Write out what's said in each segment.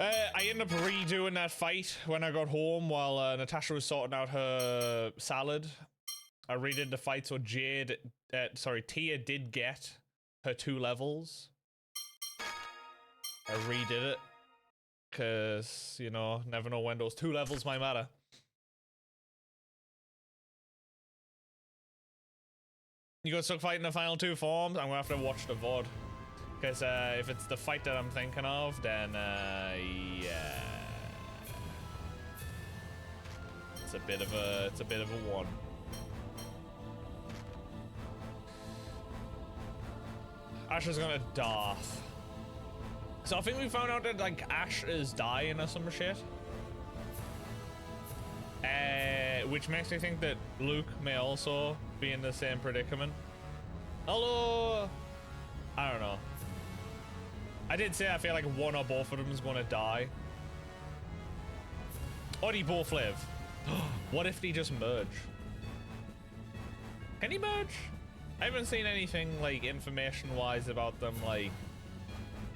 I ended up redoing that fight when I got home while Natasha was sorting out her salad. I redid the fight so Tia did get her 2 levels. I redid it. Cause, you know, never know when those 2 levels might matter. You got stuck fighting the final 2 forms? I'm gonna have to watch the VOD. Because if it's the fight that I'm thinking of, then yeah, it's a bit of a one. Ash is gonna Darth. So I think we found out that like Ash is dying or some shit. Which makes me think that Luke may also be in the same predicament. Hello. I don't know. I did say I feel like one or both of them is gonna die. Or they both live. What if they just merge? Can he merge? I haven't seen anything like information-wise about them like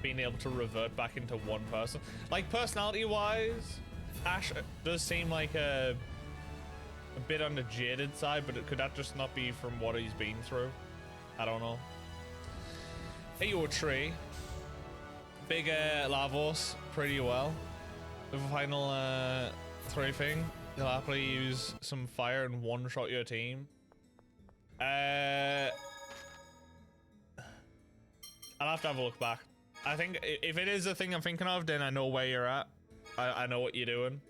being able to revert back into one person. Like personality-wise, Ash does seem like a bit on the jaded side, but could that just not be from what he's been through? I don't know. Hey, you tree. Big Lavos pretty well. The final 3 thing. You'll happily use some fire and one-shot your team. I'll have to have a look back. I think if it is a thing I'm thinking of, then I know where you're at. I know what you're doing.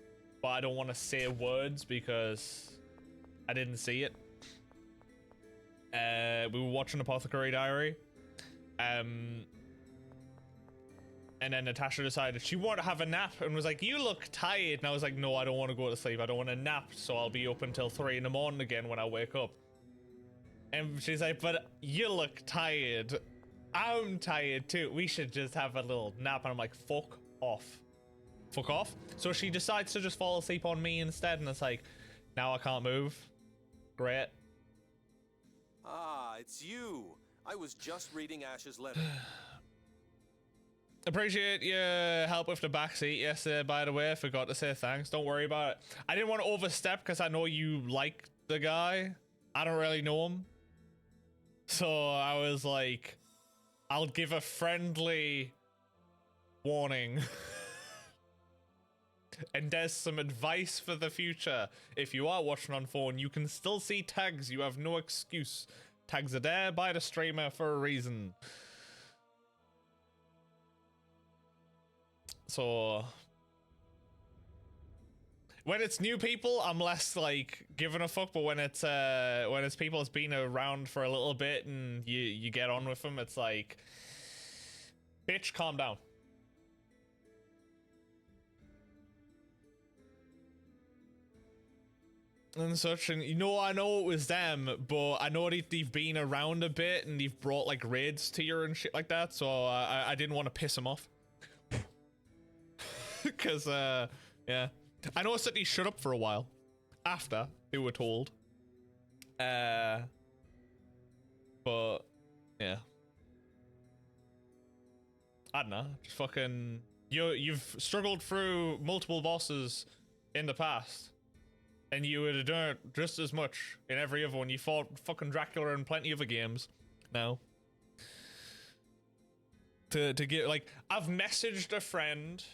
But I don't want to say words because I didn't see it. We were watching Apothecary Diary. And then Natasha decided she wanted to have a nap and was like, you look tired. And I was like, no, I don't want to go to sleep. I don't want to nap. So I'll be up until 3 in the morning again when I wake up. And she's like, but you look tired. I'm tired too. We should just have a little nap. And I'm like, fuck off. Fuck off. So she decides to just fall asleep on me instead. And it's like, now I can't move. Great. Ah, it's you. I was just reading Ash's letter. Appreciate your help with the backseat yesterday, by the way. I forgot to say thanks. Don't worry about it. I didn't want to overstep because I know you like the guy. I don't really know him. So I was like, I'll give a friendly warning. And there's some advice for the future. If you are watching on phone, you can still see tags. You have no excuse. Tags are there by the streamer for a reason. So when it's new people, I'm less like giving a fuck. But when it's people that's been around for a little bit and you get on with them, it's like, bitch, calm down. And such, and you know, I know it was them, but I know they've been around a bit and they've brought like raids to you and shit like that. So I didn't want to piss them off. Because, yeah. I noticed that he shut up for a while. After they were told. But, yeah. I don't know. Just fucking... You've struggled through multiple bosses in the past. And you would have done it just as much in every other one. You fought fucking Dracula in plenty of other games now. To get, like... I've messaged a friend...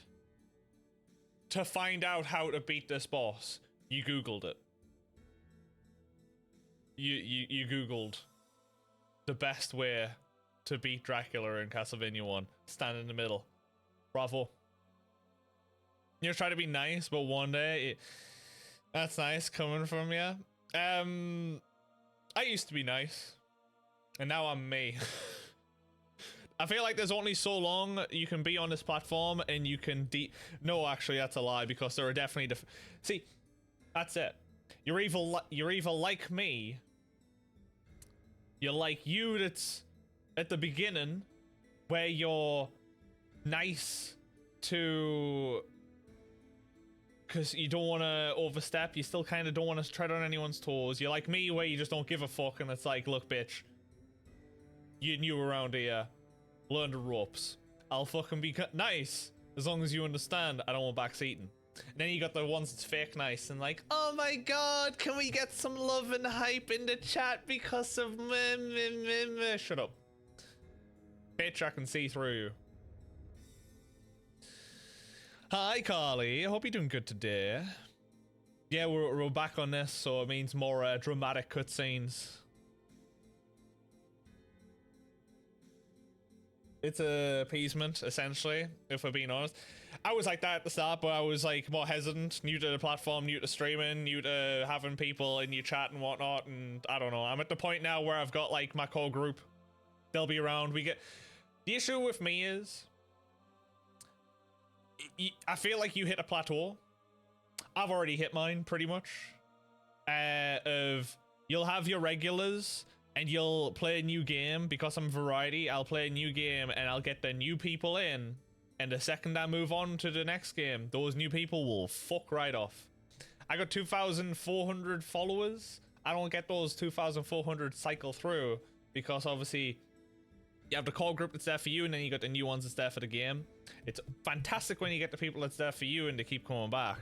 to find out how to beat this boss. You googled it. You googled the best way to beat Dracula in Castlevania 1. Stand in the middle. Bravo. You're trying to be nice, but one day that's nice coming from you. I used to be nice, and now I'm me. I feel like there's only so long you can be on this platform and you can no, actually that's a lie, because there are definitely see, that's it. You're either like me, you're like you that's at the beginning where you're nice to, because you don't want to overstep, you still kind of don't want to tread on anyone's toes. You're like me where you just don't give a fuck and it's like, look bitch, you new around here. Learn the ropes. I'll fucking be nice As long as you understand, I don't want backseating. And then you got the ones that's fake nice and like, oh my god, can we get some love and hype in the chat because of meh. Shut up. Bitch, I can see through you. Hi, Carly. I hope you're doing good today. Yeah, we're back on this, so it means more dramatic cutscenes. It's a appeasement, essentially, if we're being honest. I was like that at the start, but I was like more hesitant, new to the platform, new to streaming, new to having people in your chat and whatnot, and I don't know. I'm at the point now where I've got like my core group. They'll be around. The issue with me is I feel like you hit a plateau. I've already hit mine pretty much. Of you'll have your regulars and you'll play a new game because I'm variety. I'll play a new game and I'll get the new people in. And the second I move on to the next game, those new people will fuck right off. I got 2,400 followers. I don't get those 2,400 cycle through because obviously you have the core group that's there for you and then you got the new ones that's there for the game. It's fantastic when you get the people that's there for you and they keep coming back.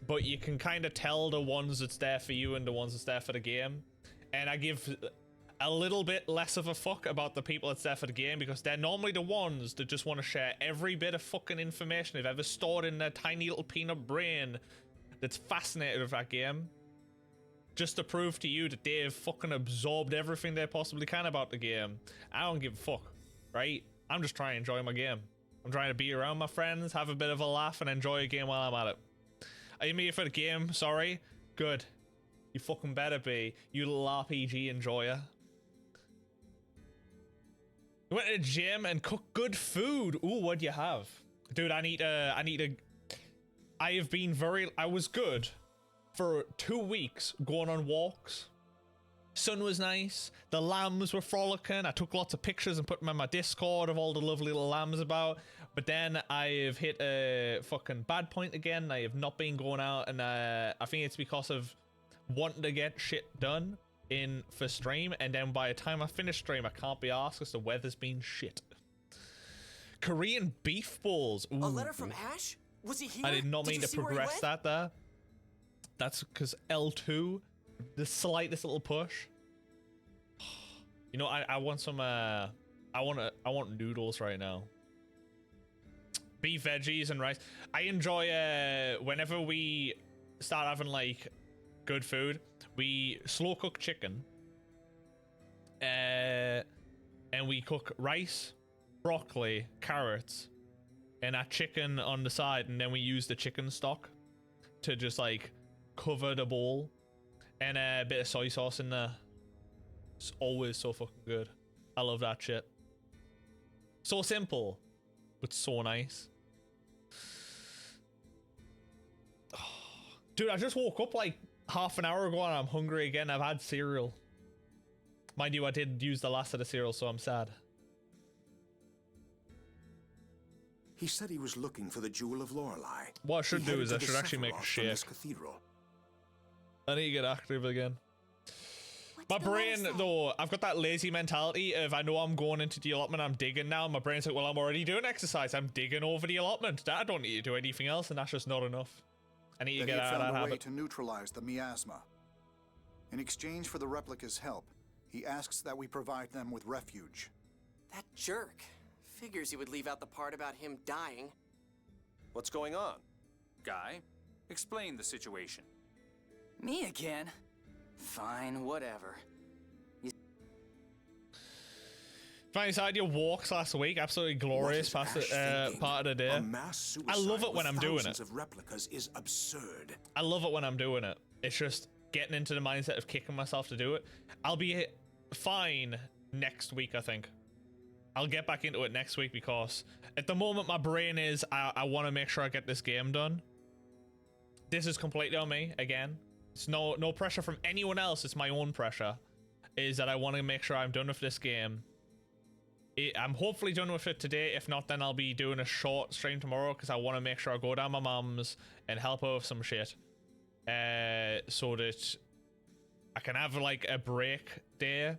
But you can kind of tell the ones that's there for you and the ones that's there for the game. And I give a little bit less of a fuck about the people that's there for the game because they're normally the ones that just want to share every bit of fucking information they've ever stored in their tiny little peanut brain that's fascinated with that game. Just to prove to you that they've fucking absorbed everything they possibly can about the game. I don't give a fuck, right? I'm just trying to enjoy my game. I'm trying to be around my friends, have a bit of a laugh, and enjoy a game while I'm at it. Are you here for the game? Sorry? Good. You fucking better be, you little RPG enjoyer. You went to the gym and cooked good food. Ooh, what'd you have? Dude, I was good for 2 weeks going on walks. Sun was nice. The lambs were frolicking. I took lots of pictures and put them in my Discord of all the lovely little lambs about. But then I've hit a fucking bad point again. I have not been going out, and I think it's because of wanting to get shit done for stream, and then by the time I finish stream, I can't be asked because the weather's been shit. Korean beef balls. Ooh. A letter from Ash? Was he here? I did not mean to progress that there. That's because L2, the slightest little push. You know, I want some. I want noodles right now. Beef, veggies, and rice. I enjoy whenever we start having like good food. We slow cook chicken, and we cook rice, broccoli, carrots, and that chicken on the side, and then we use the chicken stock to just like cover the bowl, and a bit of soy sauce in there. It's always so fucking good. I love that shit. So simple, but so nice. Dude, I just woke up like half an hour ago and I'm hungry again. I've had cereal. Mind you, I did use the last of the cereal, so I'm sad. He said he was looking for the Jewel of Lorelei. What I should do is I should actually make a shake. Cathedral. I need to get active again. My brain, though, I've got that lazy mentality of I know I'm going into the allotment, I'm digging now. My brain's like, well, I'm already doing exercise. I'm digging over the allotment. I don't need to do anything else, and that's just not enough. I need to get out of that habit. He found a way to neutralize the miasma. In exchange for the replica's help, he asks that we provide them with refuge. That jerk. Figures he would leave out the part about him dying. What's going on? Guy, explain the situation. Me again? Fine, whatever. Finally started your walks last week. Absolutely glorious part of the day. I love it when I'm doing it. Of replicas is absurd. I love it when I'm doing it. It's just getting into the mindset of kicking myself to do it. I'll be fine next week, I think. I'll get back into it next week because at the moment my brain is I want to make sure I get this game done. This is completely on me again. It's no pressure from anyone else. It's my own pressure. Is that I want to make sure I'm done with this game. I'm hopefully done with it today. If not, then I'll be doing a short stream tomorrow because I want to make sure I go down my mum's and help her with some shit. So that I can have like a break day.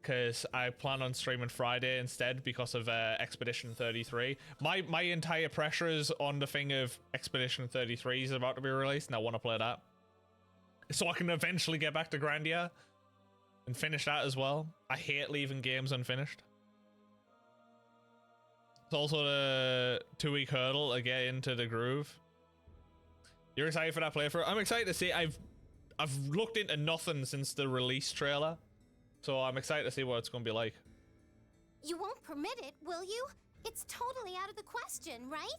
because I plan on streaming Friday instead because of Expedition 33. My entire pressure is on the thing of Expedition 33 is about to be released, and I want to play that. So I can eventually get back to Grandia and finish that as well. I hate leaving games unfinished. It's also the 2-week hurdle to get into the groove. You're excited for that playthrough? I'm excited to see. I've looked into nothing since the release trailer, so I'm excited to see what it's going to be like. You won't permit it, will you? It's totally out of the question, right?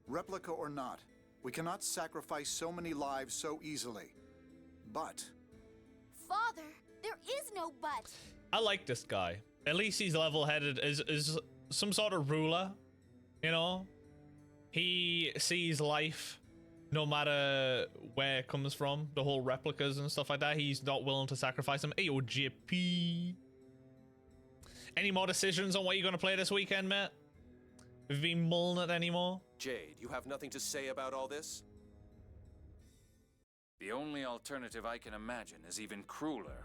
Replica or not, we cannot sacrifice so many lives so easily. But Father, there is no but. I like this guy. At least he's level-headed. Is some sort of ruler, you know? He sees life no matter where it comes from. The whole replicas and stuff like that. He's not willing to sacrifice them. Ayo, JP. Any more decisions on what you're going to play this weekend, mate? Have you been mulling it anymore? Jade, you have nothing to say about all this? The only alternative I can imagine is even crueler.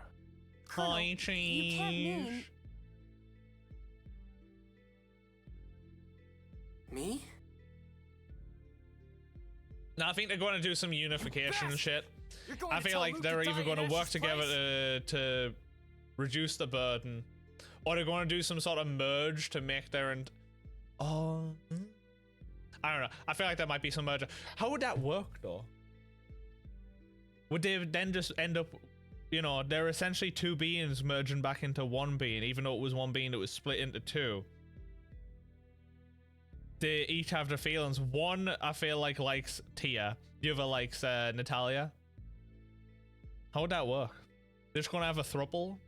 Hi, You can't mean... change. Me? No, I think they're going to do some unification and shit. You're going I to feel tell like Luke they're to either die in going to work Ash's together place? to reduce the burden, or they're going to do some sort of merge to make their I don't know. I feel like there might be some merger. How would that work though? Would they then just end up, you know, they're essentially two beings merging back into one being, even though it was one being that was split into two. They each have their feelings. One, I feel like, likes Tia. The other likes Natalia. How would that work? They're just gonna have a throuple?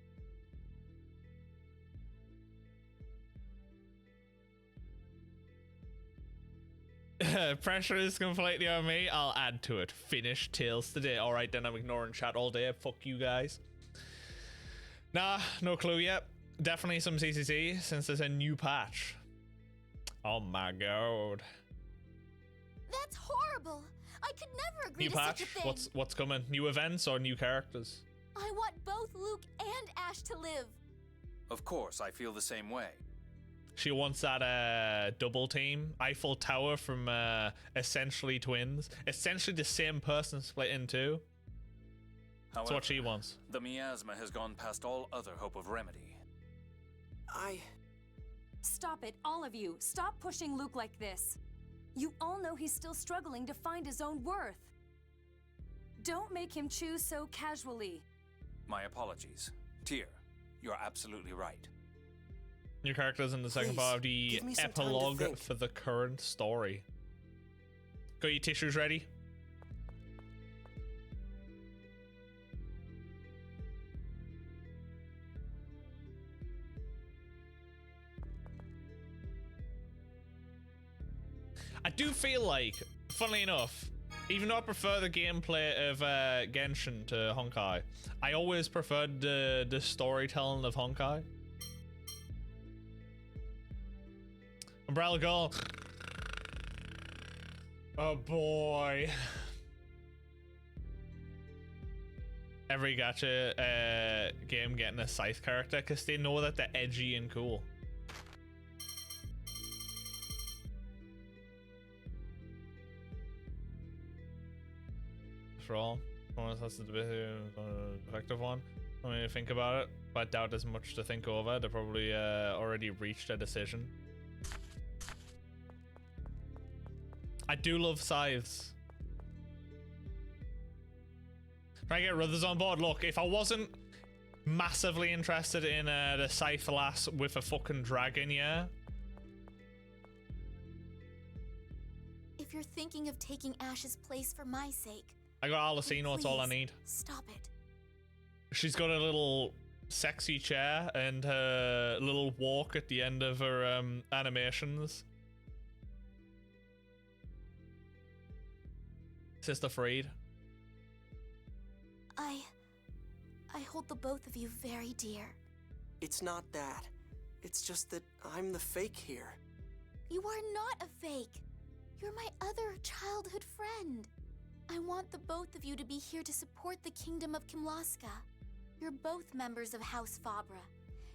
Pressure is completely on me. I'll add to it. Finish Tales today. Alright, then I'm ignoring chat all day. Fuck you guys. Nah, no clue yet. Definitely some CCC since there's a new patch. Oh my god. That's horrible. I could never agree New to patch? such a thing. What's coming? New events or new characters? I want both Luke and Ash to live. Of course, I feel the same way. She wants that double team. Eiffel Tower from essentially twins. Essentially the same person split in two. That's However, what she wants. the miasma has gone past all other hope of remedy. Stop it, all of you. Stop pushing Luke like this. You all know he's still struggling to find his own worth. Don't make him choose so casually. My apologies. Tyr, you're absolutely right. New characters in the second Please, part of the give me some time to epilogue think. for the current story. Got your tissues ready? I do feel like, funnily enough, even though I prefer the gameplay of Genshin to Honkai, I always preferred the storytelling of Honkai. Umbrella Girl. Oh boy. Every gacha game getting a scythe character because they know that they're edgy and cool. For all, that's the effective one. I mean, think about it, but I doubt there's much to think over. They probably already reached a decision. I do love scythes. Try to get Ruthers on board. Look, if I wasn't massively interested in the scythe lass with a fucking dragon, yeah. If you're thinking of taking Ash's place for my sake, I got Alicino, it's all I please, need. Stop it. She's got a little sexy chair and her little walk at the end of her animations. Sister Freed. I hold the both of you very dear. It's not that. It's just that I'm the fake here. You are not a fake. You're my other childhood friend. I want the both of you to be here to support the kingdom of Kimlaska. You're both members of House Fabra,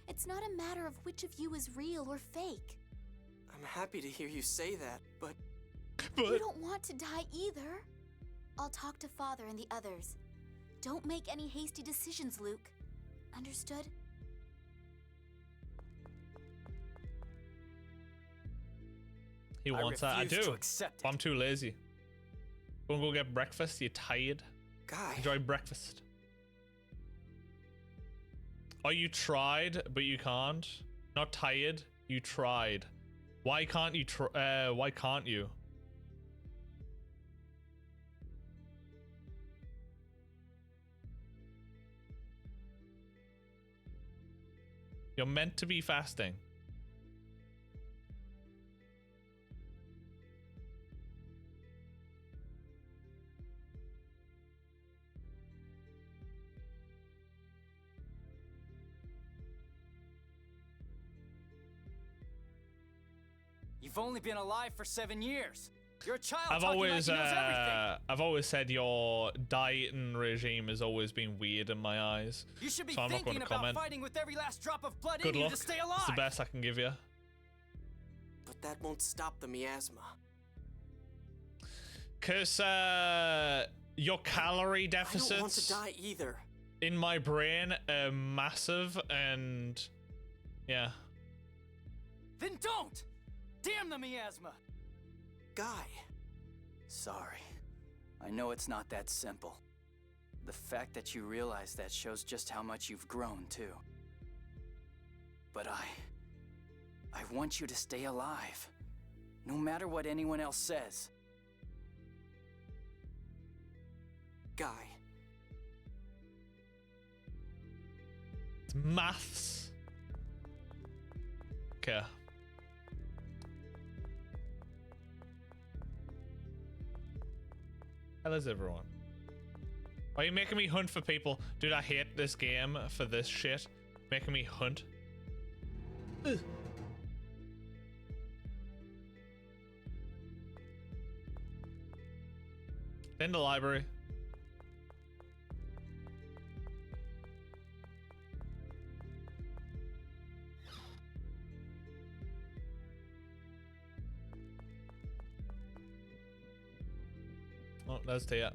It's not a matter of which of you is real or fake. I'm happy to hear you say that, but You don't want to die either. I'll talk to Father and the others. Don't make any hasty decisions, Luke. Understood? He wants that. I refuse do. to accept But I'm it. too lazy. Wanna go get breakfast? You tired? Guy, Enjoy breakfast. Oh, you tried, but you can't. Not tired. You tried. Why can't you? Why can't you? You're meant to be fasting. You've only been alive for 7 years. You're a child. I've talking always, like he knows everything. I've always said your dieting regime has always been weird in my eyes. You should be so I'm not thinking going to about comment. fighting with every last drop of blood Good in luck. you to stay alive. It's the best I can give you. but that won't stop the miasma. Cause your calorie I don't want to deficits die either. in my brain are massive, and yeah. Then don't. Damn the miasma. Guy, Sorry. I know it's not that simple. The fact that you realize that shows just how much you've grown, too. But I want you to stay alive. No matter what anyone else says. Guy, It's maths. Okay. How is everyone? Why are you making me hunt for people? Dude, I hate this game for this shit. Making me hunt. Ugh. In the library. Oh, that's Tia.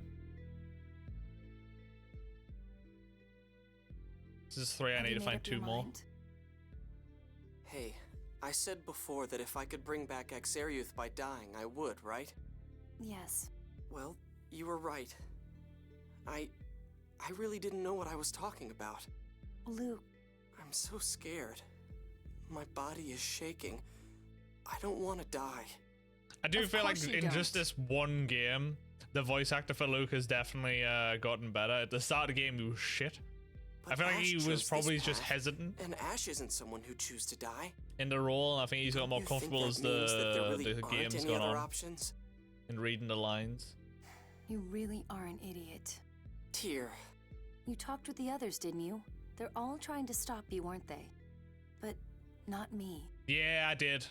This is 3. I Have need you to made find up your 2 more. mind? hey, I said before that if I could bring back Axariuth by dying, I would, right? Yes. Well, you were right. I really didn't know what I was talking about. Luke, I'm so scared. My body is shaking. I don't want to die. I do Of feel like course you in just don't. this one game, the voice actor for Luke has definitely gotten better. At the start of the game, he was shit. I But feel like Ash he chose was this probably just path, hesitant And Ash isn't someone who chose to die. in the role. I think he's got more You think comfortable that as means that there really the aren't game's any gone other on options? and reading the lines. you really are an idiot. Tyr, You talked with the others, didn't you? They're all trying to stop you, weren't they? But not me. Yeah, I did.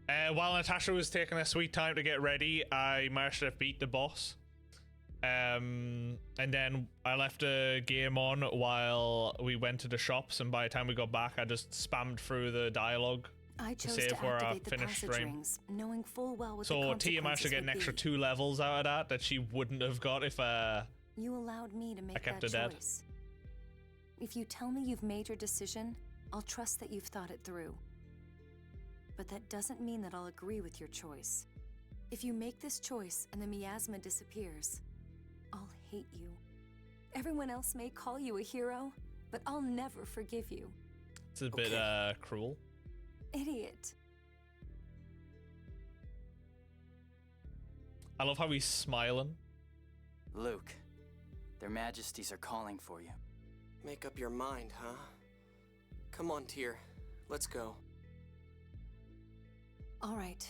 While Natasha was taking a sweet time to get ready, I managed to beat the boss. And then I left the game on while we went to the shops, and by the time we got back, I just spammed through the dialogue. I chose save to where I activate the finished passage stream. rings, knowing full well what the So Tia managed to consequences get an would extra be. 2 levels out of that she wouldn't have got if You allowed me to make kept that her dead. choice. If you tell me you've made your decision, I'll trust that you've thought it through. But that doesn't mean that I'll agree with your choice. If you make this choice and the miasma disappears, I'll hate you. Everyone else may call you a hero, but I'll never forgive you. it's a bit Okay. cruel. Idiot. I love how he's smiling. Luke, their majesties are calling for you. make up your mind, huh? Come on, Tyr. Let's go. All right.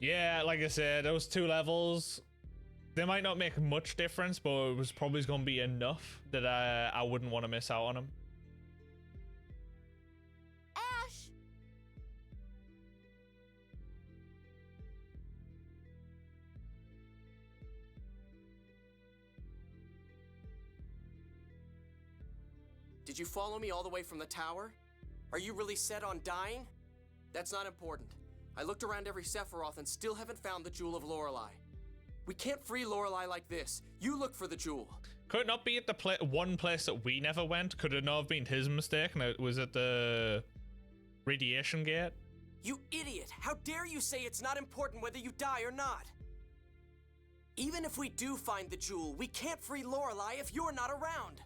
Yeah, like I said, those 2 levels, they might not make much difference, but it was probably going to be enough that I wouldn't want to miss out on them. Ash! Did you follow me all the way from the tower? Are you really set on dying? That's not important. I looked around every Sephiroth and still haven't found the Jewel of Lorelei. We can't free Lorelei like this. You look for the jewel. Could it not be at the one place that we never went? Could it not have been his mistake? And it was at the radiation gate? You idiot! How dare you say it's not important whether you die or not? Even if we do find the jewel, we can't free Lorelei if you're not around.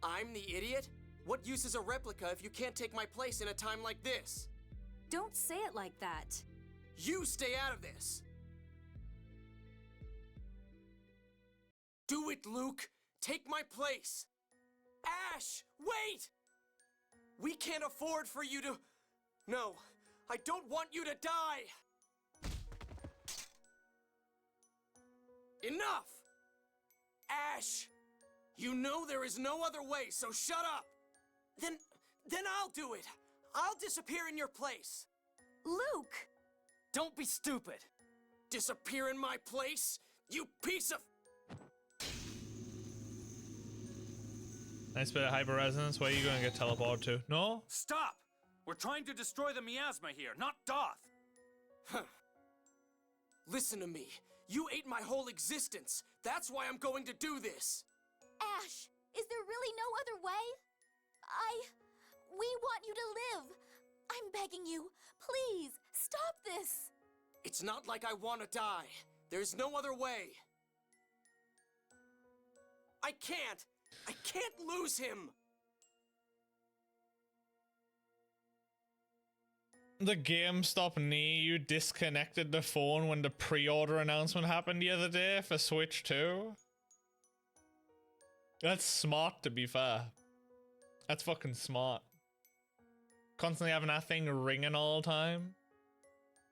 I'm the idiot? What use is a replica if you can't take my place in a time like this? Don't say it like that. You stay out of this! Do it, Luke! Take my place! Ash, wait! We can't afford for you to... No, I don't want you to die! Enough! Ash! You know there is no other way, so shut up! Then I'll do it! I'll disappear in your place! Luke! Don't be stupid! Disappear in my place? You piece of... Nice bit of hyper resonance. Where are you going to get teleported to? No? Stop! We're trying to destroy the miasma here, not Doth! Huh. Listen to me. You ate my whole existence. That's why I'm going to do this. Ash, is there really no other way? We want you to live. I'm begging you, please, stop this. It's not like I want to die. There's no other way. I can't lose him. The GameStop near you disconnected the phone when the pre-order announcement happened the other day for Switch 2. That's smart, to be fair. That's fucking smart. Constantly having that thing ringing all the time.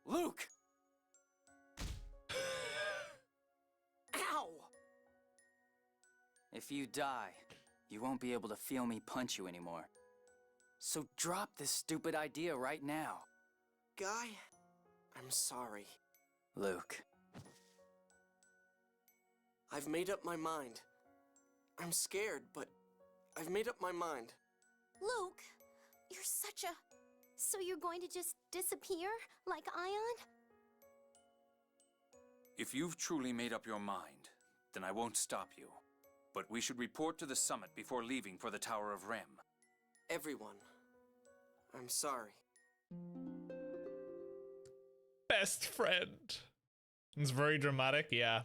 Luke! Ow! If you die, you won't be able to feel me punch you anymore. So drop this stupid idea right now. Guy, I'm sorry. Luke. I've made up my mind. I'm scared, but I've made up my mind. Luke, you're such a... So you're going to just disappear like Ion? If you've truly made up your mind, then I won't stop you. But we should report to the summit before leaving for the Tower of Rem. Everyone, I'm sorry. Best friend. It's very dramatic, yeah.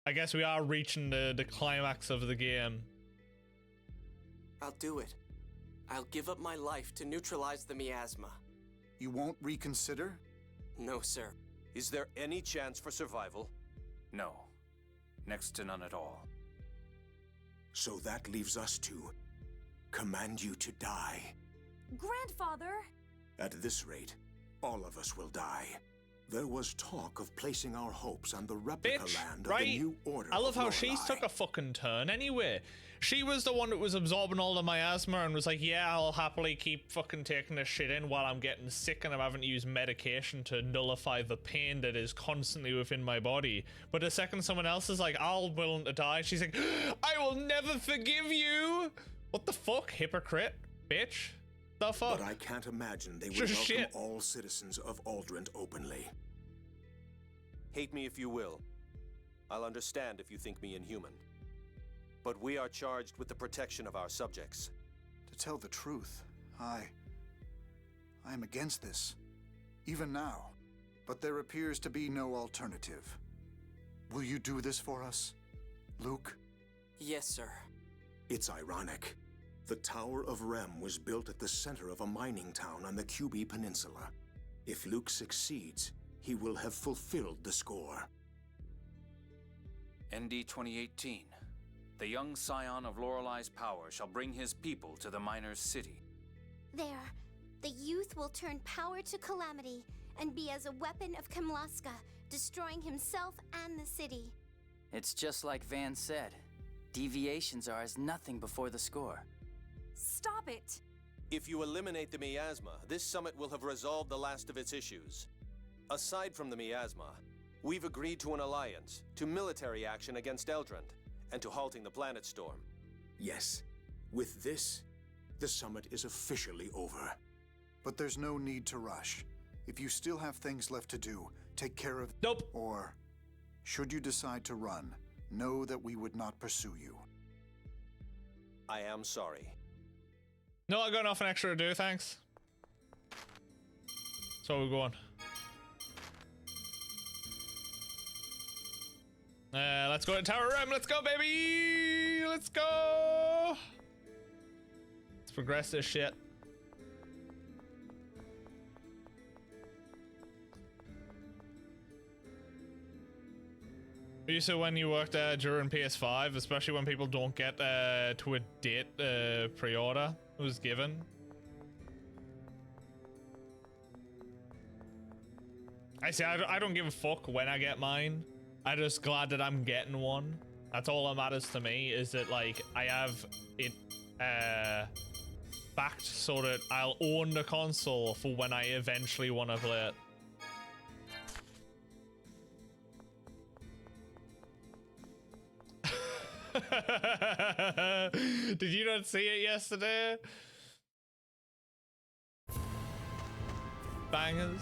I guess we are reaching the climax of the game. I'll do it. I'll give up my life to neutralize the miasma. You won't reconsider? No, sir. Is there any chance for survival? No. Next to none at all. So that leaves us to command you to die. Grandfather! At this rate, all of us will die. There was talk of placing our hopes on the replica Bitch, land of right? the new order. I love of how she's Lorelei. took a fucking turn anyway. She was the one that was absorbing all the miasma and was like, yeah, I'll happily keep fucking taking this shit in while I'm getting sick and I'm having to use medication to nullify the pain that is constantly within my body. But the second someone else is like, I'm willing to die, she's like, I will never forgive you. What the fuck, hypocrite, bitch? The fuck? But I can't imagine they would Just welcome shit. all citizens of Aldrent openly. Hate me if you will. I'll understand if you think me inhuman. But we are charged with the protection of our subjects. To tell the truth, I am against this, even now. But there appears to be no alternative. Will you do this for us, Luke? Yes, sir. It's ironic. The Tower of Rem was built at the center of a mining town on the QB Peninsula. If Luke succeeds, he will have fulfilled the score. ND 2018. The young scion of Lorelei's power shall bring his people to the miner's city. There, the youth will turn power to calamity and be as a weapon of Kamlaska, destroying himself and the city. It's just like Van said. Deviations are as nothing before the score. Stop it! If you eliminate the miasma, this summit will have resolved the last of its issues. Aside from the miasma, we've agreed to an alliance, to military action against Eldrent, and to halting the planet storm. Yes, With this, the summit is officially over. But there's no need to rush. If you still have things left to do, take care of... Nope. Or, should you decide to run, know that we would not pursue you. I am sorry. No, I got nothing extra to do, thanks. So we're going. Let's go to Tower Rem. Let's go, baby. Let's go. Let's progress this shit. So when you worked during PS5, especially when people don't get to a date pre-order was given. I say I don't give a fuck when I get mine. I'm just glad that I'm getting one. That's all that matters to me, is that like I have it backed so that I'll own the console for when I eventually want to play it. Did you not see it yesterday? Bangers.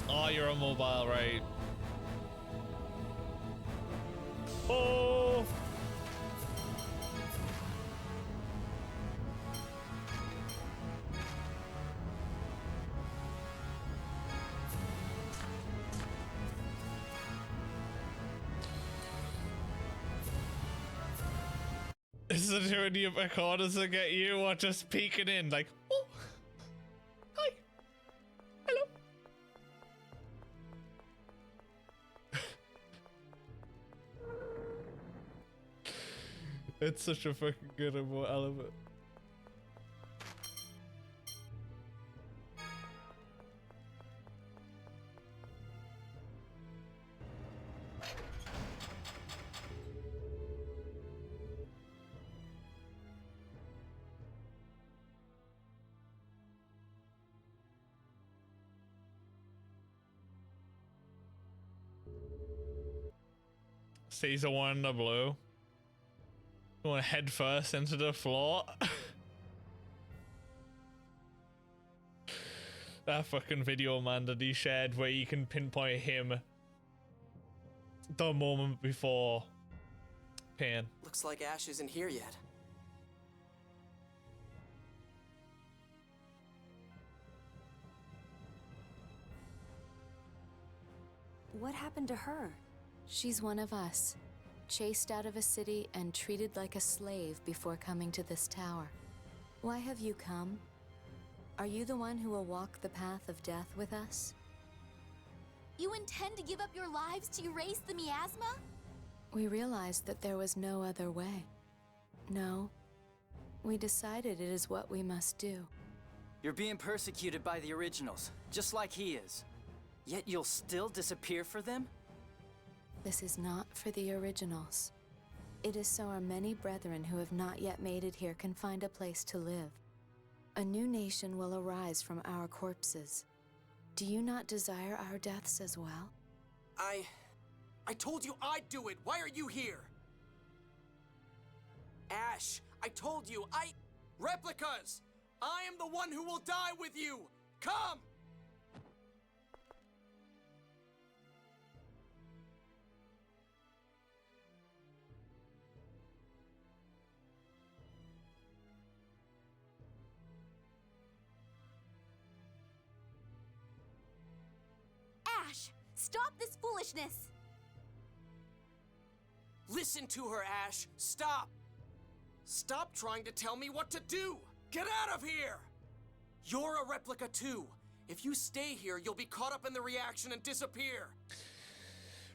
Oh, you're on mobile, right? Oh! Is it doing you recorders to get you or just peeking in like, oh, hi, hello. It's such a fucking good element. Caesar one in the blue. Going head first into the floor. That fucking video, man, that he shared where you can pinpoint him the moment before Pain. Looks like Ash isn't here yet. What happened to her? She's one of us, chased out of a city and treated like a slave before coming to this tower. Why have you come? Are you the one who will walk the path of death with us? You intend to give up your lives to erase the miasma? We realized that there was no other way. No, we decided it is what we must do. You're being persecuted by the originals, just like he is. Yet you'll still disappear for them? This is not for the originals. It is so our many brethren who have not yet made it here can find a place to live. A new nation will arise from our corpses. Do you not desire our deaths as well? I told you I'd do it. Why are you here? Ash, I told you, Replicas! I am the one who will die with you! Come! Ash, stop this foolishness! Listen to her, Ash. Stop! Stop trying to tell me what to do! Get out of here! You're a replica too. If you stay here, you'll be caught up in the reaction and disappear.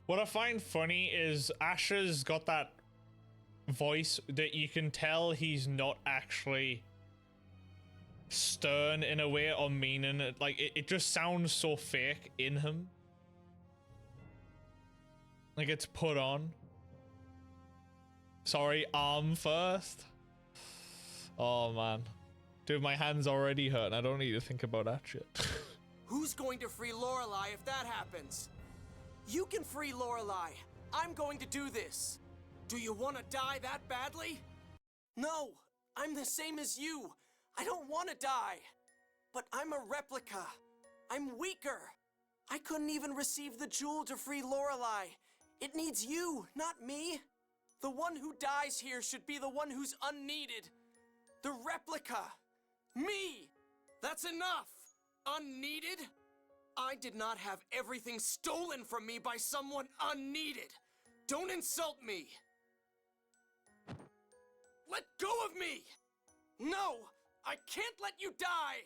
What I find funny is Ash's got that voice that you can tell he's not actually stern in a way or meaning it. Like, it just sounds so fake in him. Like it's put on. Sorry, arm first. Oh man. Dude, my hand's already hurting. I don't need to think about that shit. Who's going to free Lorelei if that happens? You can free Lorelei. I'm going to do this. Do you want to die that badly? No, I'm the same as you. I don't want to die. But I'm a replica. I'm weaker. I couldn't even receive the jewel to free Lorelei. It needs you, not me. The one who dies here should be the one who's unneeded. The replica. Me. That's enough. Unneeded? I did not have everything stolen from me by someone unneeded. Don't insult me. Let go of me. No, I can't let you die.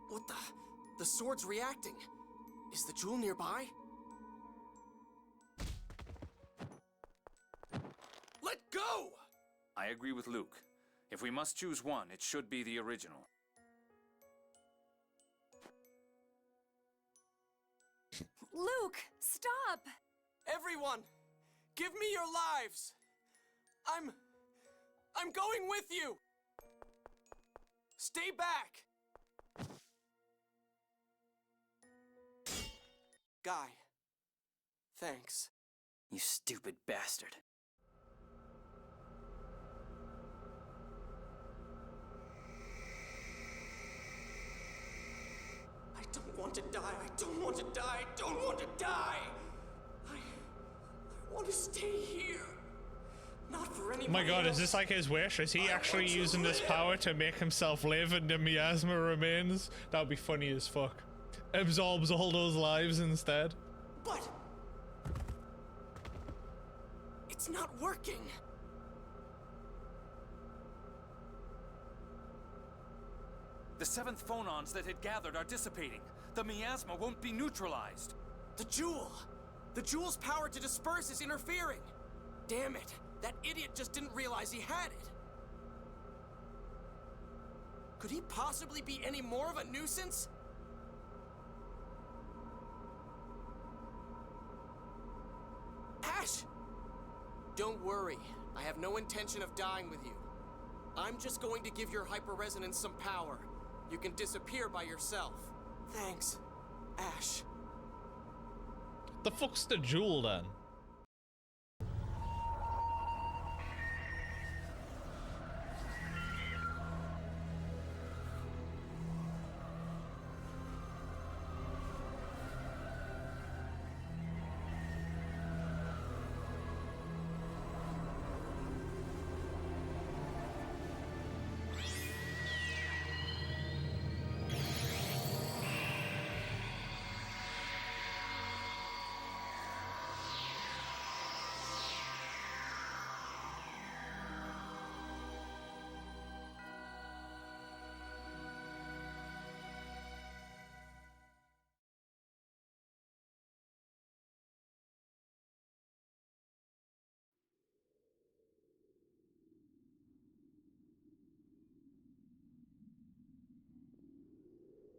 What the? The sword's reacting. Is the jewel nearby? Let go! I agree with Luke. If we must choose one, it should be the original. Luke, stop! Everyone, give me your lives. I'm going with you. Stay back. Guy, thanks. You stupid bastard. I don't want to die. I don't want to die. I don't want to die. I want to stay here. Not for anybody Oh my god, else. is this like his wish? Is he actually using this power to make himself live and the miasma remains? That would be funny as fuck. Absorbs all those lives instead. But it's not working. The 7th phonons that had gathered are dissipating. The miasma won't be neutralized. The jewel! The jewel's power to disperse is interfering! Damn it! That idiot just didn't realize he had it! Could he possibly be any more of a nuisance? Ash! Don't worry. I have no intention of dying with you. I'm just going to give your hyperresonance some power. You can disappear by yourself. Thanks, Ash. The fuck's the jewel then?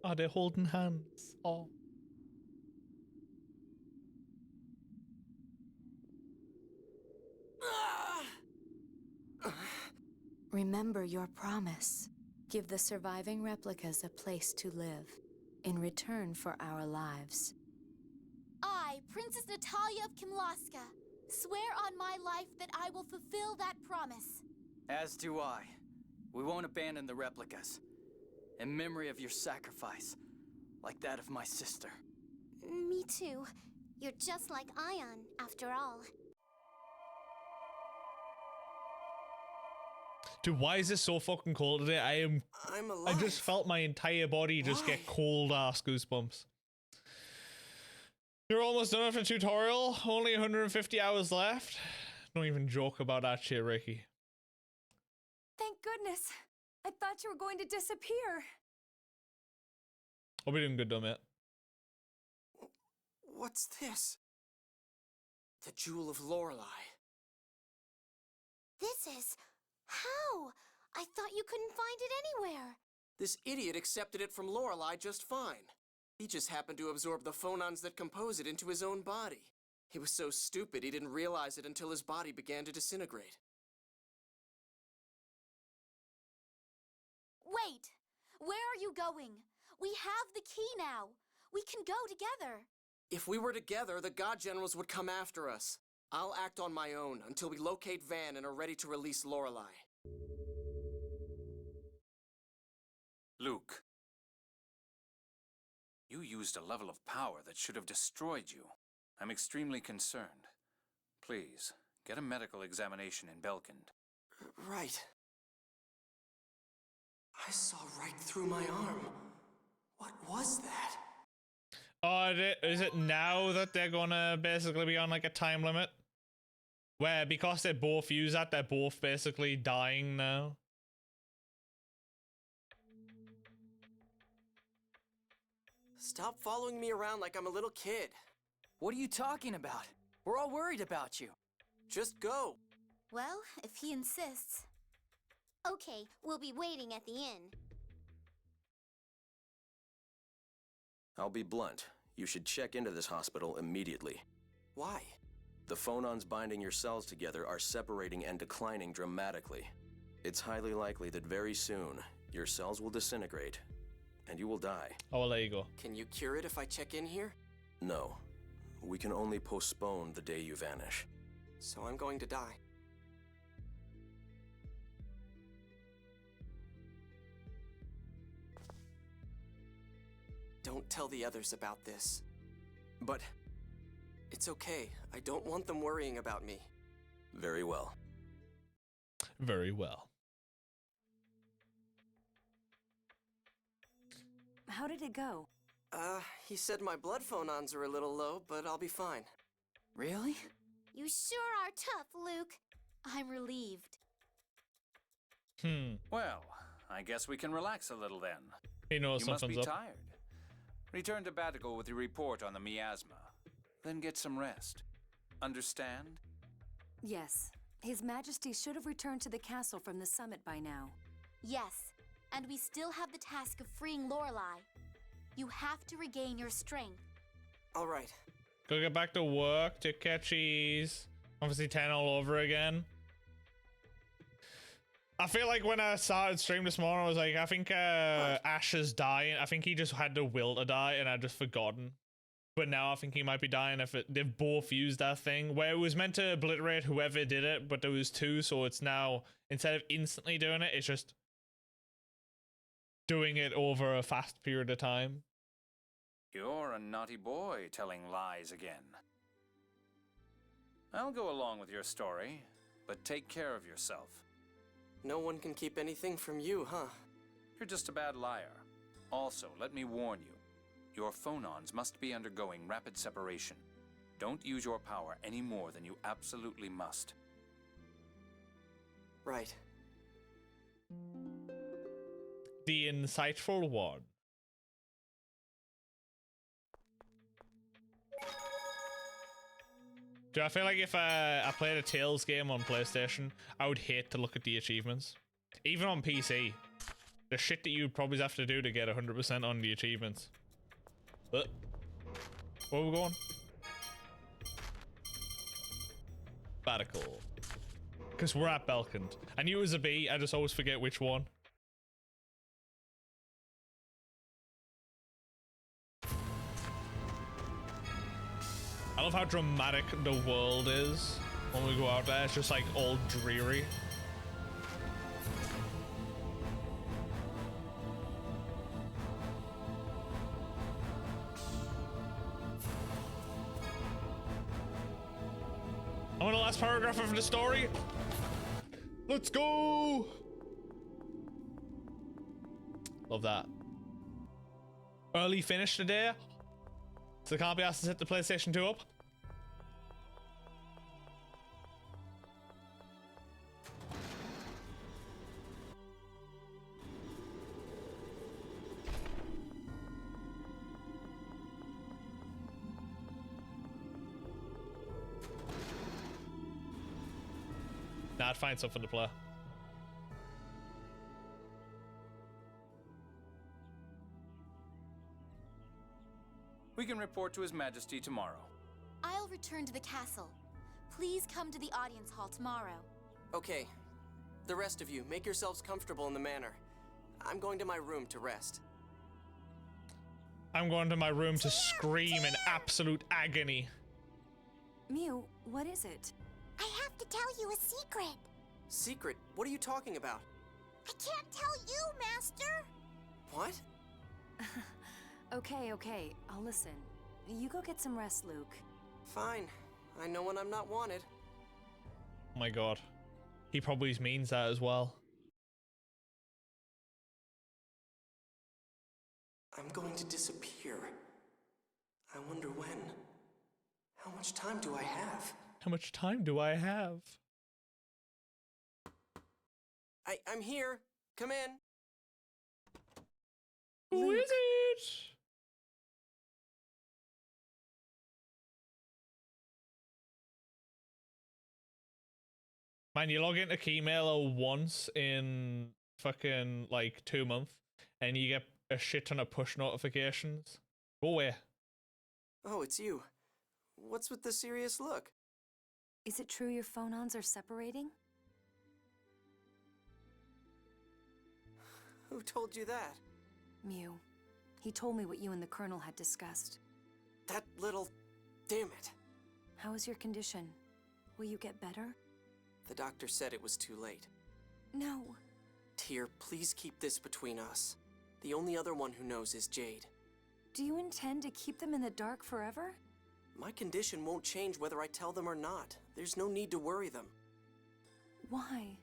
Are they holding hands? Oh. Remember your promise. Give the surviving replicas a place to live, in return for our lives. I, Princess Natalia of Kimlaska, swear on my life that I will fulfill that promise. As do I. We won't abandon the replicas. In memory of your sacrifice, like that of my sister. Me too. You're just like Ion, after all. Dude, why is this so fucking cold today? I'm alive. I just felt my entire body just get cold ass goosebumps. You're almost done with the tutorial. Only 150 hours left. Don't even joke about that shit, Ricky. Thank goodness. I thought you were going to disappear. Hope you're doing good, though, mate. What's this? The Jewel of Lorelei. This is... How? I thought you couldn't find it anywhere. This idiot accepted it from Lorelei just fine. He just happened to absorb the phonons that compose it into his own body. He was so stupid he didn't realize it until his body began to disintegrate. Wait! Where are you going? We have the key now. We can go together. If we were together, the God Generals would come after us. I'll act on my own until we locate Van and are ready to release Lorelei. Luke, you used a level of power that should have destroyed you. I'm extremely concerned. Please, get a medical examination in Belkend. Right. I saw right through my arm. What was that? Oh, is it now that they're gonna basically be on like a time limit? Where because they both use that, they're both basically dying now? Stop following me around like I'm a little kid. What are you talking about? We're all worried about you. Just go. Well, if he insists. Okay, we'll be waiting at the inn. I'll be blunt. You should check into this hospital immediately. Why? The phonons binding your cells together are separating and declining dramatically. It's highly likely that very soon, your cells will disintegrate, and you will die. Oh, well, there you go. Can you cure it if I check in here? No. We can only postpone the day you vanish. So I'm going to die. Don't tell the others about this. But... It's okay. I don't want them worrying about me. Very well. Very well. How did it go? He said my blood phonons are a little low, but I'll be fine. Really? You sure are tough, Luke. I'm relieved. Well, I guess we can relax a little then. He knows You must something's be up. tired. Return to Batigal with your report on the miasma. Then get some rest. Understand? Yes. His Majesty should have returned to the castle from the summit by now. Yes, and we still have the task of freeing Lorelei. You have to regain your strength. All right. Go get back to work to catch cheese. Obviously 10 all over again. I feel like when I started stream this morning, I was like, I think Ash is dying. I think he just had the will to die and I'd just forgotten. But now I think he might be dying if they've both used that thing. Where it was meant to obliterate whoever did it, but there was two, so it's now, instead of instantly doing it, it's just doing it over a fast period of time. You're a naughty boy telling lies again. I'll go along with your story, but take care of yourself. No one can keep anything from you, huh? You're just a bad liar. Also, let me warn you. Your phonons must be undergoing rapid separation. Don't use your power any more than you absolutely must. Right. The insightful one. Do I feel like if I played a Tales game on PlayStation, I would hate to look at the achievements? Even on PC. The shit that you'd probably have to do to get 100% on the achievements. But where are we going? Batigal. Because we're at Belkend. I knew it was a B, I just always forget which one. I love how dramatic the world is when we go out there. It's just like all dreary. I'm on the last paragraph of the story. Let's go. Love that. Early finish today. So can't be asked to set the PlayStation 2 up. Nah, I'd find something to play. We can report to His Majesty tomorrow. I'll return to the castle. Please come to the audience hall tomorrow. Okay. The rest of you, make yourselves comfortable in the manor. I'm going to my room to rest. I'm going to my room to scream in absolute agony. Mew, what is it? I have to tell you a secret. Secret? What are you talking about? I can't tell you, Master. What? Okay, I'll listen. You go get some rest, Luke. Fine. I know when I'm not wanted. Oh my god. He probably means that as well. I'm going to disappear. I wonder when. How much time do I have? How much time do I have? I'm here. Come in. Who is it? Man, you log into Keymailer once in fucking like 2 months and you get a shit ton of push notifications. Go away. Oh, it's you. What's with the serious look? Is it true your phonons are separating? Who told you that? Mew. He told me what you and the Colonel had discussed. That little... damn it. How is your condition? Will you get better? The doctor said it was too late. No. Tyr, please keep this between us. The only other one who knows is Jade. Do you intend to keep them in the dark forever? My condition won't change whether I tell them or not. There's no need to worry them. Why?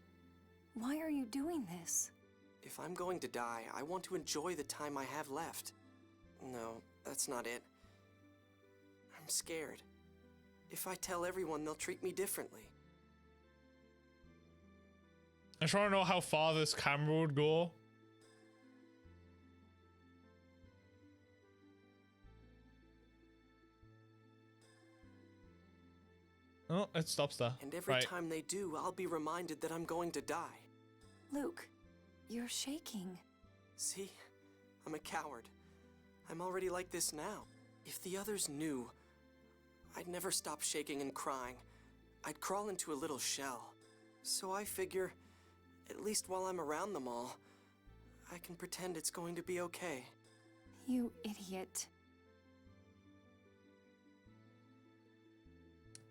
Why are you doing this? If I'm going to die, I want to enjoy the time I have left. No, that's not it. I'm scared. If I tell everyone, they'll treat me differently. I just want to know how far this camera would go. Oh, it stops there. And every Right. time they do, I'll be reminded that I'm going to die. Luke, you're shaking. See? I'm a coward. I'm already like this now. If the others knew, I'd never stop shaking and crying. I'd crawl into a little shell. So I figure, at least while I'm around them all, I can pretend it's going to be okay. You idiot.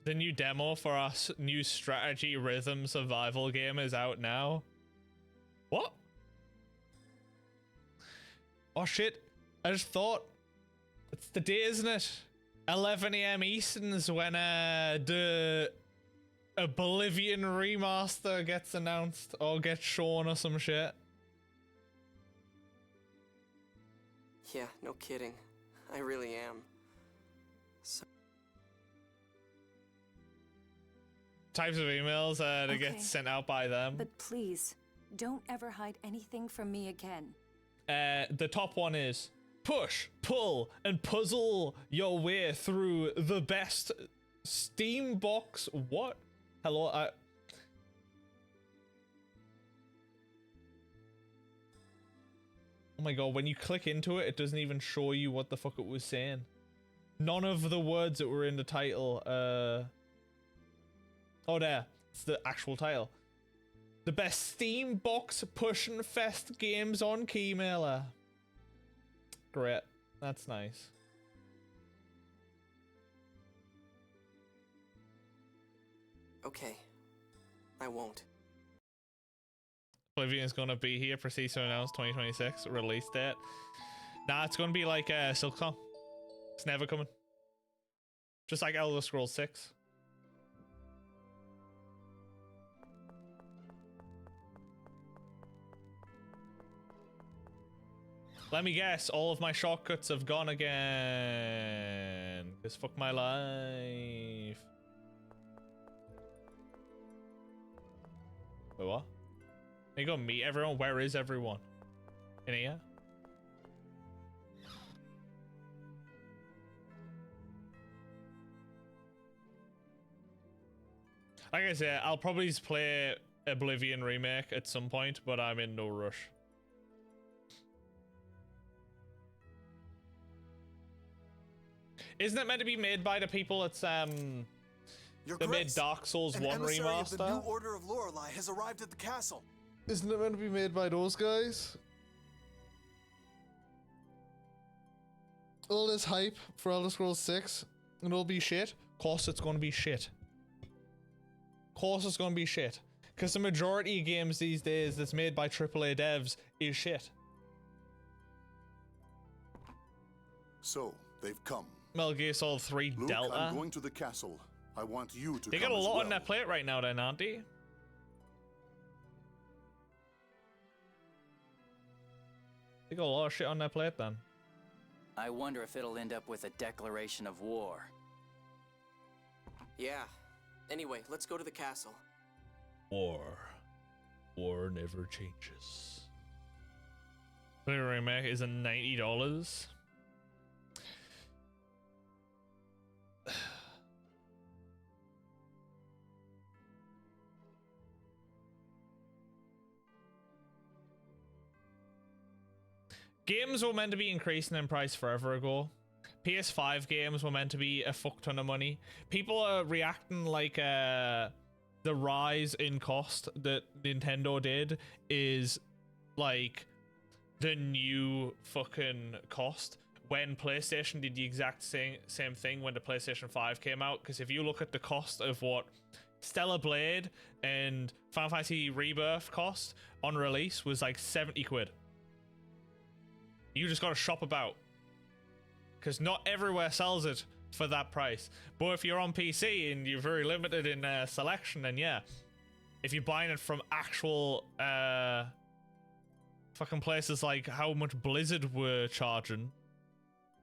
The new demo for our new strategy rhythm survival game is out now. What? Oh shit, I just thought. It's the day, isn't it? 11 AM Eastern's when the Oblivion remaster gets announced or gets shown or some shit. Yeah, no kidding. I really am. So Types of emails that get sent out by them. But please, don't ever hide anything from me again. The top one is push, pull, and puzzle your way through the best Steam box. What? Hello, oh my god, when you click into it, it doesn't even show you what the fuck it was saying. None of the words that were in the title, oh, there. It's the actual title. The best Steam box pushing fest games on Keymailer. Great. That's nice. okay. I won't. Oblivion's gonna be here, proceeds to announce 2026 release date. Nah, it's gonna be like Silksong. It's never coming. Just like Elder Scrolls 6. Let me guess, all of my shortcuts have gone again. Cause fuck my life. Wait, what? You go meet everyone? Where is everyone? In here? Like I said, I'll probably just play Oblivion Remake at some point, but I'm in no rush. Isn't it meant to be made by the people that's Your that made Grace, Dark Souls an 1 emissary of the New remaster? Order of Lorelei has arrived at the castle. Isn't it meant to be made by those guys? all this hype for Elder Scrolls 6 and it'll be shit. Of course it's gonna be shit. Of course it's gonna be shit. Because the majority of games these days that's made by AAA devs is shit. So, they've come. Metal Gear Solid 3 Luke, Delta. I'm going to the castle. I want you to They come got a as lot well. on their plate right now then, aren't they? They got a lot of shit on their plate then. I wonder if it'll end up with a declaration of war. Yeah. Anyway, let's go to the castle. War. War never changes. The remake is $90. Games were meant to be increasing in price forever ago. PS5 games were meant to be a fuck ton of money. People are reacting like the rise in cost that Nintendo did is like the new fucking cost when PlayStation did the exact same thing when the PlayStation 5 came out. Because if you look at the cost of what Stellar Blade and Final Fantasy Rebirth cost on release was like 70 quid. You just gotta shop about. Because not everywhere sells it for that price. But if you're on PC and you're very limited in selection, then yeah. If you're buying it from actual fucking places like how much Blizzard were charging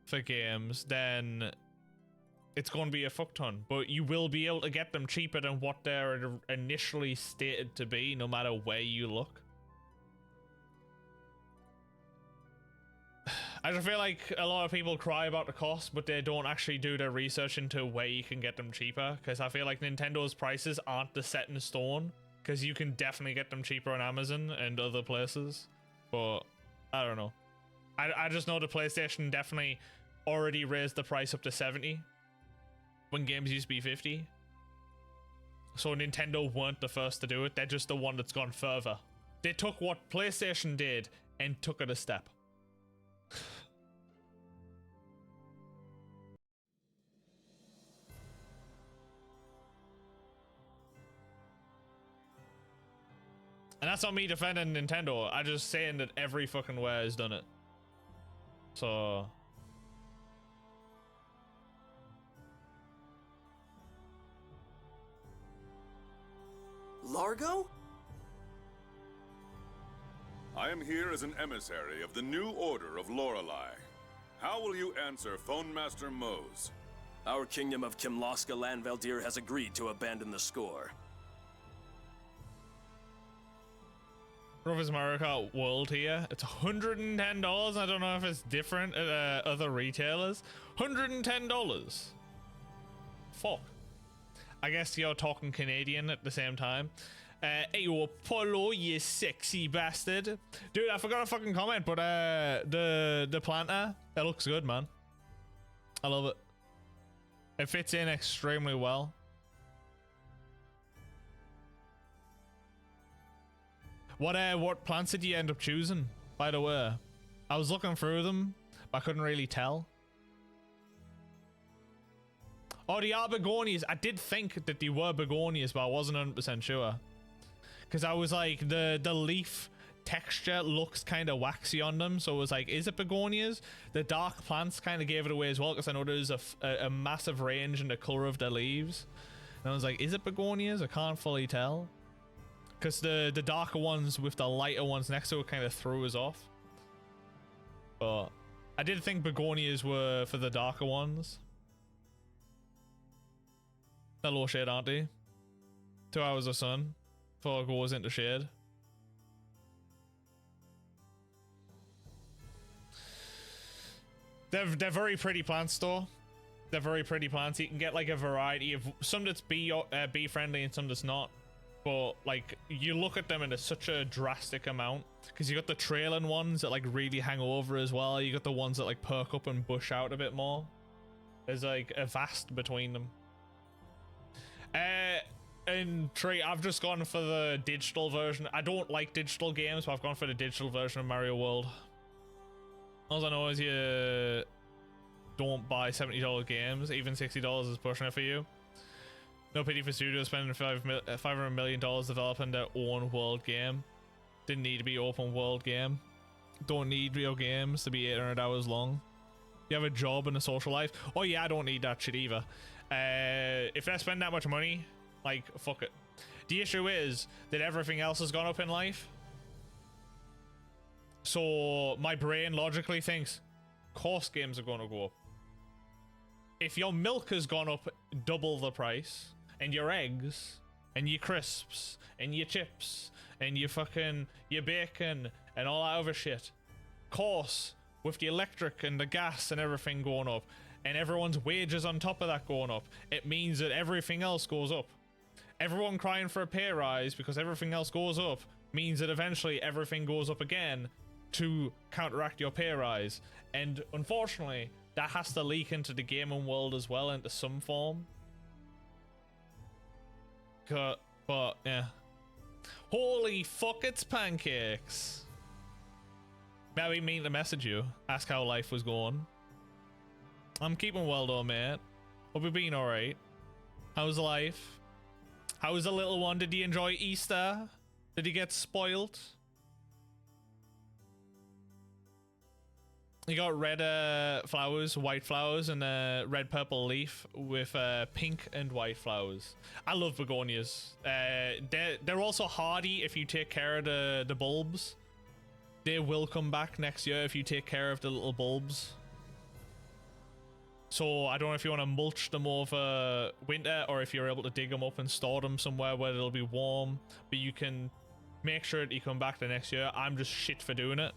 for games, then it's going to be a fuck ton. But you will be able to get them cheaper than what they're initially stated to be, no matter where you look. I just feel like a lot of people cry about the cost, but they don't actually do their research into where you can get them cheaper. Because I feel like Nintendo's prices aren't the set in stone. Because you can definitely get them cheaper on Amazon and other places. But I don't know. I just know the PlayStation definitely already raised the price up to 70 when games used to be 50. So Nintendo weren't the first to do it. They're just the one that's gone further. They took what PlayStation did and took it a step. And that's not me defending Nintendo. I'm just saying that every fucking where has done it. So Largo? I am here as an emissary of the new order of Lorelei. How will you answer Phone Master Mose? Our kingdom of Kimloska Lanveldir has agreed to abandon the score. Rovers Mario Kart World here. It's $110. I don't know if it's different at other retailers. $110. Fuck. I guess you're talking Canadian at the same time. Hey, you Apollo, you sexy bastard. Dude, I forgot to fucking comment, but the planter, that looks good, man. I love it. It fits in extremely well. What plants did you end up choosing, by the way? I was looking through them, but I couldn't really tell. Oh, they are begonias. I did think that they were begonias, but I wasn't 100% sure. Because I was like, the leaf texture looks kind of waxy on them, so it was like, is it begonias? The dark plants kind of gave it away as well, because I know there's a massive range in the color of the leaves. And I was like, is it begonias? I can't fully tell. Because the darker ones with the lighter ones next to it kind of threw us off. But I did think begonias were for the darker ones. A little shade, aren't they? 2 hours of sun before it goes into shade. They're very pretty plants though. They're very pretty plants. You can get like a variety of some that's bee friendly and some that's not. But like you look at them and it's such a drastic amount because you got the trailing ones that like really hang over as well. You got the ones that like perk up and bush out a bit more. There's like a vast between them. And Trey, I've just gone for the digital version. I don't like digital games, but I've gone for the digital version of Mario World. All I know is don't buy $70 games. Even $60 is pushing it for you. No pity for studios spending $500 million developing their own world game. Didn't need to be open world game. Don't need real games to be 800 hours long. You have a job and a social life. Oh yeah, I don't need that shit either. If they spend that much money, like, fuck it. The issue is that everything else has gone up in life. So my brain logically thinks, course games are going to go up. If your milk has gone up double the price, and your eggs, and your crisps, and your chips, and your bacon, and all that other shit, course, with the electric and the gas and everything going up, and everyone's wages on top of that going up, it means that everything else goes up. Everyone crying for a pay rise because everything else goes up means that eventually everything goes up again to counteract your pay rise. And unfortunately, that has to leak into the gaming world as well, into some form. But yeah. Holy fuck, it's pancakes. Maybe mean to message you, ask how life was going. I'm keeping well though, mate. Hope you've been alright. How's life? How's the little one? Did he enjoy Easter? Did he get spoiled? You got red flowers, white flowers, and a red purple leaf with pink and white flowers. I love begonias. They're also hardy if you take care of the bulbs. They will come back next year if you take care of the little bulbs. So I don't know if you want to mulch them over winter or if you're able to dig them up and store them somewhere where it'll be warm. But you can make sure that you come back the next year. I'm just shit for doing it.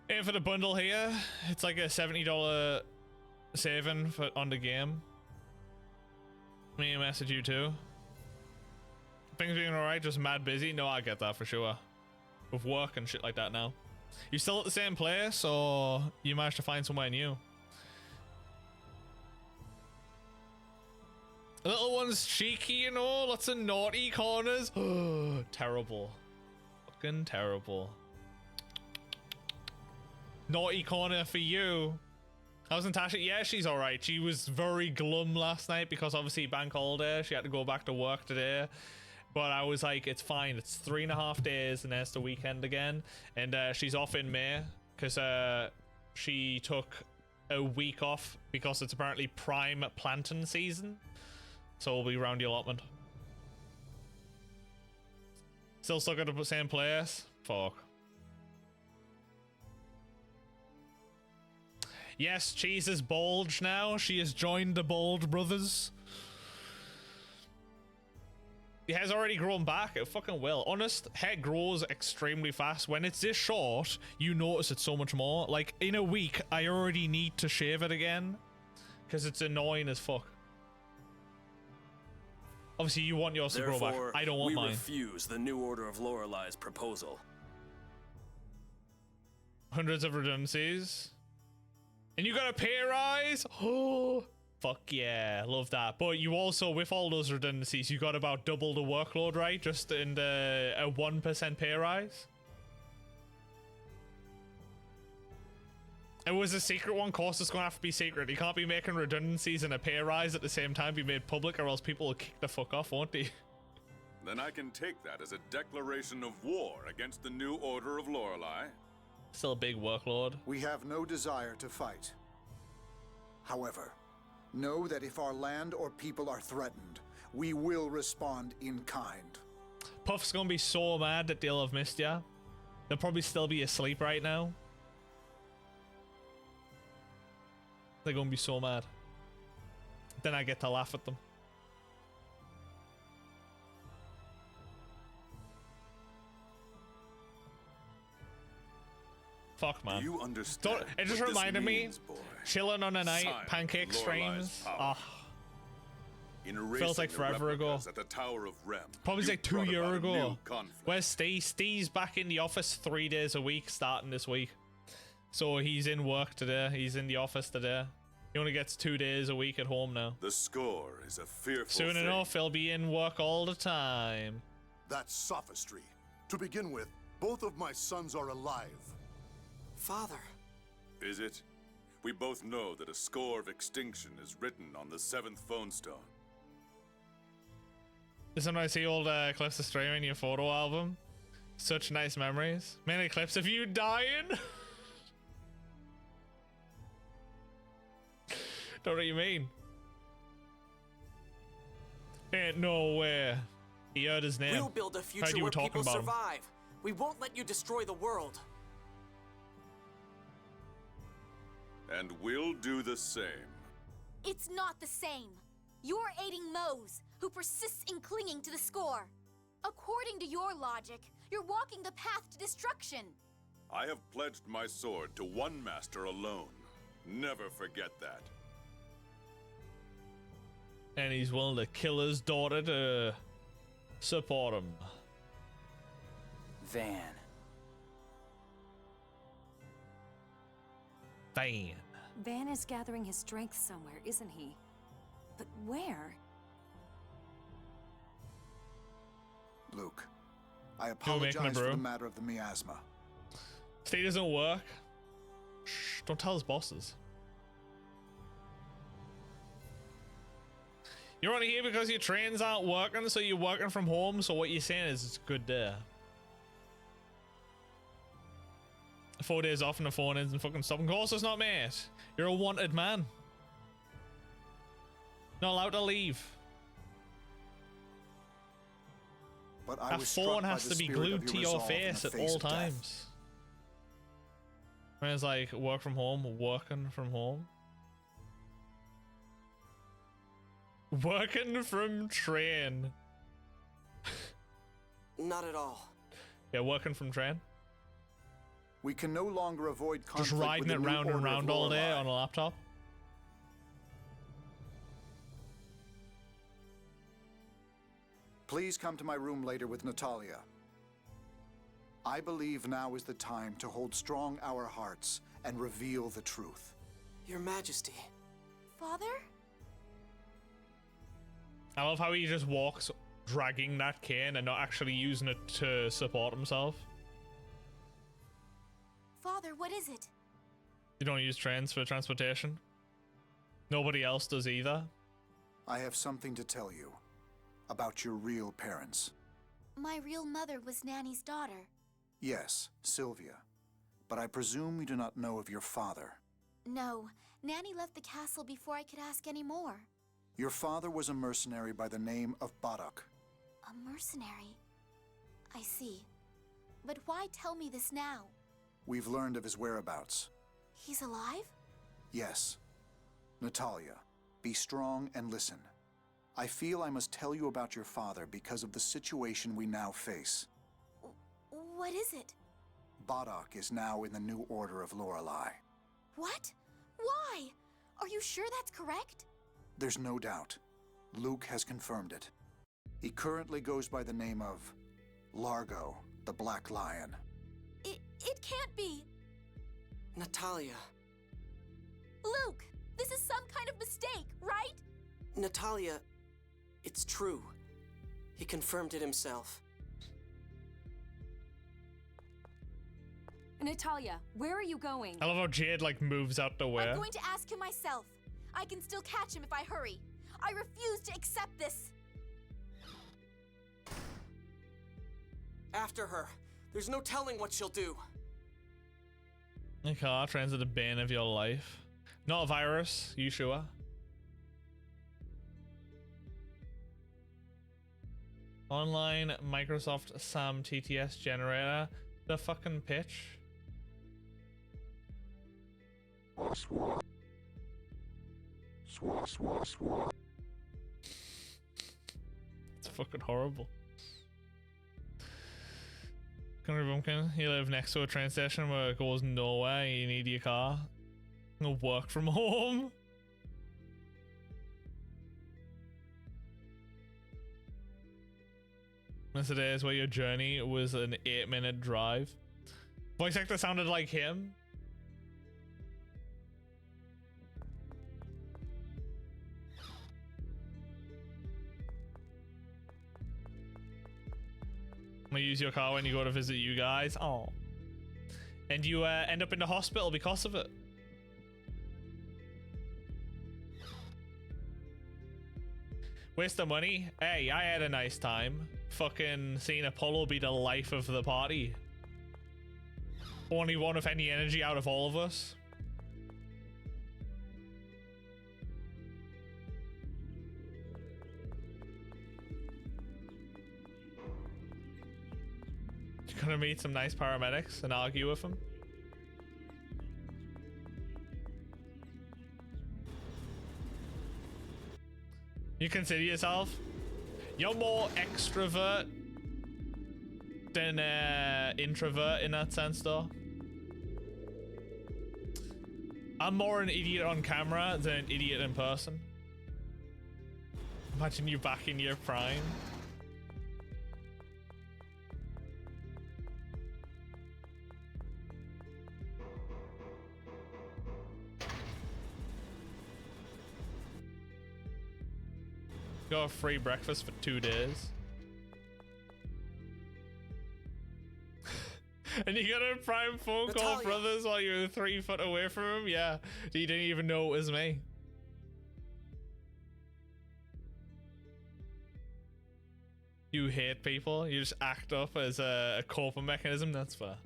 And for the bundle here, it's like a $70 saving on the game. Me message you too. Things being alright, just mad busy. No, I get that for sure. With work and shit like that now. You still at the same place, or you managed to find somewhere new? Little one's cheeky, you know, lots of naughty corners. Terrible. Fucking terrible. Naughty corner for you. How's Natasha? Yeah, she's alright. She was very glum last night because obviously bank holiday. She had to go back to work today. But I was like, it's fine. It's 3.5 days and then it's the weekend again. And she's off in May because she took a week off because it's apparently prime planting season. So we'll be around the allotment. Still stuck at the same place? Fuck. Yes, Cheese is bulge now. She has joined the Bold Brothers. It has already grown back. It fucking will. Honest, hair grows extremely fast. When it's this short, you notice it so much more. Like, in a week, I already need to shave it again. Because it's annoying as fuck. Obviously, you want yours to grow back. I don't want mine. We refuse the New Order of Lorelai's proposal. Hundreds of redundancies. And you got a pay rise? Oh, fuck yeah, love that. But you also, with all those redundancies, you got about double the workload, right? Just in a 1% pay rise. It was a secret one. Course it's gonna have to be secret. You can't be making redundancies and a pay rise at the same time. Be made public, or else people will kick the fuck off, won't they? Then I can take that as a declaration of war against the New Order of Lorelei. Still a big workload. We have no desire to fight. However, know that if our land or people are threatened, we will respond in kind. Puff's gonna be so mad that they'll have missed ya. They'll probably still be asleep right now. They're gonna be so mad. Then I get to laugh at them. Fuck, man. Do you understand? It just reminded me, chilling on a night, Signed, pancake Lorelai's streams. power. Oh, feels like forever ago. At the Tower of Rem, Probably like 2 years ago. Conflict. Where's Steve? Steve's back in the office 3 days a week, starting this week. So he's in work today. He's in the office today. He only gets 2 days a week at home now. The score is a fearful Soon thing. enough, he'll be in work all the time. That's sophistry. To begin with, both of my sons are alive. Father. is it? We both know that a score of extinction is written on the 7th phone stone. Sometimes I see old clips of stream in your photo album. Such nice memories. Many clips of you dying. Don't know what you mean. Ain't no way. He heard his name. We'll build a future where people survive. We won't let you destroy the world. And we'll do the same. It's not the same. You're aiding Mose, who persists in clinging to the score. According to your logic, you're walking the path to destruction. I have pledged my sword to one master alone. Never forget that. And he's willing to kill his daughter to support him. Van. Van is gathering his strength somewhere, isn't he? But where? Luke, I apologize for the matter of the miasma. Stay doesn't work. Shh, don't tell his bosses. You're only here because your trains aren't working, so you're working from home, so what you're saying is it's good there. 4 days off and the phone isn't fucking stopping. Of course it's not, mate. You're a wanted man. Not allowed to leave. But I that was phone has to be glued to your face at all times. When it's like work from home, working from home. Working from train. Not at all. Yeah, working from train. We can no longer avoid conflict. Just riding it round and round all day on a laptop. Please come to my room later with Natalia. I believe now is the time to hold strong our hearts and reveal the truth. Your Majesty. Father? I love how he just walks dragging that cane and not actually using it to support himself. Father, what is it? You don't use trains for transportation? Nobody else does either? I have something to tell you about your real parents. My real mother was Nanny's daughter. Yes, Sylvia. But I presume you do not know of your father. No, Nanny left the castle before I could ask any more. Your father was a mercenary by the name of Badok. A mercenary? I see. But why tell me this now? We've learned of his whereabouts. He's alive? Yes. Natalia, be strong and listen. I feel I must tell you about your father because of the situation we now face. What is it? Badok is now in the New Order of Lorelei. What? Why? Are you sure that's correct? There's no doubt. Luke has confirmed it. He currently goes by the name of Largo, the Black Lion. It can't be. Natalia. Luke, this is some kind of mistake, right? Natalia, it's true. He confirmed it himself. Natalia, where are you going? I love how Jade like moves out the way. I'm going to ask him myself. I can still catch him if I hurry. I refuse to accept this. After her. There's no telling what she'll do. Okay, trains are the bane of your life. Not a virus, you sure? Online Microsoft SAM TTS generator. The fucking pitch. It's fucking horrible. Conry Bumpkin, you live next to a train station where it goes nowhere, you need your car. You'll work from home. This is where your journey was an 8-minute drive. Voice actor sounded like him. I'm gonna use your car when you go to visit you guys. Oh. And you end up in the hospital because of it. Waste of money? Hey, I had a nice time. Fucking seeing Apollo be the life of the party. Only one with any energy out of all of us. You're gonna meet some nice paramedics and argue with them. You consider yourself? You're more extrovert than introvert in that sense, though. I'm more an idiot on camera than an idiot in person. Imagine you back in your prime. Got a free breakfast for 2 days. And you got a prime phone call, Natalia. brothers, while you were 3 foot away from him? Yeah. You didn't even know it was me. You hate people? You just act up as a coping mechanism? That's fair.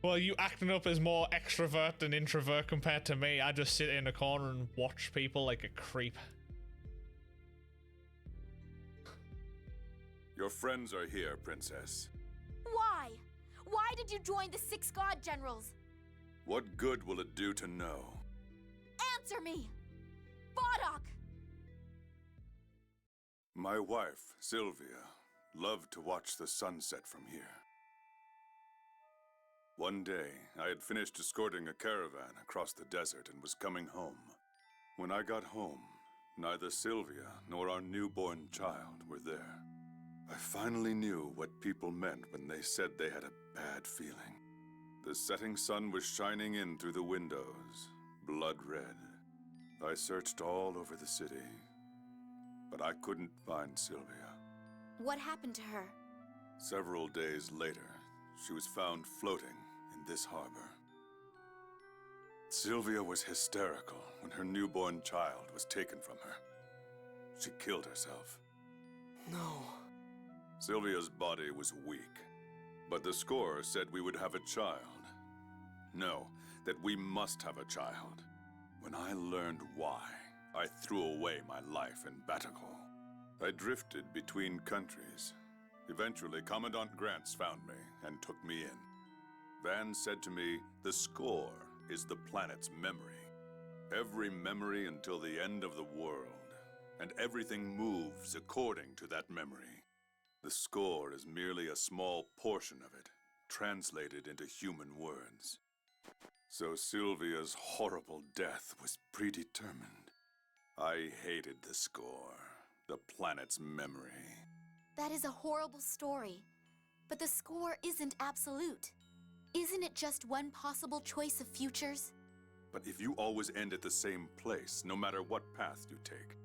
Well, you acting up as more extrovert than introvert compared to me. I just sit in a corner and watch people like a creep. Your friends are here, Princess. Why? Why did you join the 6 God Generals? What good will it do to know? Answer me! Bardock! My wife, Sylvia, loved to watch the sunset from here. One day, I had finished escorting a caravan across the desert and was coming home. When I got home, neither Sylvia nor our newborn child were there. I finally knew what people meant when they said they had a bad feeling. The setting sun was shining in through the windows, blood red. I searched all over the city, but I couldn't find Sylvia. What happened to her? Several days later, she was found floating in this harbor. Sylvia was hysterical when her newborn child was taken from her. She killed herself. No. Sylvia's body was weak, but the score said we would have a child. No, that we must have a child. When I learned why, I threw away my life in Batikal. I drifted between countries. Eventually, Commandant Grants found me and took me in. Van said to me, the score is the planet's memory. Every memory until the end of the world, and everything moves according to that memory. The score is merely a small portion of it, translated into human words. So Sylvia's horrible death was predetermined. I hated the score, the planet's memory. That is a horrible story. But the score isn't absolute. Isn't it just one possible choice of futures? But if you always end at the same place, no matter what path you take,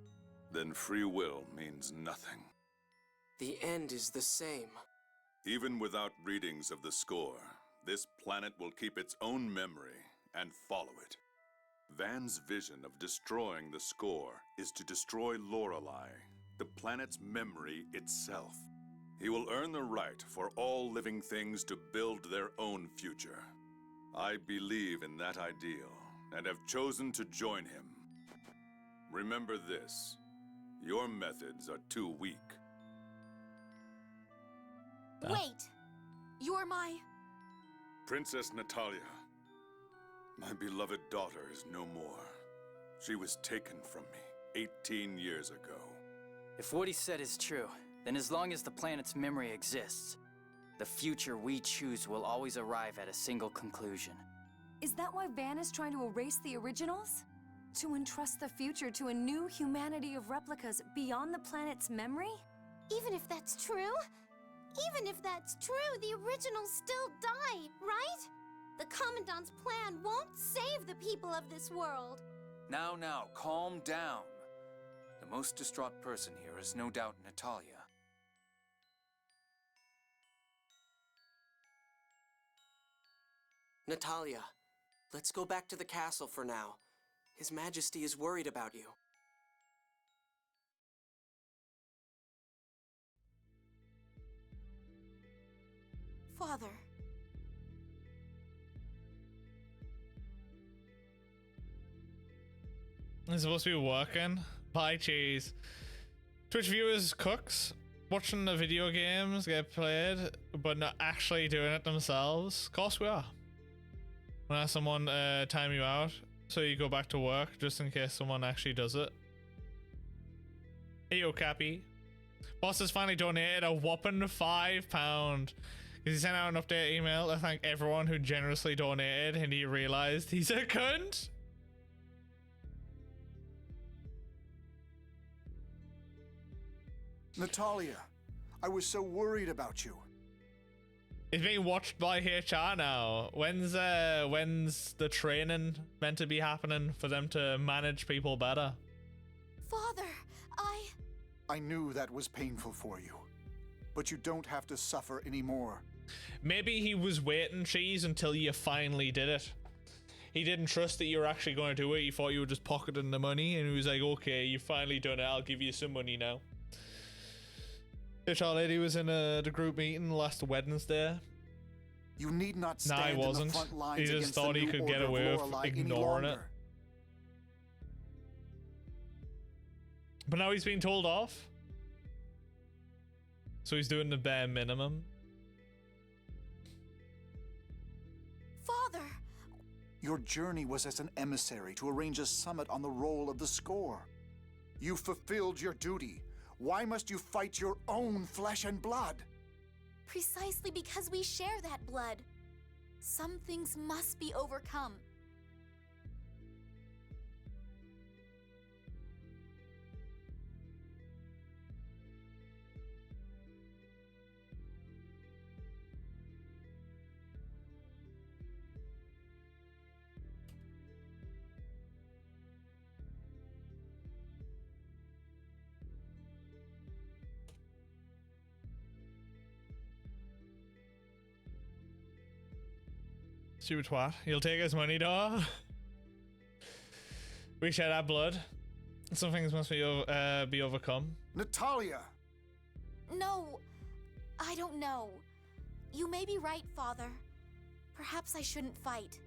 then free will means nothing. The end is the same. Even without readings of the score, this planet will keep its own memory and follow it. Van's vision of destroying the score is to destroy Lorelei, the planet's memory itself. He will earn the right for all living things to build their own future. I believe in that ideal and have chosen to join him. Remember this, your methods are too weak. Wait! You're my... Princess Natalia. My beloved daughter is no more. She was taken from me 18 years ago. If what he said is true, then as long as the planet's memory exists, the future we choose will always arrive at a single conclusion. Is that why Van is trying to erase the originals? To entrust the future to a new humanity of replicas beyond the planet's memory? Even if that's true? Even if that's true, the originals still die, right? The Commandant's plan won't save the people of this world. Now, calm down. The most distraught person here is no doubt Natalia. Natalia, let's go back to the castle for now. His Majesty is worried about you. Father. It's supposed to be working. Bye, cheese. Twitch viewers, cooks, watching the video games get played, but not actually doing it themselves. Of course we are. When I have someone time you out, so you go back to work, just in case someone actually does it. Hey, yo, Cappy. Boss has finally donated a whopping £5. He sent out an update email to thank everyone who generously donated, and he realized he's a cunt. Natalia, I was so worried about you. It's being watched by HR now. When's the training meant to be happening for them to manage people better? Father, I knew that was painful for you, but you don't have to suffer anymore. Maybe he was waiting, Cheese, until you finally did it. He didn't trust that you were actually going to do it. He thought you were just pocketing the money, and he was like, okay, you finally done it. I'll give you some money now. HR lady was in the group meeting last Wednesday. You need not stand in the front lines. He just thought he could get away with ignoring it. But now he's being told off. So he's doing the bare minimum. Father! Your journey was as an emissary to arrange a summit on the roll of the score. You fulfilled your duty. Why must you fight your own flesh and blood? Precisely because we share that blood. Some things must be overcome. Stupid twat. He'll take his money, dog. We shed our blood. Some things must be overcome. Natalia! No, I don't know. You may be right, Father. Perhaps I shouldn't fight.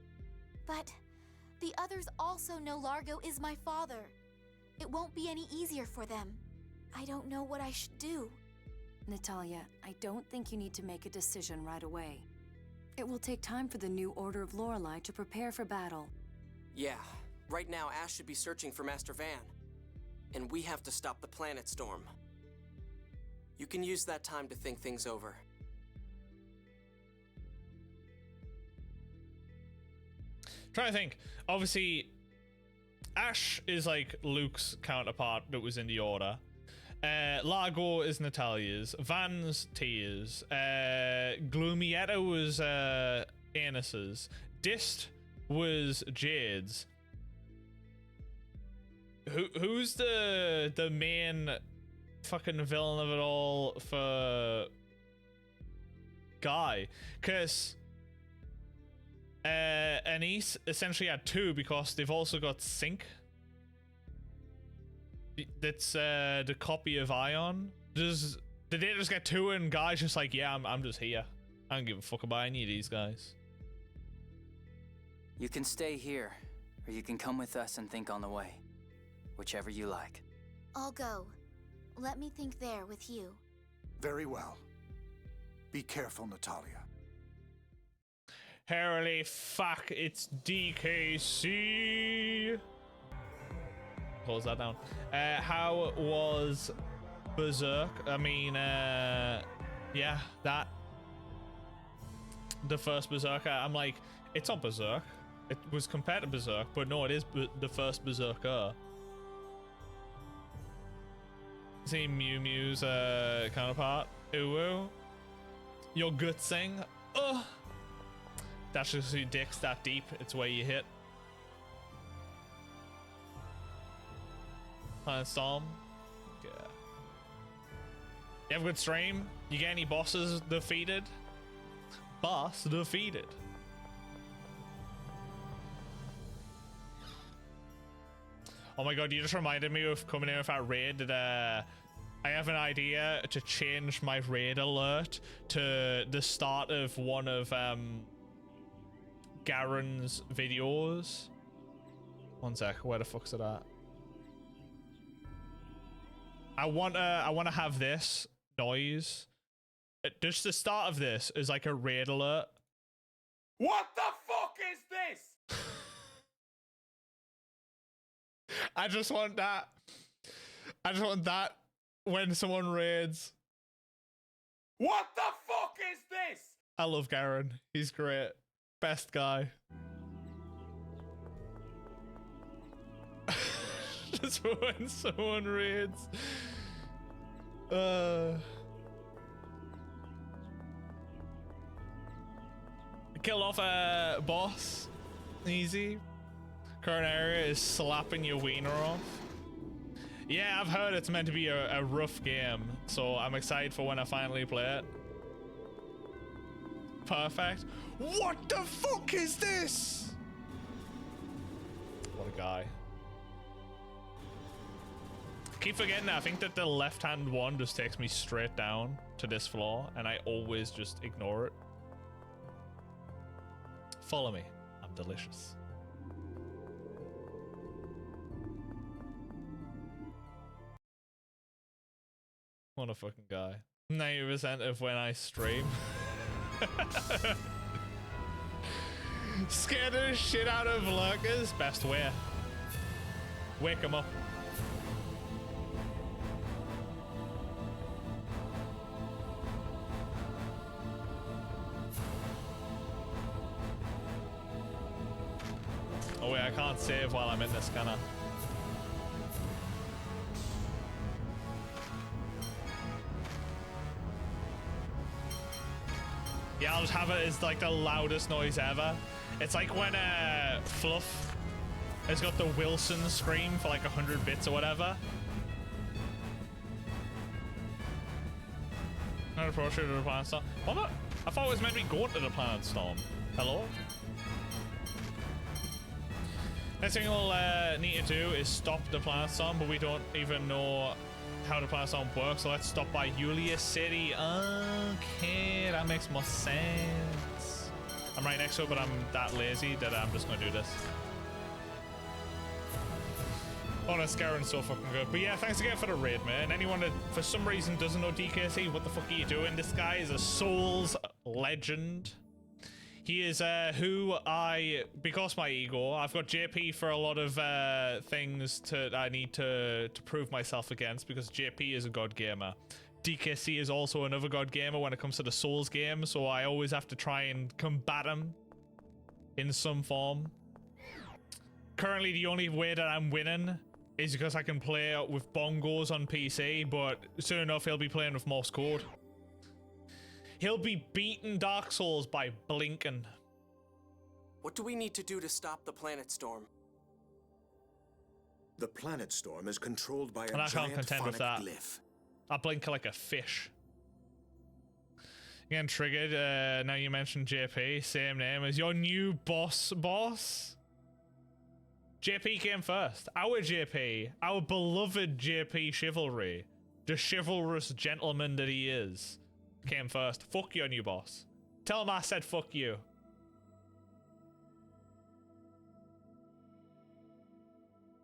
But the others also know Largo is my father. It won't be any easier for them. I don't know what I should do. Natalia, I don't think you need to make a decision right away. It will take time for the new Order of Lorelei to prepare for battle. Yeah, right now Ash should be searching for Master Van. And we have to stop the planet storm. You can use that time to think things over. Trying to think. Obviously, Ash is like Luke's counterpart that was in the Order. Largo is Natalia's. Van's Tia's. Gloomietta was Anis's. Dist was Jade's. Who's the main fucking villain of it all for Guy? Because Anis essentially had two, because they've also got Sync. That's the copy of Ion. Did they just get two and Guy's just like, yeah, I'm just here. I don't give a fuck about any of these guys. You can stay here, or you can come with us and think on the way. Whichever you like. I'll go. Let me think there with you. Very well. Be careful, Natalia. Holy fuck, it's DKC. Close that down. How was Berserk? I mean, yeah, that. The first Berserker. I'm like, it's not Berserk. It was compared to Berserk, but no, it is the first Berserker. See Mew Mew's counterpart. Uwu. Your good thing. Ugh. That's just your dick's that deep. It's where you hit. Storm. Yeah. You have a good stream? You get any bosses defeated? Boss defeated. Oh my god, you just reminded me of coming in with that raid that I I have an idea to change my raid alert to the start of one of Garen's videos. One sec, where the fuck's it at? I want to have this noise. Just the start of this is like a raid alert. What the fuck is this? I just want that. I just want that when someone raids. What the fuck is this? I love Garen. He's great. Best guy. Just when someone raids. Kill off a boss. Easy. Current area is slapping your wiener off. Yeah, I've heard it's meant to be a rough game, so I'm excited for when I finally play it. Perfect. What the fuck is this? What a guy. Keep forgetting that. I think that the left-hand one just takes me straight down to this floor, and I always just ignore it. Follow me. I'm delicious. What a fucking guy. 90% of when I stream. Scare the shit out of lurkers. Best way. Wake them up. Oh wait, I can't save while I'm in this, can I? Yeah, I'll just have it as like the loudest noise ever. It's like when Fluff has got the Wilson scream for like 100 bits or whatever. Not approach to the Planet Storm. What the? I thought it was meant to be going to the Planet Storm. Hello? Next thing we'll need to do is stop the Planet Storm, but we don't even know how the Planet Storm works, so let's stop by Yulia City. Okay, that makes more sense. I'm right next to it, but I'm that lazy that I'm just gonna do this. Honest, Garen's so fucking good. But yeah, thanks again for the raid, man. Anyone that for some reason doesn't know DKC, what the fuck are you doing? This guy is a Souls legend. He is who I, because my ego, I've got JP for a lot of things I need to prove myself against, because JP is a god gamer. DKC is also another god gamer when it comes to the Souls game, so I always have to try and combat him in some form. Currently, the only way that I'm winning is because I can play with bongos on PC, but soon enough he'll be playing with Morse code. He'll be beating Dark Souls by blinking. What do we need to do to stop the Planet Storm? The Planet Storm is controlled by a and I can't giant contend with that. glyph. I blink like a fish. Again, triggered. Now you mentioned JP, same name as your new boss. JP came first. Our JP, our beloved JP Chivalry, the chivalrous gentleman that he is, came first. Fuck your new boss. Tell him I said fuck you.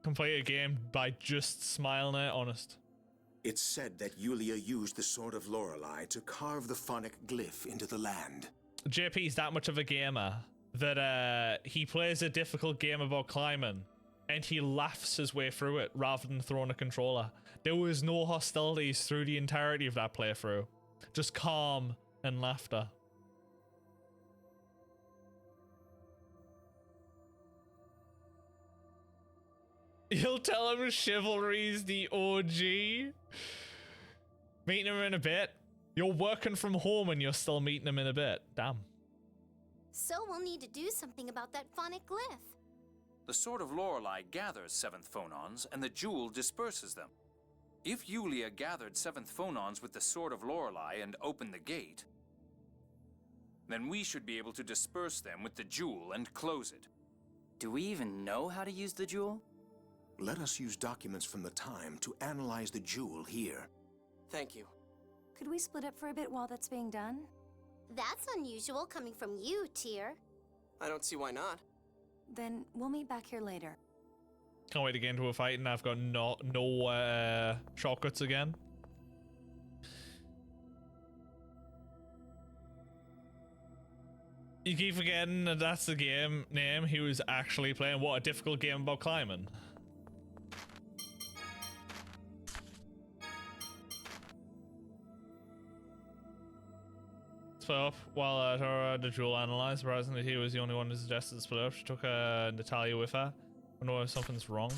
Complete a game by just smiling at it, honest. It's said that Yulia used the Sword of Lorelei to carve the phonic glyph into the land. JP's that much of a gamer that he plays a difficult game about climbing and he laughs his way through it rather than throwing a controller. There was no hostilities through the entirety of that playthrough. Just calm and laughter. You'll tell him Chivalry's the OG. Meeting him in a bit. You're working from home and you're still meeting him in a bit. Damn. So we'll need to do something about that phonic glyph. The Sword of Lorelei gathers 7th phonons, and the jewel disperses them. If Yulia gathered 7th phonons with the Sword of Lorelei and opened the gate, then we should be able to disperse them with the jewel and close it. Do we even know how to use the jewel? Let us use documents from the time to analyze the jewel here. Thank you. Could we split up for a bit while that's being done? That's unusual coming from you, Tyr. I don't see why not. Then we'll meet back here later. Can't wait to get into a fight, and I've got no shortcuts again. You keep forgetting that that's the game name he was actually playing. What a difficult game about climbing. Split up while Tora the jewel analyzed. Surprisingly, he was the only one who suggested split up. She took Natalia with her. I don't know if something's wrong.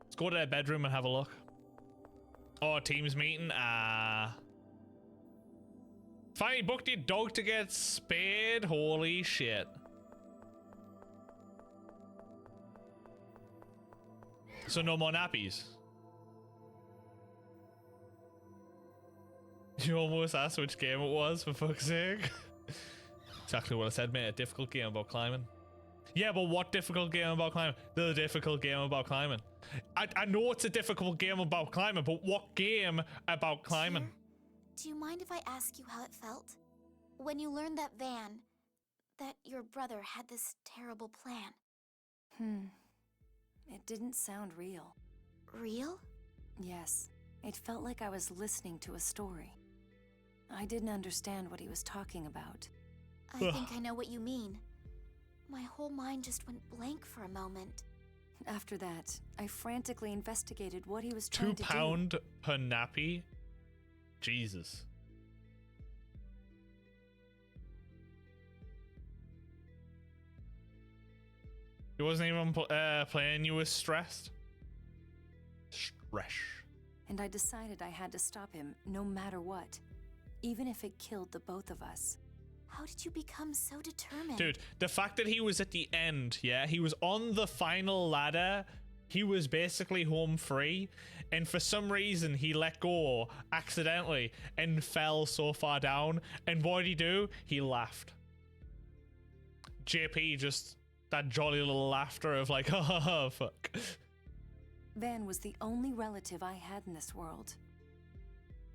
Let's go to their bedroom and have a look. Oh, team's meeting. Finally booked your dog to get spayed. Holy shit. So no more nappies. You almost asked which game it was, for fuck's sake. Exactly what I said, mate. A difficult game about climbing. Yeah, but what difficult game about climbing? The difficult game about climbing. I know it's a difficult game about climbing, but what game about climbing? Tyr, do you mind if I ask you how it felt? When you learned that that your brother had this terrible plan. It didn't sound real. Real? Yes. It felt like I was listening to a story. I didn't understand what he was talking about. I think I know what you mean. My whole mind just went blank for a moment. After that, I frantically investigated what he was trying to do. £2 per nappy? Jesus. He wasn't even playing you was stressed? Stress. And I decided I had to stop him no matter what, even if it killed the both of us. How did you become so determined? Dude, the fact that he was at the end, yeah, he was on the final ladder, he was basically home free, and for some reason he let go accidentally and fell so far down, and what did he do? He laughed. JP just, that jolly little laughter of like, oh, fuck. Van was the only relative I had in this world.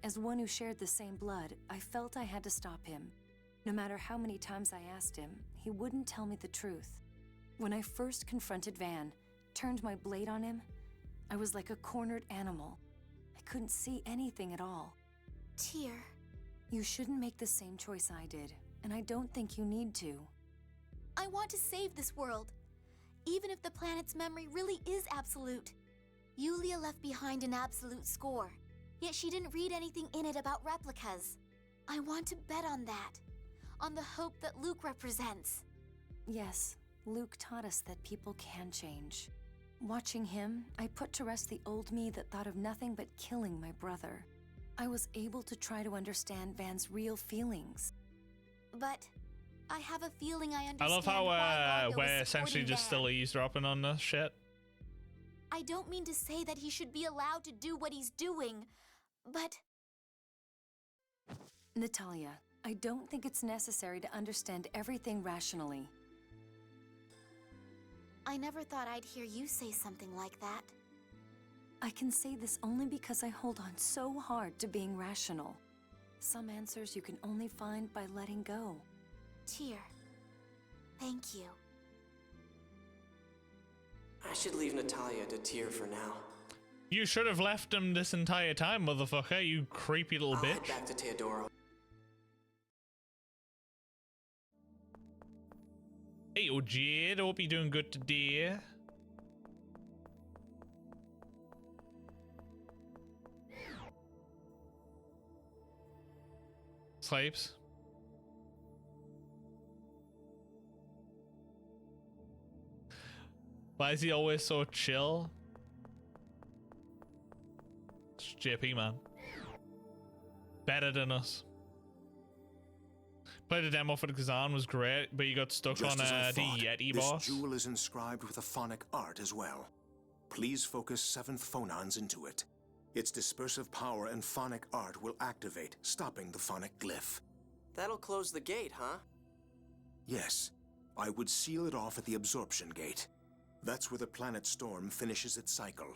As one who shared the same blood, I felt I had to stop him. No matter how many times I asked him, he wouldn't tell me the truth. When I first confronted Van, turned my blade on him, I was like a cornered animal. I couldn't see anything at all. Tyr. You shouldn't make the same choice I did, and I don't think you need to. I want to save this world, even if the planet's memory really is absolute. Yulia left behind an absolute score, yet she didn't read anything in it about replicas. I want to bet on that, on the hope that Luke represents. Yes, Luke taught us that people can change. Watching him, I put to rest the old me that thought of nothing but killing my brother. I was able to try to understand Van's real feelings. But I have a feeling I understand. I love how we're essentially just Van. still eavesdropping on this shit. I don't mean to say that he should be allowed to do what he's doing, but... Natalia, I don't think it's necessary to understand everything rationally. I never thought I'd hear you say something like that. I can say this only because I hold on so hard to being rational. Some answers you can only find by letting go. Tyr, thank you. I should leave Natalia to Tyr for now. You should have left him this entire time, motherfucker, you creepy little I'll bitch. head back to Teodoro. Hey, yo, Jade, hope you're doing good today. Sleeps. Why is he always so chill? It's JP, man. Better than us. Played a demo for the Kazan, was great, but you got stuck Just on as I the thought, Yeti this boss. jewel is inscribed with a phonic art as well. Please focus 7th phonons into it. Its dispersive power and phonic art will activate, stopping the phonic glyph. That'll close the gate, huh? Yes, I would seal it off at the absorption gate. That's where the planet Storm finishes its cycle.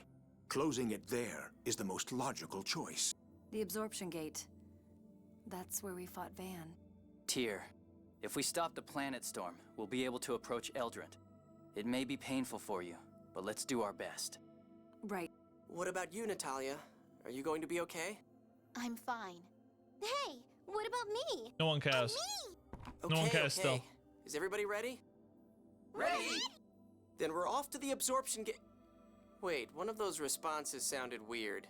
Closing it there is the most logical choice. The absorption gate. That's where we fought Van. Tyr, if we stop the planet storm, we'll be able to approach Eldrant. It may be painful for you, but let's do our best. Right. What about you, Natalia? Are you going to be okay? I'm fine. Hey, what about me? No one cares. Okay, No one cares okay. still. Is everybody ready? Ready? Then we're off to the absorption gate. Wait, one of those responses sounded weird.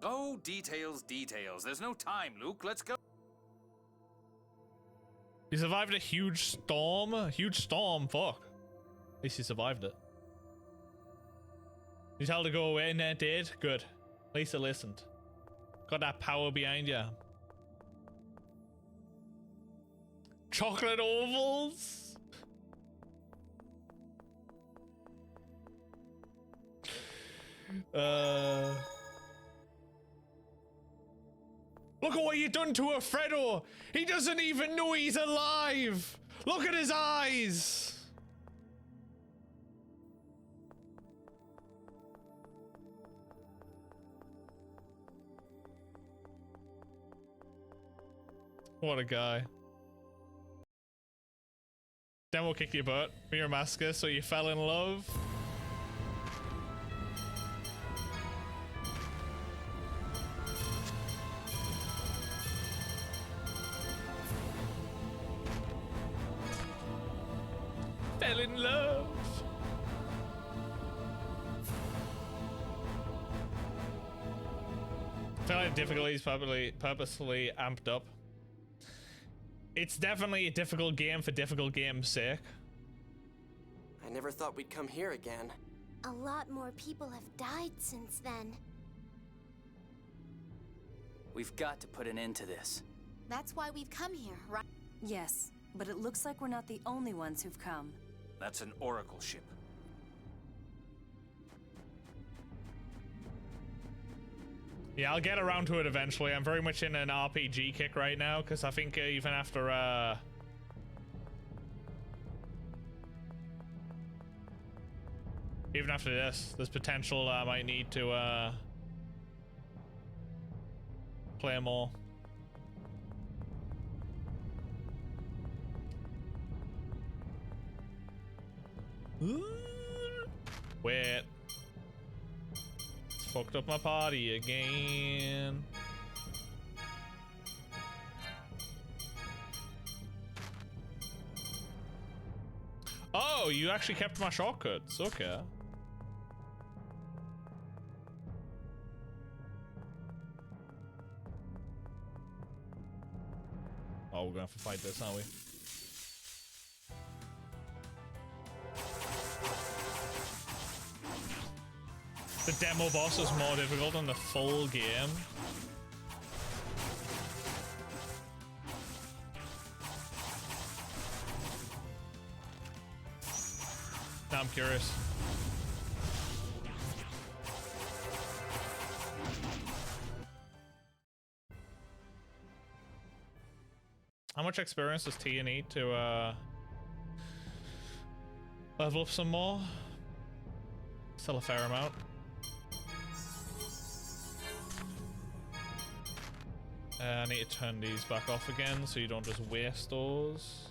Oh, details, details. There's no time, Luke. Let's go. He survived a huge storm? A huge storm, fuck. At least he survived it. You told her to go away and it did? Good. At least I listened. Got that power behind you. Chocolate ovals? Look at what you done to Alfredo! He doesn't even know he's alive! Look at his eyes! What a guy. Demo kicked your butt for your masker, so you fell in love. Fell in love. I feel like the difficulty is purposely amped up. It's definitely a difficult game for difficult game's sake. I never thought we'd come here again. A lot more people have died since then. We've got to put an end to this. That's why we've come here, right? Yes, but it looks like we're not the only ones who've come. That's an Oracle ship. Yeah, I'll get around to it eventually. I'm very much in an RPG kick right now, because I think even after, even after this, there's potential I might need to, play more. Wait. Fucked up my party again. Oh, you actually kept my shortcuts. Okay. Oh, we're gonna have to fight this, aren't we? The demo boss is more difficult than the full game. Now I'm curious. How much experience does Tia need to level up some more? Still a fair amount. I need to turn these back off again so you don't just waste those.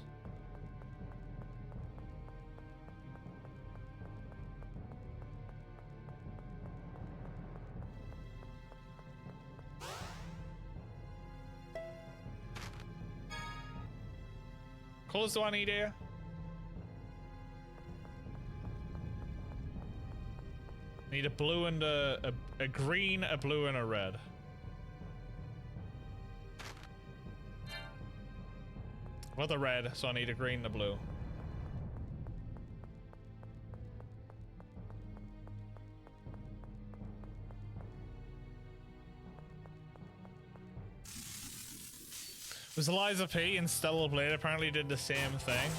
Colors do I need here? Need a blue and a green, a blue, and a red. Well, the red, so I need a green and a blue. Was Eliza P and Stellar Blade apparently did the same thing?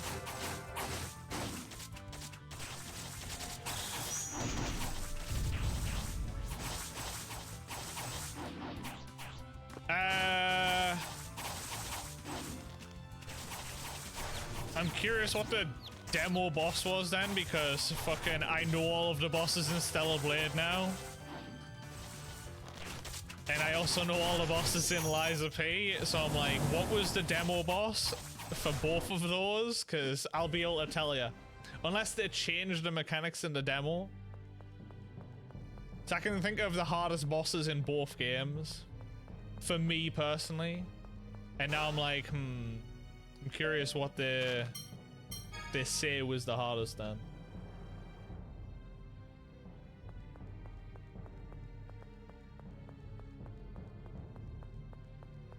I'm curious what the demo boss was then, because fucking I know all of the bosses in Stellar Blade now. And I also know all the bosses in Liza P, so I'm like, what was the demo boss for both of those? Because I'll be able to tell you. Unless they changed the mechanics in the demo. So I can think of the hardest bosses in both games. For me personally. And now I'm like, I'm curious what they say was the hardest then.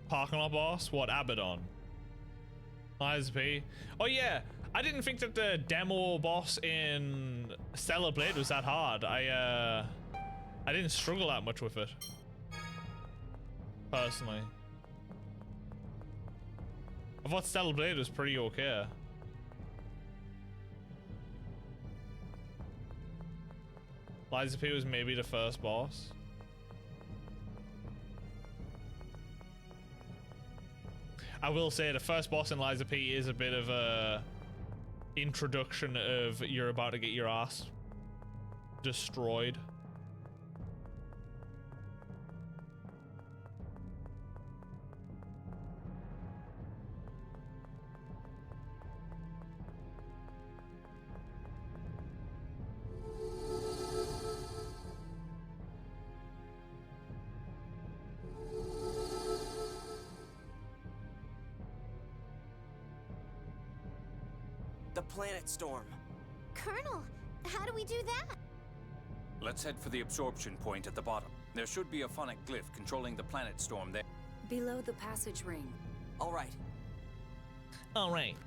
Parking lot boss? What, Abaddon? Liza P. Oh yeah, I didn't think that the demo boss in Stellar Blade was that hard. I didn't struggle that much with it. Personally. I thought Stellar Blade was pretty okay. Liza P was maybe the first boss. I will say the first boss in Liza P is a bit of a introduction of you're about to get your ass destroyed. The Planet Storm. Colonel, how do we do that? Let's head for the absorption point at the bottom. There should be a phonic glyph controlling the planet storm there. Below the passage ring. All right. All right.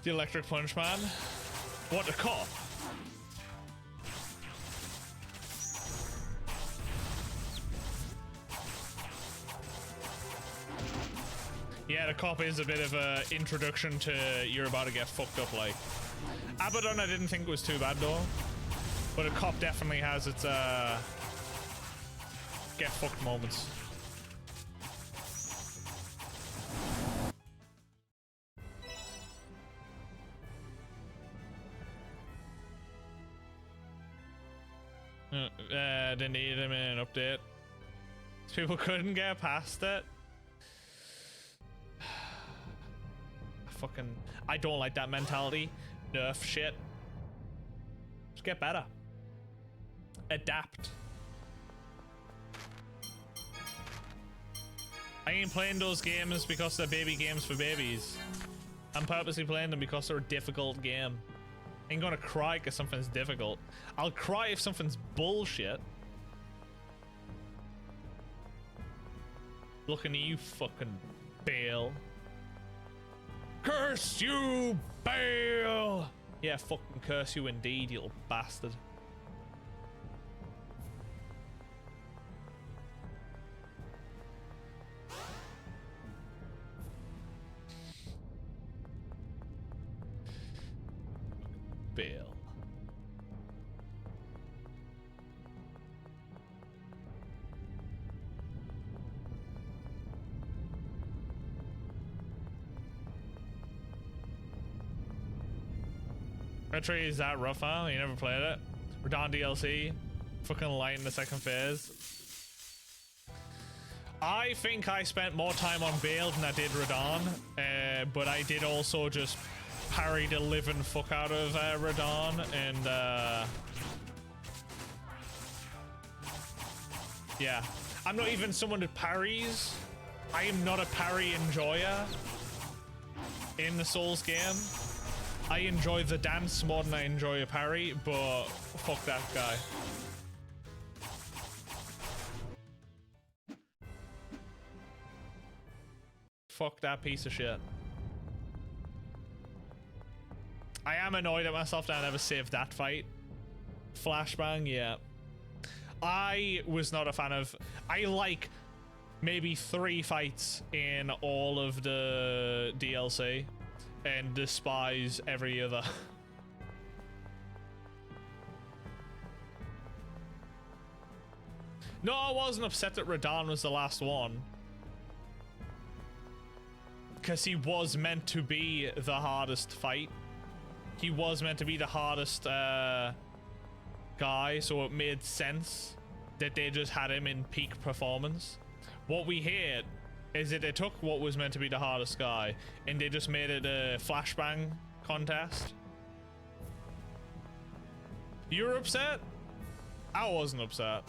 The electric punch man. What a cop. Yeah, the cop is a bit of a introduction to you're about to get fucked up like. Abaddon I didn't think was too bad though. But a cop definitely has its get fucked moments. They needed him in an update. People couldn't get past it. I don't like that mentality. Nerf shit. Just get better. Adapt. I ain't playing those games because they're baby games for babies. I'm purposely playing them because they're a difficult game. I ain't gonna cry because something's difficult. I'll cry if something's bullshit. Looking at you, fucking Bale. Curse you, Bale! Yeah, fucking curse you indeed, you little bastard. Bale. Retry is that rough, huh? You never played it? Radon DLC. Fucking light in the second phase. I think I spent more time on Bale than I did Radon, but I did also just parry the living fuck out of Radon, and yeah. I'm not even someone that parries. I am not a parry enjoyer in the Souls game. I enjoy the dance more than I enjoy a parry, but fuck that guy. Fuck that piece of shit. I am annoyed at myself that I never saved that fight. Flashbang, yeah. I was not a fan of... I like maybe 3 fights in all of the DLC. And despise every other. No, I wasn't upset that Radon was the last one. because he was meant to be the hardest fight. He was meant to be the hardest guy, so it made sense that they just had him in peak performance. What we hate is that they took what was meant to be the hardest guy and they just made it a flashbang contest. You're upset? I wasn't upset.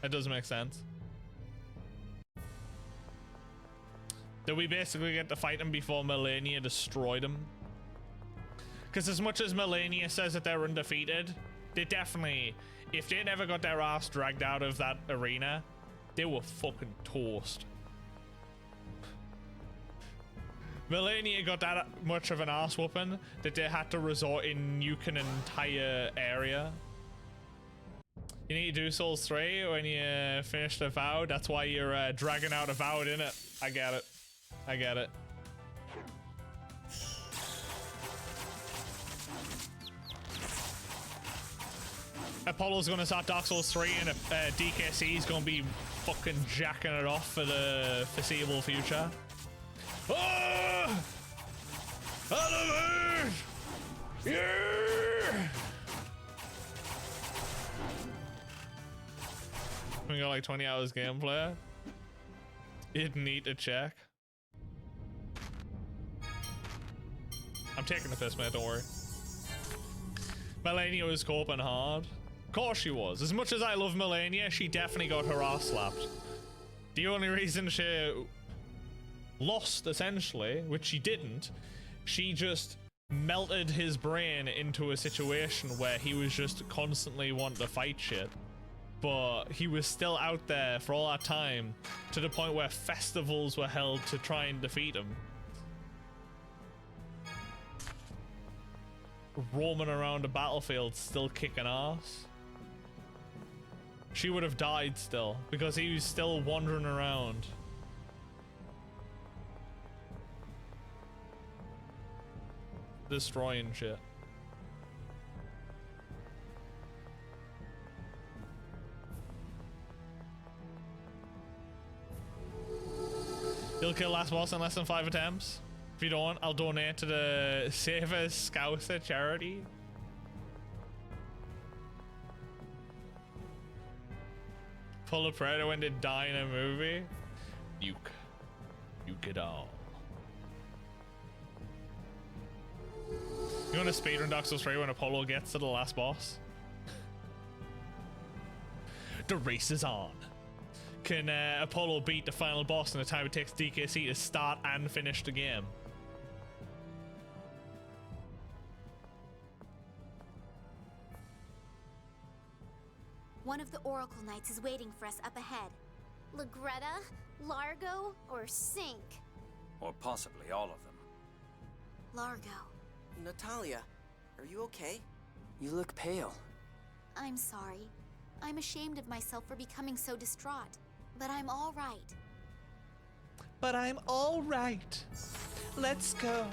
That doesn't make sense. Did we basically get to fight him before Melania destroyed him? Because as much as Melania says that they're undefeated, they definitely, if they never got their ass dragged out of that arena, they were fucking toast. Melania got that much of an ass whooping that they had to resort in nuking an entire area. You need to do Souls 3 when you finish the vow. That's why you're dragging out a vow, innit? I get it. I get it. Apollo's gonna start Dark Souls 3 and DKC's gonna be fucking jacking it off for the foreseeable future. Oh! I love it! Yeah! We got like 20 hours gameplay. You'd need to check. I'm taking the piss, mate, don't worry. Melania was coping hard. Of course she was. As much as I love Melania, she definitely got her ass slapped. The only reason she lost, essentially, which she didn't, she just melted his brain into a situation where he was just constantly wanting to fight shit. But he was still out there for all that time, to the point where festivals were held to try and defeat him. Roaming around the battlefield, still kicking ass. She would have died still, because he was still wandering around. Destroying shit. You'll kill last boss in less than 5 attempts. If you don't, I'll donate to the Save a Scouser charity. Pull a Predator when they die in a movie. Nuke it all. You want to speedrun Dark Souls 3 when Apollo gets to the last boss? The race is on. Can Apollo beat the final boss in the time it takes DKC to start and finish the game? One of the Oracle Knights is waiting for us up ahead. Lagretta, Largo, or Sink? Or possibly all of them. Largo. Natalia, are you okay? You look pale. I'm sorry. I'm ashamed of myself for becoming so distraught. But I'm all right. But I'm all right. Let's go.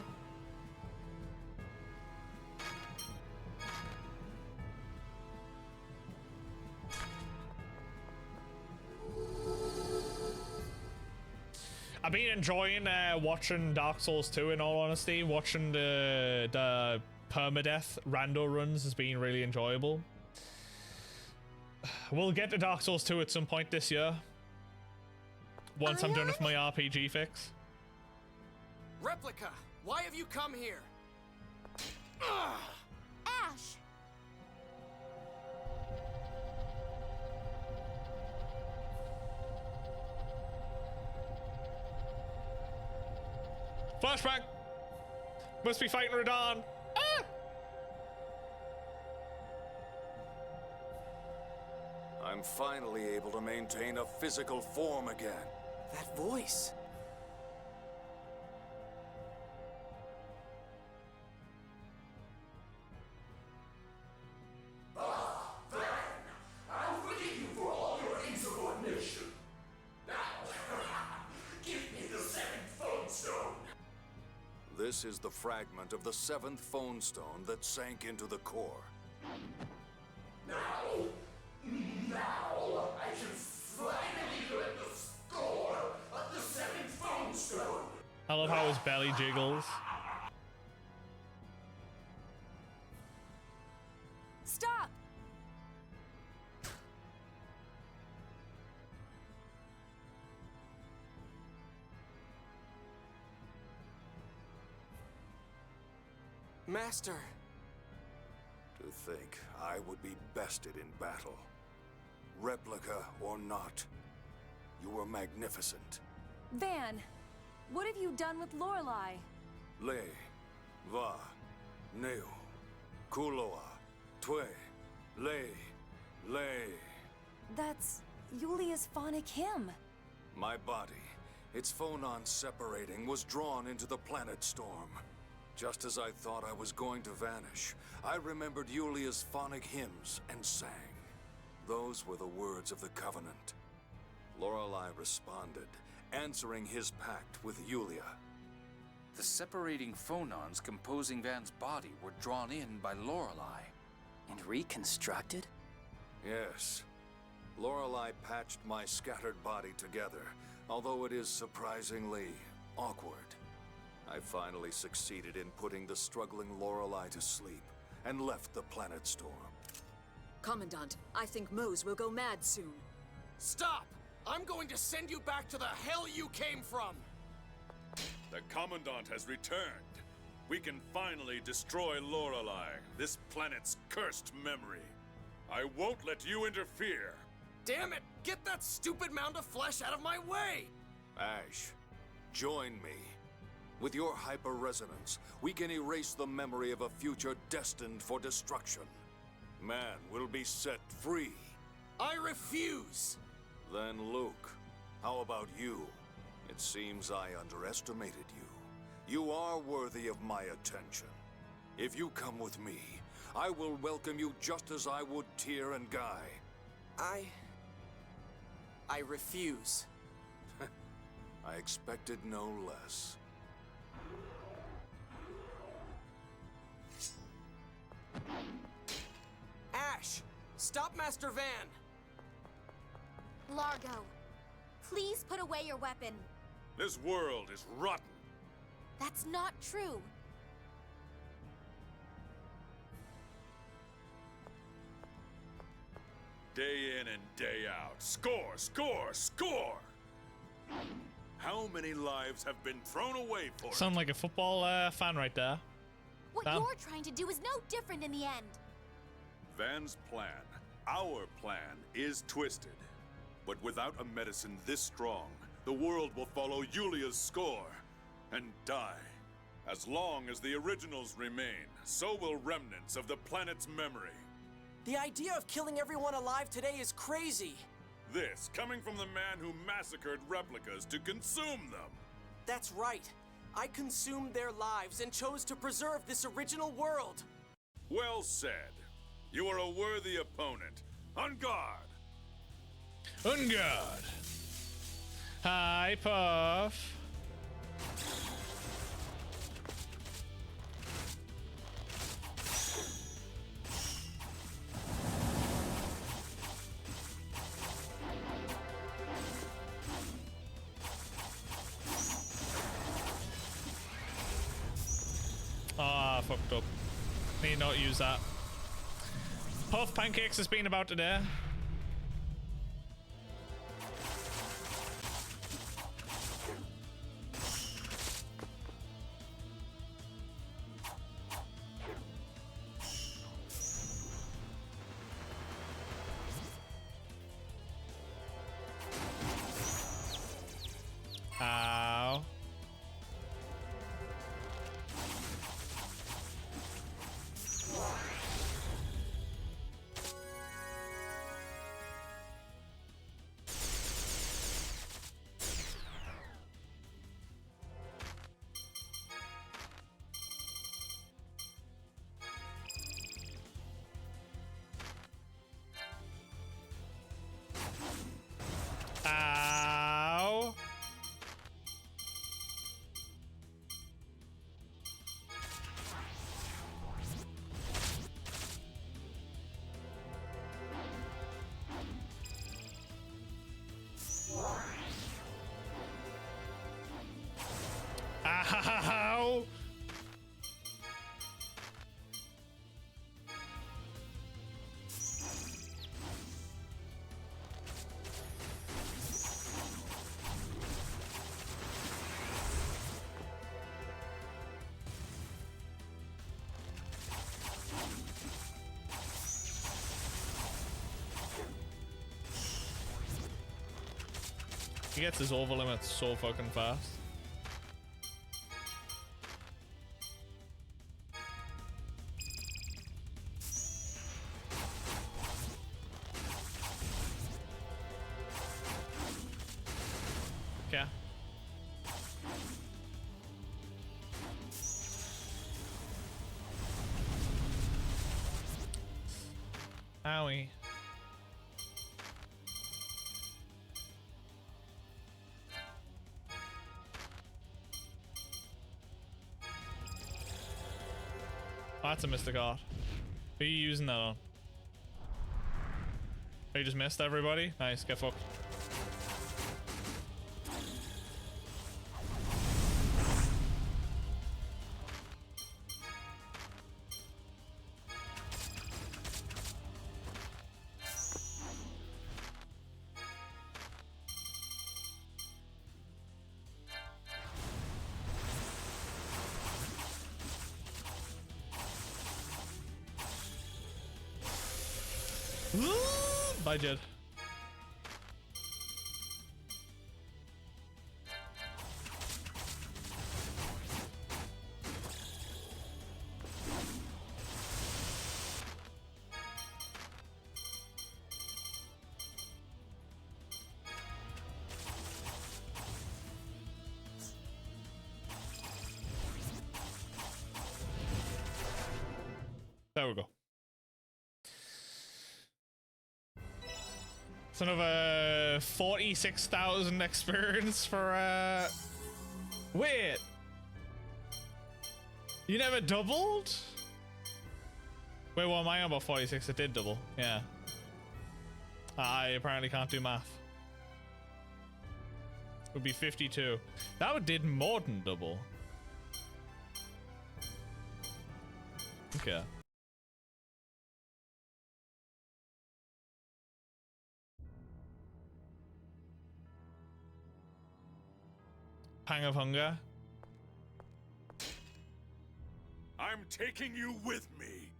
I've been enjoying watching Dark Souls 2, in all honesty. Watching the permadeath rando runs has been really enjoyable. We'll get to Dark Souls 2 at some point this year. Once I'm done with my RPG fix. Replica, why have you come here? Ash! Flashback! Must be fighting Radahn. Ah! I'm finally able to maintain a physical form again. That voice. I'll forgive you for all your insubordination. Now, give me the 7th phone stone. This is the fragment of the 7th phone stone that sank into the core. Now I can finally learn the score of the 7th phone stone. I love how his belly jiggles. Stop! Master. To think I would be bested in battle. Replica or not, you were magnificent. Van, what have you done with Lorelei? Le, va, neu, kuloa, twe, le. That's Julia's phonic hymn. My body, its phonon separating, was drawn into the planet storm. Just as I thought I was going to vanish, I remembered Julia's phonic hymns and sang. Those were the words of the Covenant. Lorelei responded, answering his pact with Julia. The separating phonons composing Van's body were drawn in by Lorelei. And reconstructed? Yes. Lorelei patched my scattered body together, although it is surprisingly awkward. I finally succeeded in putting the struggling Lorelei to sleep, and left the planet storm. Commandant, I think Mose will go mad soon. Stop! I'm going to send you back to the hell you came from! The Commandant has returned. We can finally destroy Lorelei, this planet's cursed memory. I won't let you interfere. Damn it! Get that stupid mound of flesh out of my way! Ash, join me. With your hyper-resonance, we can erase the memory of a future destined for destruction. Man will be set free. I refuse! Then Luke, how about you? It seems I underestimated you. You are worthy of my attention. If you come with me, I will welcome you just as I would Tyr and Guy. I refuse. I expected no less. Ash! Stop Master Van! Largo, please put away your weapon. This world is rotten. That's not true. Day in and day out. Score, score, score! How many lives have been thrown away for it? Sound like a football fan right there. What Damn. you're trying to do is no different in the end. Van's plan, our plan, is twisted. But without a medicine this strong, the world will follow Julia's score and die. As long as the originals remain, so will remnants of the planet's memory. The idea of killing everyone alive today is crazy. This coming from the man who massacred replicas to consume them. That's right. I consumed their lives and chose to preserve this original world. Well said. You are a worthy opponent. On guard! On guard! Hi, Puff. Ah, fucked up. Need not use that. Puff Pancakes has been about today. Ow. He gets his over limits so fucking fast. Okay. Owie. Oh, that's a Mystic Art. Who are you using that on? Oh, you just missed everybody? Nice, get fucked. Bye, Jed. There we go. It's another 46,000 experience for, wait. You never doubled? Wait, what am I on about 46? It did double, yeah. I apparently can't do math. It would be 52. That did more than double. Okay. Pang of Hunger. I'm taking you with me.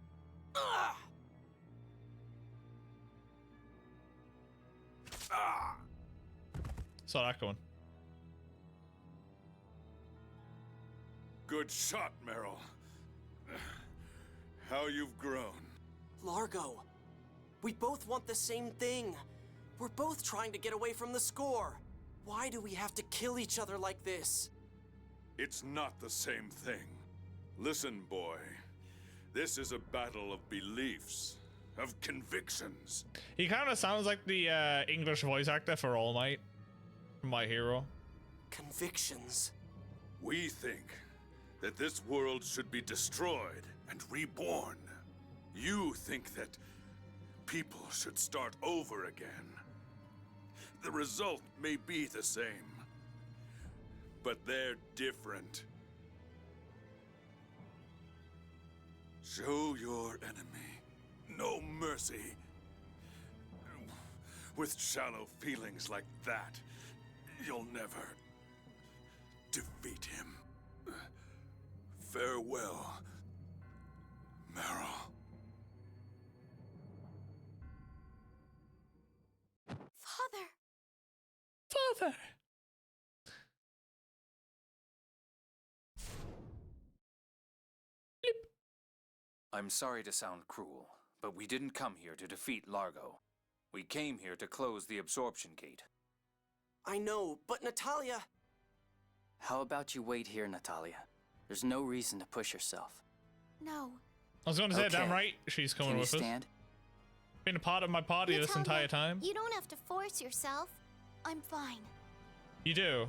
Saw that going. Good shot, Meryl. How you've grown. Largo, we both want the same thing. We're both trying to get away from the score. Why do we have to kill each other like this? It's not the same thing. Listen, boy. This is a battle of beliefs, of convictions. He kind of sounds like the English voice actor for All Might from My Hero. Convictions? We think that this world should be destroyed and reborn. You think that people should start over again. The result may be the same, but they're different. Show your enemy no mercy. With shallow feelings like that, you'll never defeat him. Farewell, Meryl. Father! I'm sorry to sound cruel, but we didn't come here to defeat Largo. We came here to close the absorption gate. I know, but Natalia... How about you wait here, Natalia? There's no reason to push yourself. No. I was going to say, Okay. damn right, she's coming Can you with us. stand? Been a part of my party this Natalia, entire time. You don't have to force yourself. I'm fine. You do.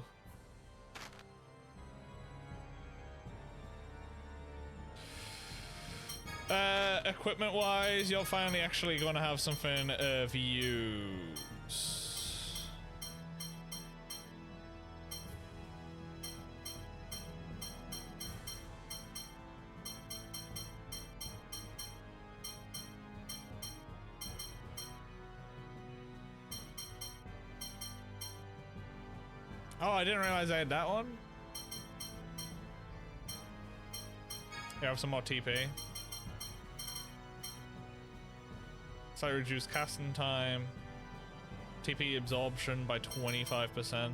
Equipment wise, you're finally actually going to have something of use. Oh, I didn't realize I had that one. You have some more TP. So I reduce casting time. TP absorption by 25%.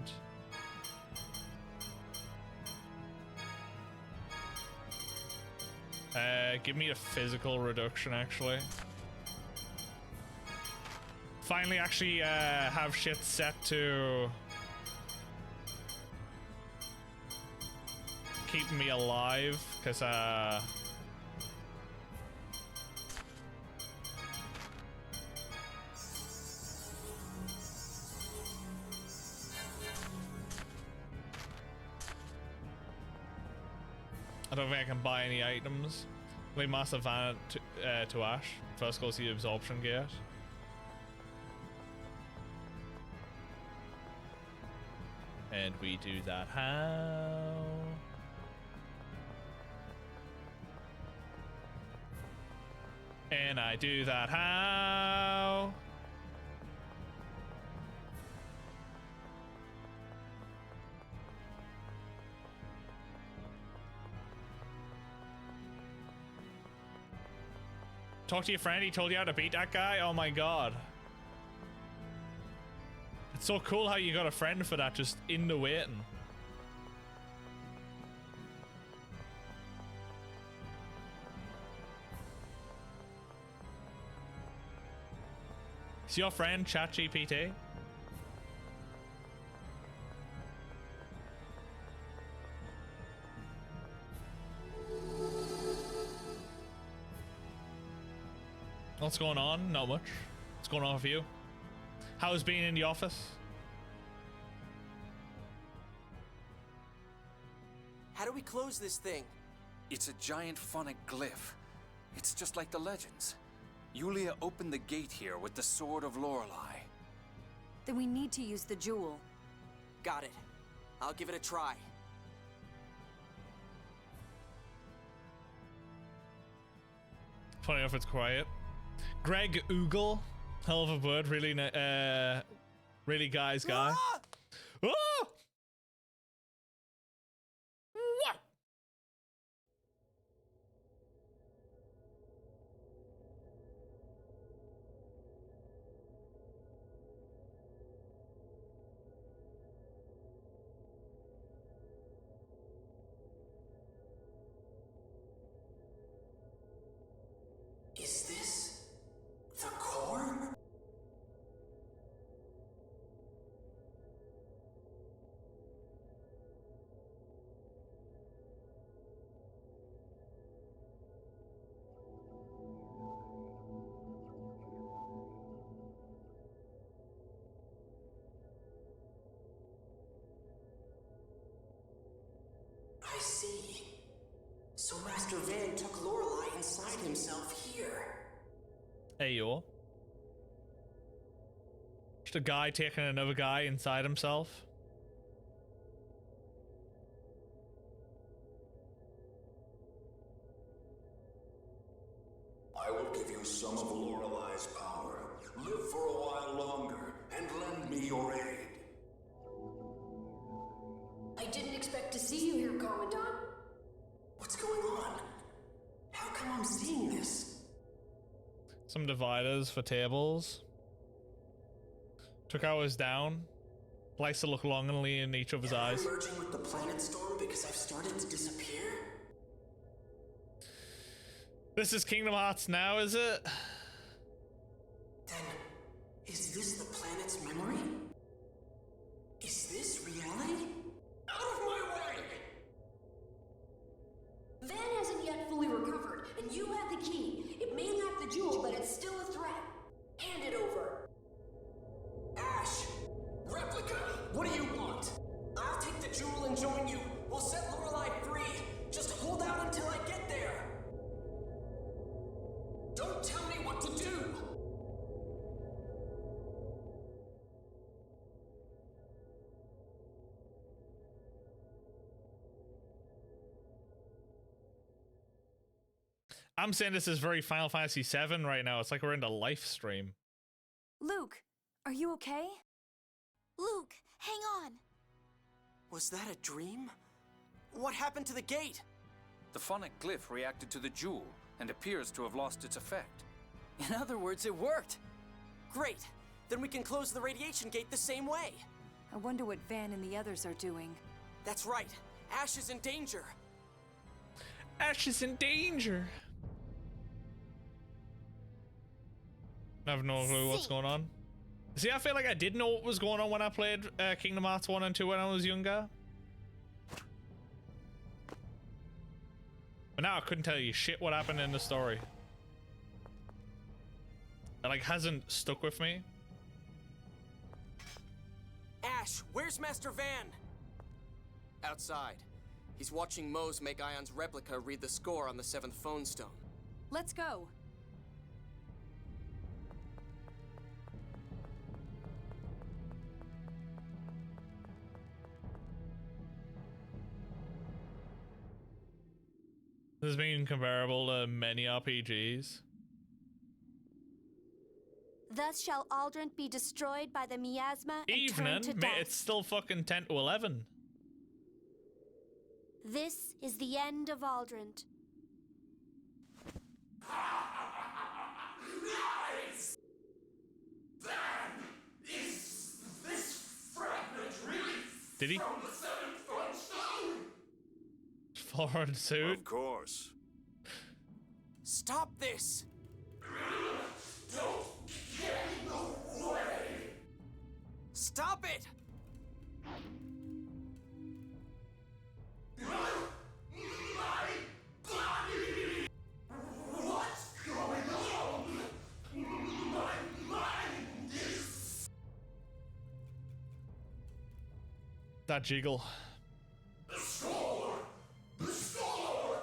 Give me a physical reduction, actually. Finally, actually have shit set to keep me alive, because I don't think I can buy any items. Leave Master Van to Ash. First goes the absorption gate. And we do that how? And I do that how? Talk to your friend, he told you how to beat that guy? Oh my god. It's so cool how you got a friend for that, just in the waiting. Is your friend ChatGPT? What's going on? Not much. What's going on with you? How's being in the office? How do we close this thing? It's a giant phonic glyph. It's just like the legends. Yulia opened the gate here with the Sword of Lorelei. Then we need to use the jewel. Got it. I'll give it a try. Funny enough, it's quiet. Greg Oogle, hell of a bird, really, really guy's guy. Ah! Ah! What? Is this the core? I see. So Master Van took Lorelei inside himself here. Hey, yo. Just a guy taking another guy inside himself. I will give you some of Lorelei's power. Live for a while longer, and lend me your aid. I didn't expect to see you here, Commandant. What's going on? How come I'm seeing this? Some dividers for tables. Took ours down. Likes to look longingly in each other's eyes. Am I merging with the planet storm because I've started to disappear? This is Kingdom Hearts now, is it? Then, is this the planet's memory? Is this reality? Out of my way! Van hasn't yet fully recovered, and you have the key. It may lack the jewel, but it's still a threat. Hand it over. Ash! Replica! What do you want? I'll take the jewel and join you. We'll set Lorelei free. Just hold out until I get there. Don't tell me what to do! I'm saying this is very Final Fantasy VII right now. It's like we're in the live stream. Luke, are you okay? Luke, hang on. Was that a dream? What happened to the gate? The phonic glyph reacted to the jewel and appears to have lost its effect. In other words, it worked. Great. Then we can close the radiation gate the same way. I wonder what Van and the others are doing. That's right. Ash is in danger. Ash is in danger. I have no clue what's going on. See, I feel like I did know what was going on when I played Kingdom Hearts 1 and 2 when I was younger. But now I couldn't tell you shit what happened in the story. It like hasn't stuck with me. Ash, where's Master Van? Outside. He's watching Mose make Ion's replica read the score on the 7th phone stone. Let's go. This has been comparable to many RPGs. Thus shall Aldrent be destroyed by the miasma and Evening, turned to mate, dust. it's still fucking 10 to 11. This is the end of Aldrent. Nice! Then, is this fragment really Did he? from the 7th phone stone? Foreign suit? Of course. Stop this! Don't get in the way! Stop it! My body! What's going on? My mind is... That jiggle. The score! The score!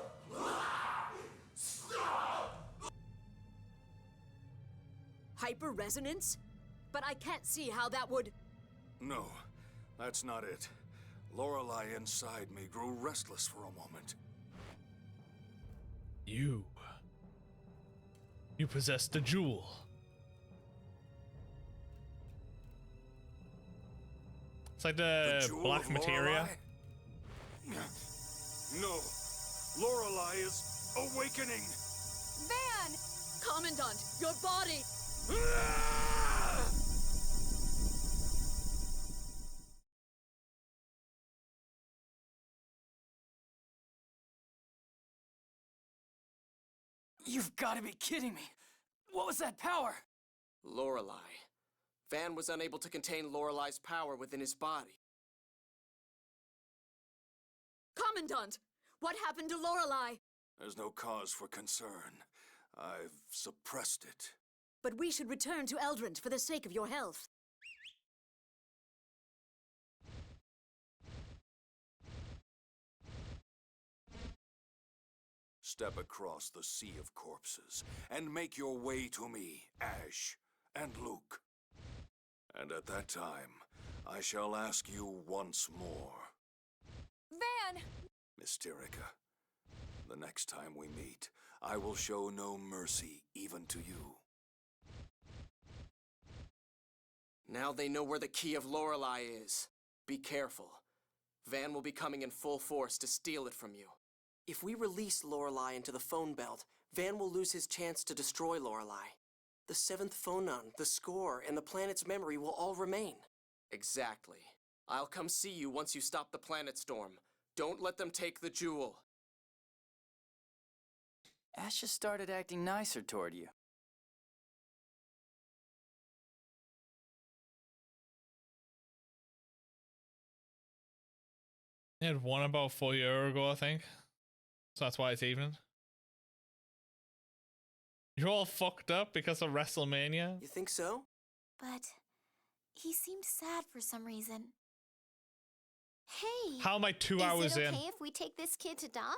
Stop! Hyper-resonance? But I can't see how that would... No, that's not it. Lorelei inside me grew restless for a moment. You possess the jewel. It's like the jewel black of materia. Lorelei? No, Lorelei is awakening. Van! Commandant, your body! You've got to be kidding me. What was that power? Lorelei. Van was unable to contain Lorelei's power within his body. Commandant! What happened to Lorelei? There's no cause for concern. I've suppressed it. But we should return to Eldrent for the sake of your health. Step across the sea of corpses and make your way to me, Ash and Luke. And at that time, I shall ask you once more. Van! Mysterica, the next time we meet, I will show no mercy even to you. Now they know where the key of Lorelei is. Be careful. Van will be coming in full force to steal it from you. If we release Lorelei into the phone belt, Van will lose his chance to destroy Lorelei. The 7th phonon, the score, and the planet's memory will all remain. Exactly. I'll come see you once you stop the planet storm. Don't let them take the jewel. Ash has started acting nicer toward you. He had one about 4 years ago, I think. So that's why it's evening. You're all fucked up because of WrestleMania? You think so? But he seemed sad for some reason. Hey! How am I 2 hours Is it in? okay if we take this kid to Doth?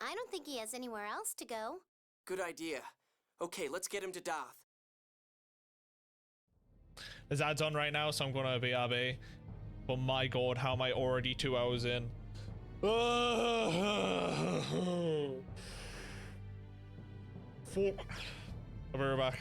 I don't think he has anywhere else to go. Good idea. Okay, let's get him to Doth. There's ads on right now, so I'm gonna BRB. But my god, how am I already 2 hours in? Fuck. I'll be right back.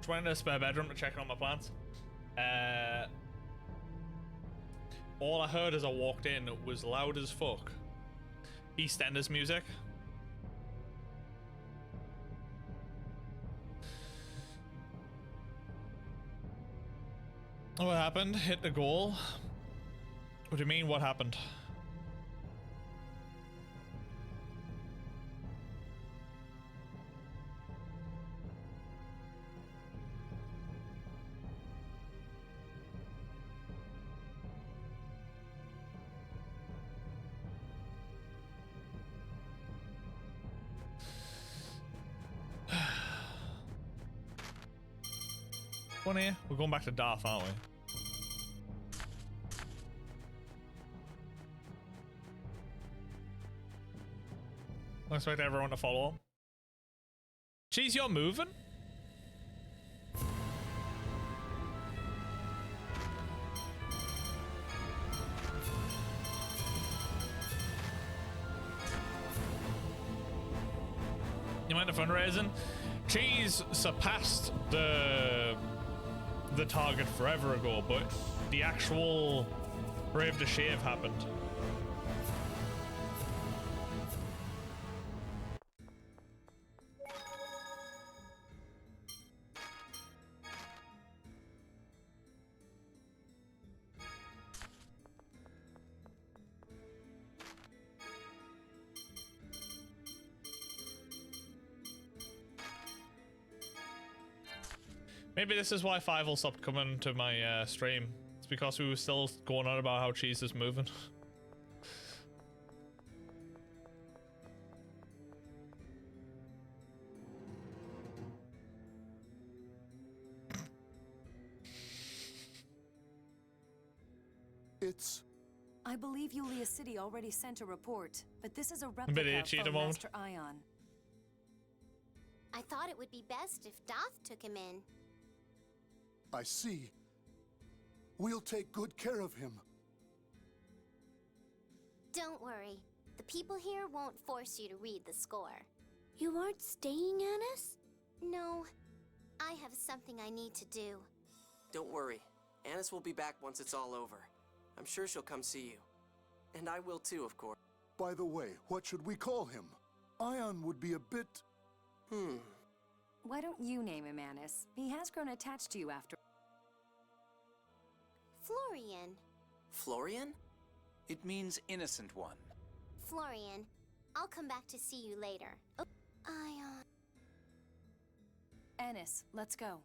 Just went into the spare bedroom to check on my plants. All I heard as I walked in was loud as fuck EastEnders music. What happened? Hit the goal? What do you mean, what happened? One here. We're going back to Darth, aren't we? I expect everyone to follow. Jeez, you're moving? You mind the fundraising? Cheese surpassed the target forever ago, but the actual Brave to Shave happened. Maybe this is why Fievel stopped coming to my stream. It's because we were still going on about how Cheese is moving. It's... I believe Yulia City already sent a report, but this is a bit replica itchy at the of moment. Master Ion. I thought it would be best if Doth took him in. I see. We'll take good care of him. Don't worry. The people here won't force you to read the score. You aren't staying, Annis? No. I have something I need to do. Don't worry. Annis will be back once it's all over. I'm sure she'll come see you. And I will too, of course. By the way, what should we call him? Ion would be a bit... Why don't you name him Annis? He has grown attached to you after... Florian. Florian? It means innocent one. Florian, I'll come back to see you later. Oh, Ion. Annis, let's go.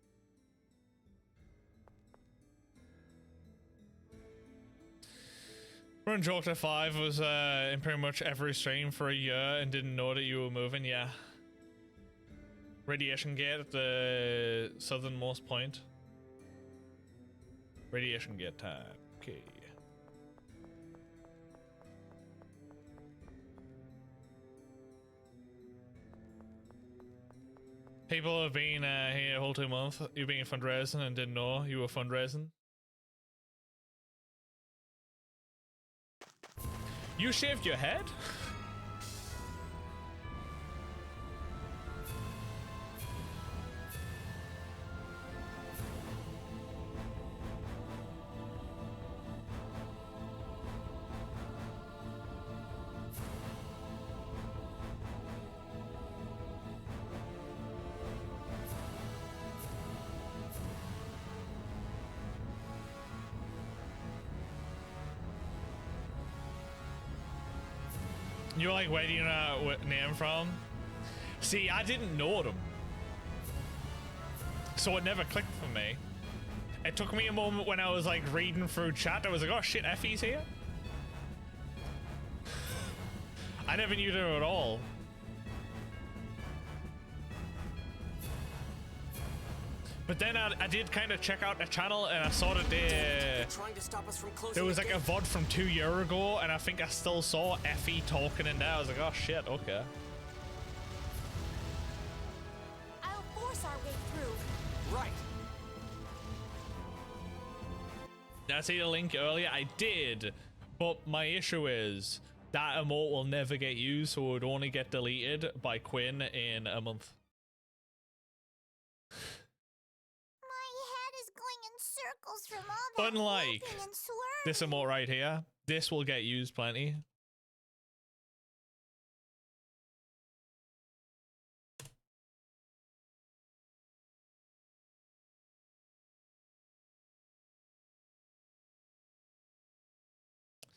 When Joker 5 was in pretty much every stream for a year and didn't know that you were moving, yeah. Radiation Gate at the southernmost point. Radiation Gate time. Okay. People have been here a whole 2 months. You've been fundraising and didn't know you were fundraising. You shaved your head? You're like, where do you know what name from? See, I didn't know them. So it never clicked for me. It took me a moment when I was like reading through chat. I was like, oh shit, Effie's here? I never knew them at all. But then I did kind of check out the channel and I saw that Trying to stop us from closing there was the like a gate. VOD from 2 years ago, and I think I still saw Effie talking in there. I was like, oh shit, okay. I'll force our way through. Right. Did I see the link earlier? I did, but my issue is that emote will never get used, so it would only get deleted by Quinn in a month. circles from all that Unlike moving and swerving. this emote right here, this will get used plenty.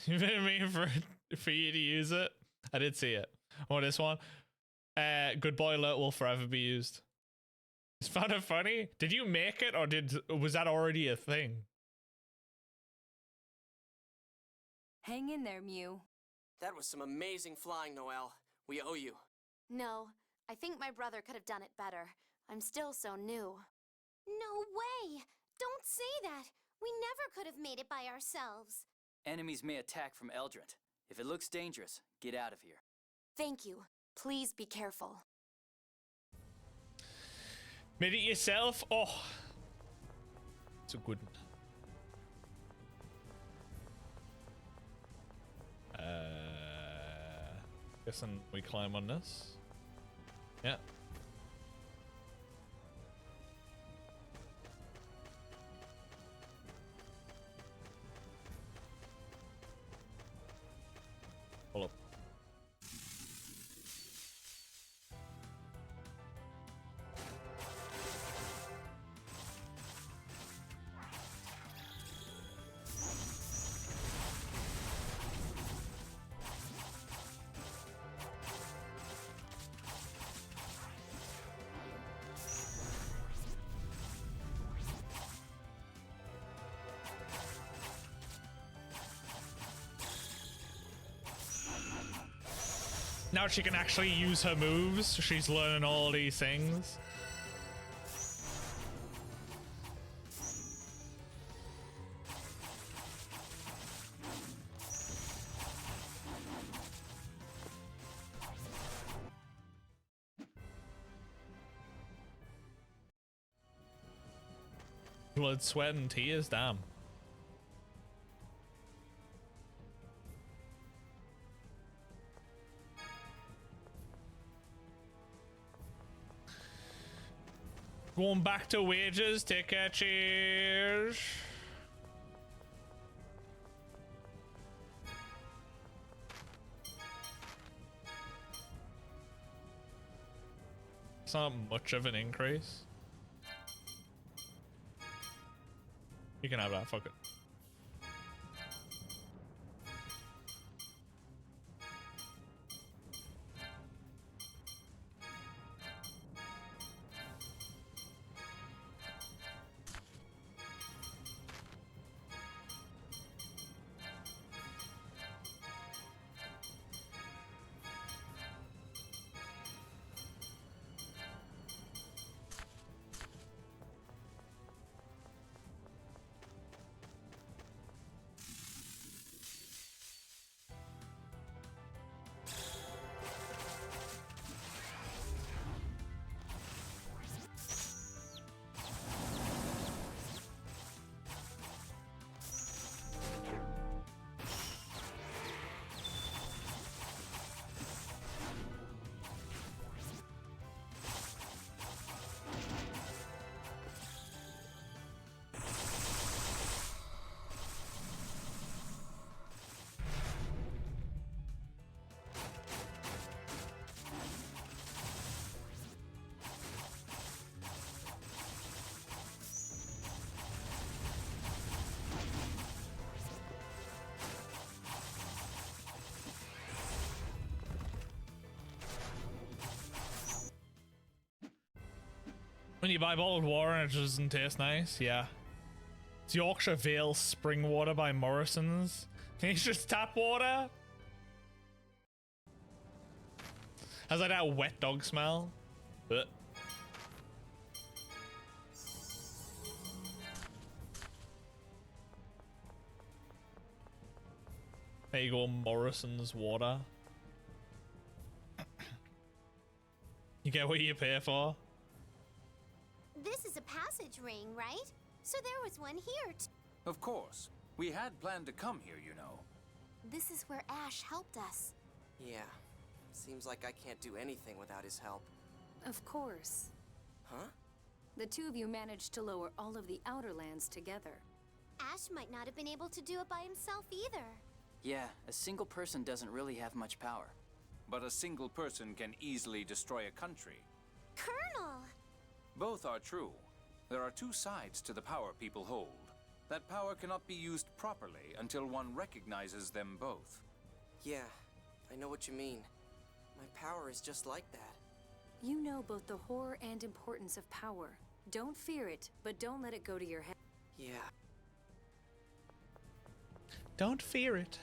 You've been waiting for you to use it. I did see it. Oh, this one. Good boy alert will forever be used. It's found it funny. Did you make it, or was that already a thing? Hang in there, Mew. That was some amazing flying, Noelle. We owe you. No, I think my brother could have done it better. I'm still so new. No way! Don't say that! We never could have made it by ourselves. Enemies may attack from Eldrant. If it looks dangerous, get out of here. Thank you. Please be careful. Made it yourself? Oh. It's a good one. Guessing we climb on this. Yeah. Pull up. Now she can actually use her moves. She's learning all these things. Blood, sweat, and tears, damn. Going back to wages, take care, cheers. It's not much of an increase. You can have that, fuck it. When you buy bottled water and it doesn't taste nice, yeah. It's Yorkshire Vale spring water by Morrison's. It's just tap water. Has like that wet dog smell. Ugh. There you go, Morrison's water. You get what you pay for. This is a passage ring, right? So there was one here. Of course. We had planned to come here, you know. This is where Ash helped us. Yeah. Seems like I can't do anything without his help. Of course. Huh? The two of you managed to lower all of the Outer Lands together. Ash might not have been able to do it by himself either. Yeah, a single person doesn't really have much power. But a single person can easily destroy a country. Colonel! Both are true. There are two sides to the power people hold. That power cannot be used properly until one recognizes them both. Yeah, I know what you mean. My power is just like that. You know both the horror and importance of power. Don't fear it, but don't let it go to your head. Yeah. Don't fear it.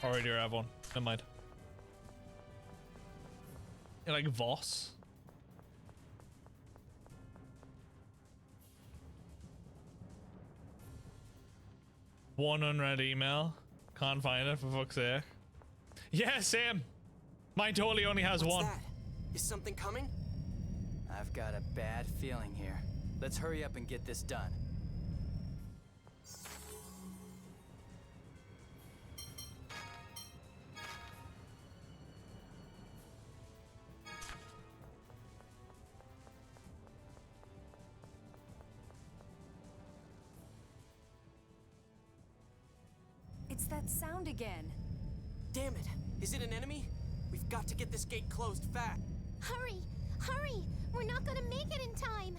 Already have one. Never mind. You like Voss? One unread email. Can't find it for fuck's sake. Yeah, same. Mine totally only has one. That? Is something coming? I've got a bad feeling here. Let's hurry up and get this done. It's that sound again. Damn it! Is it an enemy? We've got to get this gate closed fast. Hurry! Hurry! We're not gonna make it in time!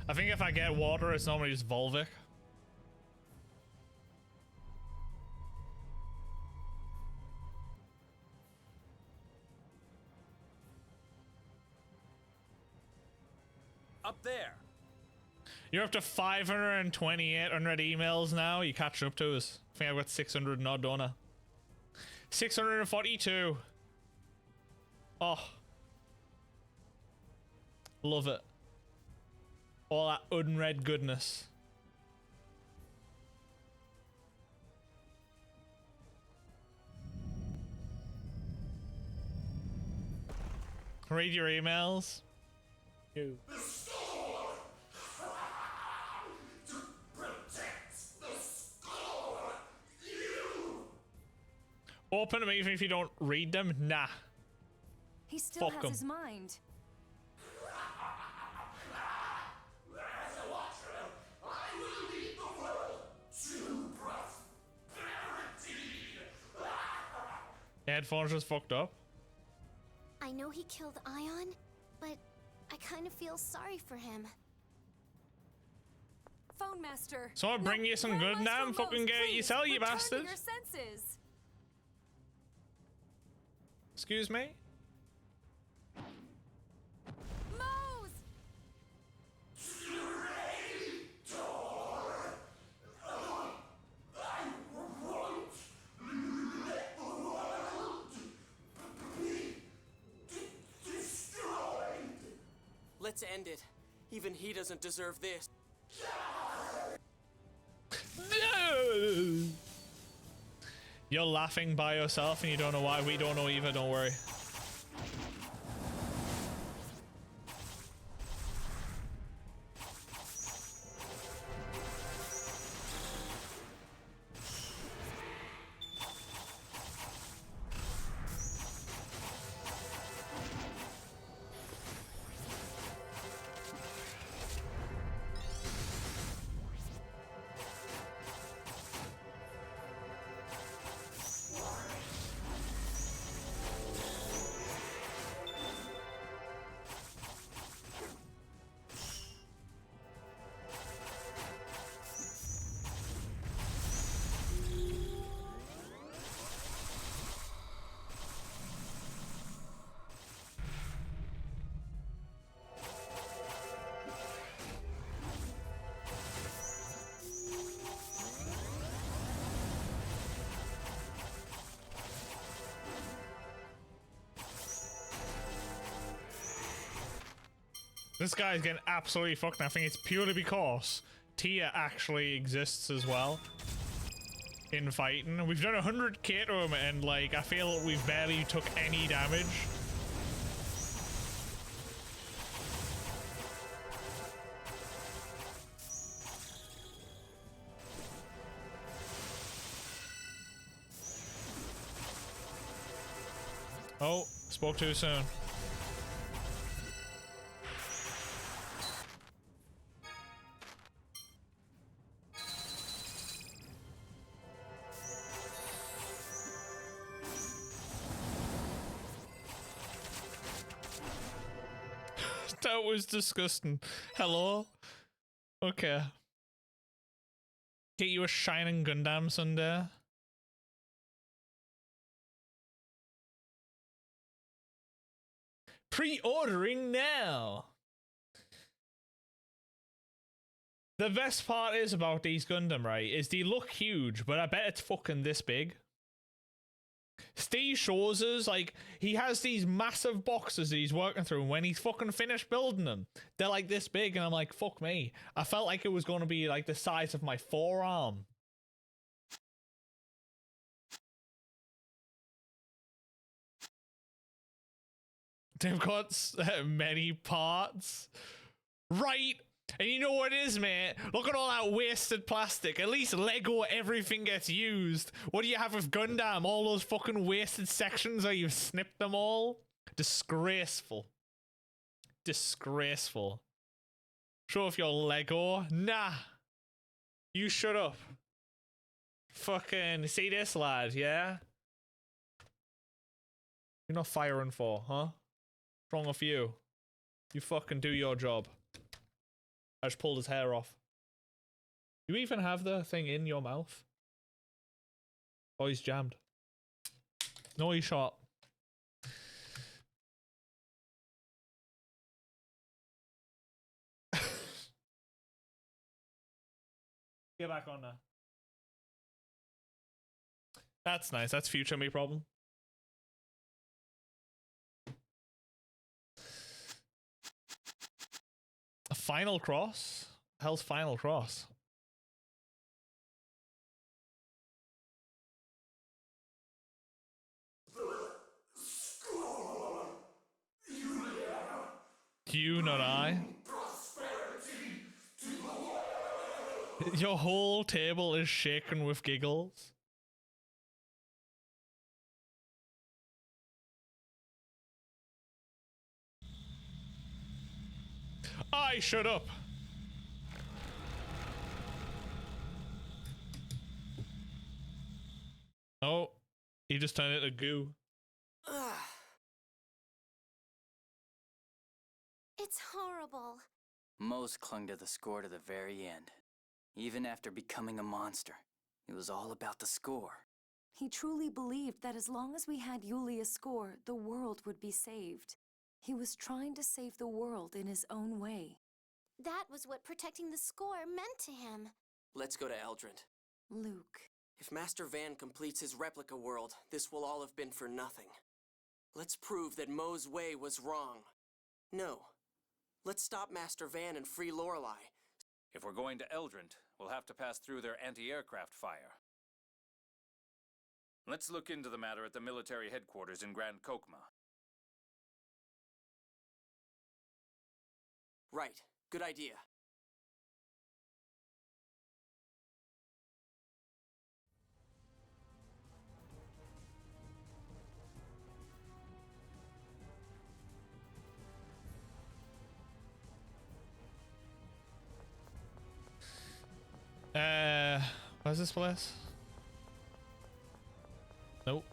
I think if I get water, it's normally just Volvic. Up there! You're up to 528 unread emails now. You catch up to us. I think I've got 600 and odd, don't I? 642. Oh. Love it. All that unread goodness. Read your emails. You. Open them even if you don't read them? Nah. He still Fuck has 'em. his mind. As a watcher, I will lead the world to prosperity. Headphones just fucked up. I know he killed Ion, but I kind of feel sorry for him. Phone Master. Someone bring you some good now and fucking get it yourself, you bastard. Your senses. Excuse me? Mose! Let's end it. Even he doesn't deserve this. You're laughing by yourself and you don't know why. We don't know either, don't worry. This guy's getting absolutely fucked. I think it's purely because Tia actually exists as well in fighting. We've done 100k to him and like I feel we've barely took any damage. Oh, spoke too soon. That was disgusting. Hello? Okay. Get you a shining Gundam Sunday. Pre-ordering now. The best part is about these Gundam, right, is they look huge, but I bet it's fucking this big. Steve shows us, like, he has these massive boxes that he's working through, and when he's fucking finished building them, they're like this big, and I'm like, fuck me. I felt like it was going to be like the size of my forearm. They've got many parts. Right. And you know what it is, mate? Look at all that wasted plastic. At least Lego, everything gets used. What do you have with Gundam? All those fucking wasted sections where you've snipped them all? Disgraceful. Disgraceful. Show off your Lego. Nah. You shut up. Fucking see this, lad, yeah? You're not firing for, huh? What's wrong with you? You fucking do your job. I just pulled his hair off. You even have the thing in your mouth? Oh, he's jammed. No, he shot. Get back on there. That's nice. That's future me problem. A final cross? Hell's final cross? You, not I. Your whole table is shaken with giggles. I shut up. Oh, he just turned into goo. It's horrible. Mose clung to the score to the very end. Even after becoming a monster, it was all about the score. He truly believed that as long as we had Yulia's score, the world would be saved. He was trying to save the world in his own way. That was what protecting the score meant to him. Let's go to Eldrant. Luke. If Master Van completes his replica world, this will all have been for nothing. Let's prove that Mo's way was wrong. No. Let's stop Master Van and free Lorelei. If we're going to Eldrant, we'll have to pass through their anti-aircraft fire. Let's look into the matter at the military headquarters in Grand Kokma. Right. Good idea. Where's this place? Nope.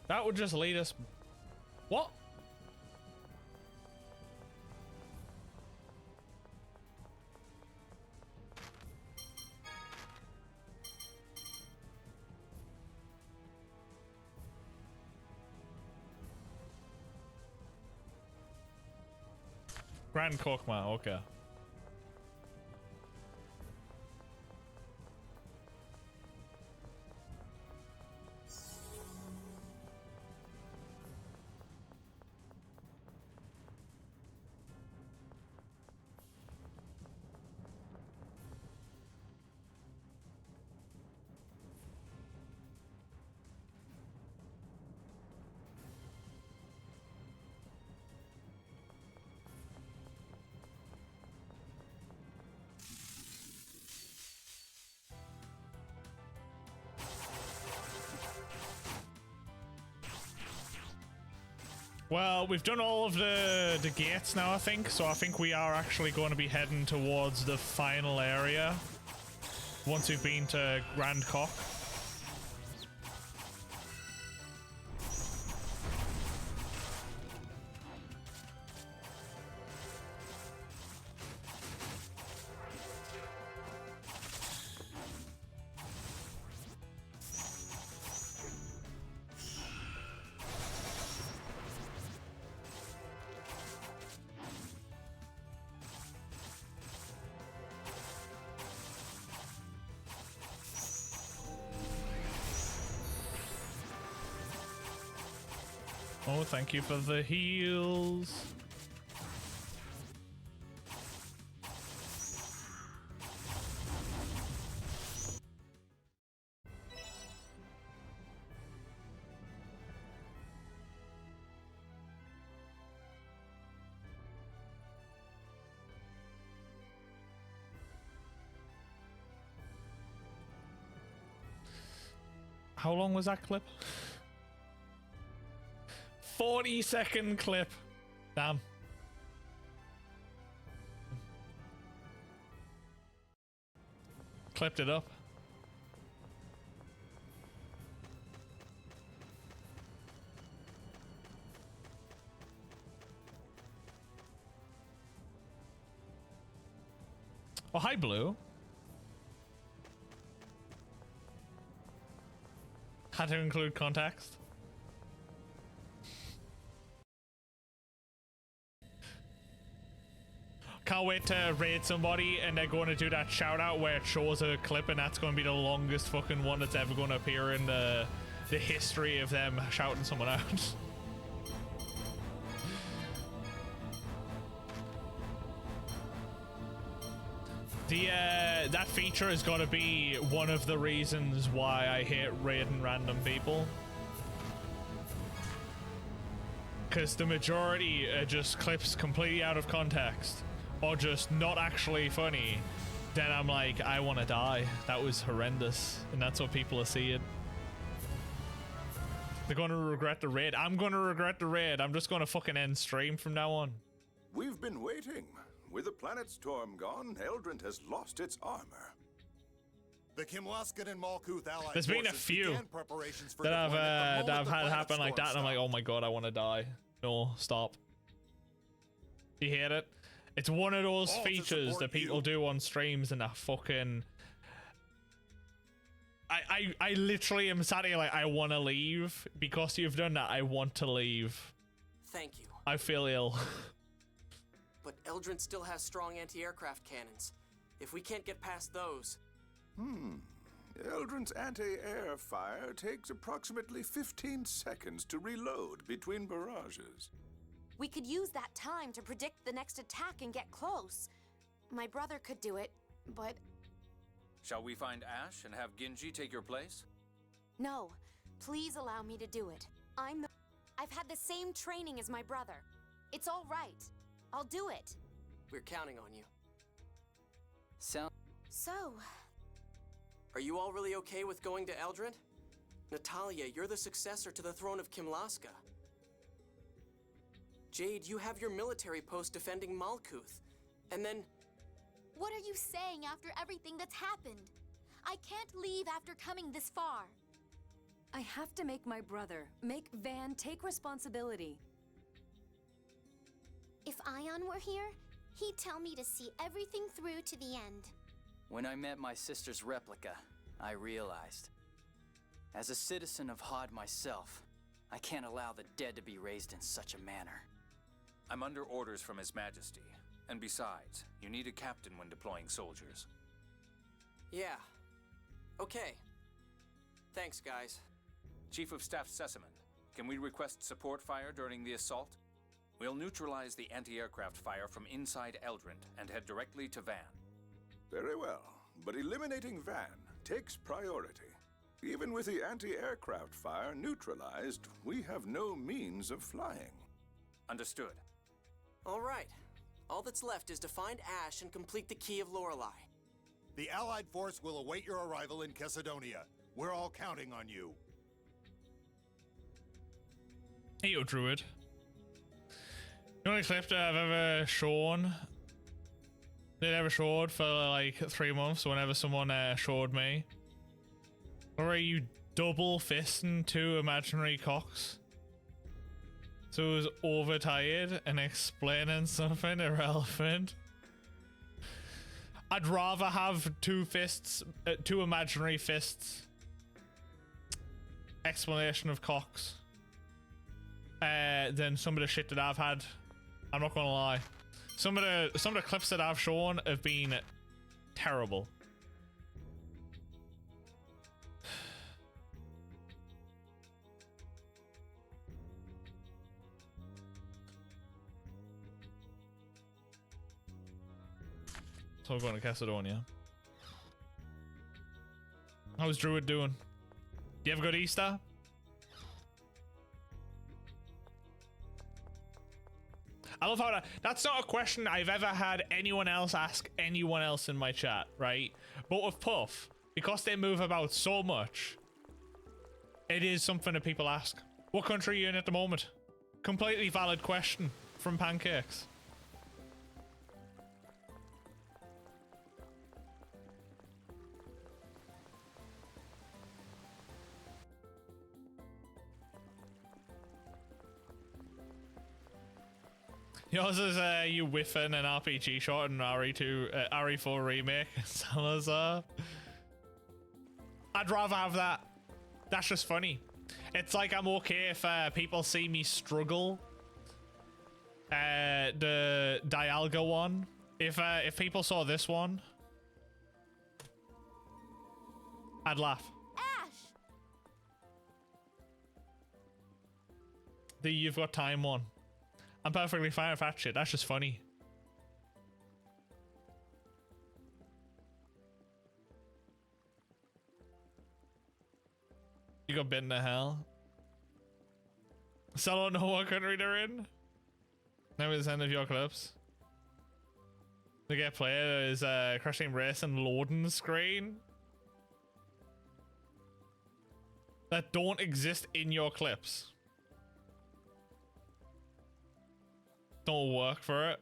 That would just lead us. What? Grand Kokma, okay. Well, we've done all of the gates now, I think, so I think we are actually going to be heading towards the final area once we've been to Grand Cock. Oh, thank you for the heals. How long was that clip? 40-second clip. Damn. Clipped it up. Oh, hi, Blue. Had to include context. Can't wait to raid somebody and they're going to do that shout out where it shows a clip, and that's going to be the longest fucking one that's ever going to appear in the history of them shouting someone out. That feature is going to be one of the reasons why I hate raiding random people. Because the majority are just clips completely out of context. Or just not actually funny, then I'm like, I want to die. That was horrendous, and that's what people are seeing. They're going to regret the raid. I'm going to regret the raid. I'm just going to fucking end stream from now on. We've been waiting. With the planet storm gone, Eldrant has lost its armor. The Kimlaskan and Malkuth allied There's been a few that I've had happen like that, and I'm like, oh my god, I want to die. No, stop. You hear it? It's one of those features that people do on streams, and I fucking... I literally am sat here like, I want to leave. Because you've done that, I want to leave. Thank you. I feel ill. But Eldrant still has strong anti-aircraft cannons. If we can't get past those... Eldrant's anti-air fire takes approximately 15 seconds to reload between barrages. We could use that time to predict the next attack and get close. My brother could do it, but... Shall we find Ash and have Genji take your place? No. Please allow me to do it. I've had the same training as my brother. It's all right. I'll do it. We're counting on you. So... Are you all really okay with going to Eldrant? Natalia, you're the successor to the throne of Kimlaska. Jade, you have your military post defending Malkuth. And then... What are you saying after everything that's happened? I can't leave after coming this far. I have to make my brother, make Van take responsibility. If Ion were here, he'd tell me to see everything through to the end. When I met my sister's replica, I realized. As a citizen of Hod myself, I can't allow the dead to be raised in such a manner. I'm under orders from His Majesty. And besides, you need a captain when deploying soldiers. Yeah. Okay. Thanks, guys. Chief of Staff Sesamon, can we request support fire during the assault? We'll neutralize the anti-aircraft fire from inside Eldrant and head directly to Van. Very well, but eliminating Van takes priority. Even with the anti-aircraft fire neutralized, we have no means of flying. Understood. All right. All that's left is to find Ash and complete the Key of Lorelei. The Allied force will await your arrival in Kessadonia. We're all counting on you. Hey, yo, Druid. The only clip that I've ever shown, they never showed for like 3 months whenever someone showed me, where you double fisting 2 imaginary cocks. So it was overtired and explaining something irrelevant. I'd rather have 2 fists, 2 imaginary fists. Explanation of cocks. Than some of the shit that I've had. I'm not gonna lie. Some of the clips that I've shown have been terrible. So we're going to Cassidonia. How's Druid doing? You have a good Easter? I love how that's not a question I've ever had anyone else ask anyone else in my chat, right? But with Puff, because they move about so much, it is something that people ask. What country are you in at the moment? Completely valid question from Pancakes. Yours is you whiffing an RPG shot and RE4 remake. Salazar. I'd rather have that. That's just funny. It's like I'm okay if people see me struggle. The Dialga one. If people saw this one, I'd laugh. Ash! The You've Got Time one. I'm perfectly fine with that shit. That's just funny. You got bitten to hell. Still don't know what country they're in. Now is the end of your clips. The get player is Crash Team Racing loading screen that don't exist in your clips. Don't work for it.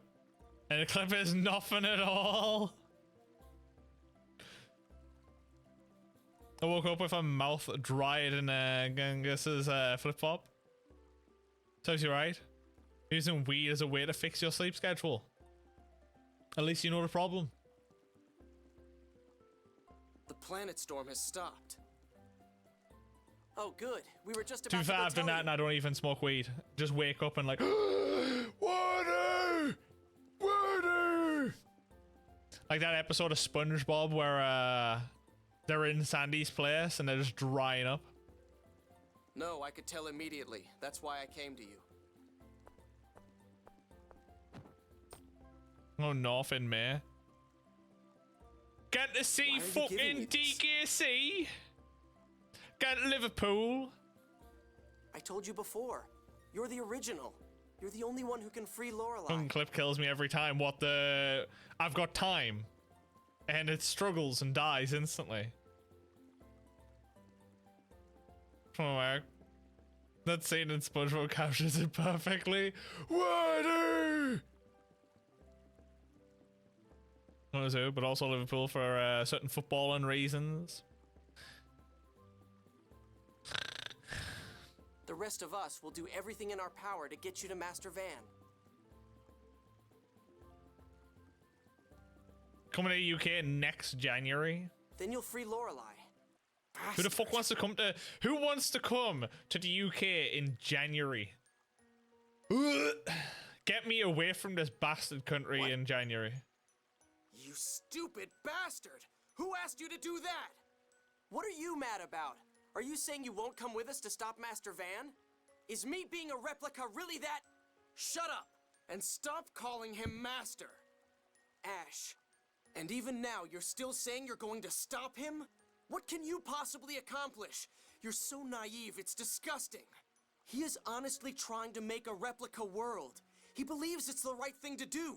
And the clip is nothing at all. I woke up with a mouth dried in Genghis's flip-flop. Sounds you right. Using weed as a way to fix your sleep schedule. At least you know the problem. The planet storm has stopped. Oh, good. We were just To about be fair, to I've done that and I don't even smoke weed. Just wake up and like, water! Water! Like that episode of SpongeBob where they're in Sandy's place and they're just drying up. No, I could tell immediately. That's why I came to you. Oh, North in May. Get to see fucking DKC. Get to Liverpool. I told you before. You're the original. You're the only one who can free Lorelei. Fucking clip kills me every time. What the... I've got time. And it struggles and dies instantly. Come on, Mark. That scene in SpongeBob captures it perfectly. Water! Not as who, but also Liverpool for certain footballing reasons. The rest of us will do everything in our power to get you to Master Van. Coming to the UK next January. Then you'll free Lorelei. Who the fuck wants to come to... Who wants to come to the UK in January? Get me away from this bastard country in January. You stupid bastard! Who asked you to do that? What are you mad about? Are you saying you won't come with us to stop Master Van? Is me being a replica really that... Shut up! And stop calling him Master! Ash, and even now you're still saying you're going to stop him? What can you possibly accomplish? You're so naive, it's disgusting. He is honestly trying to make a replica world. He believes it's the right thing to do.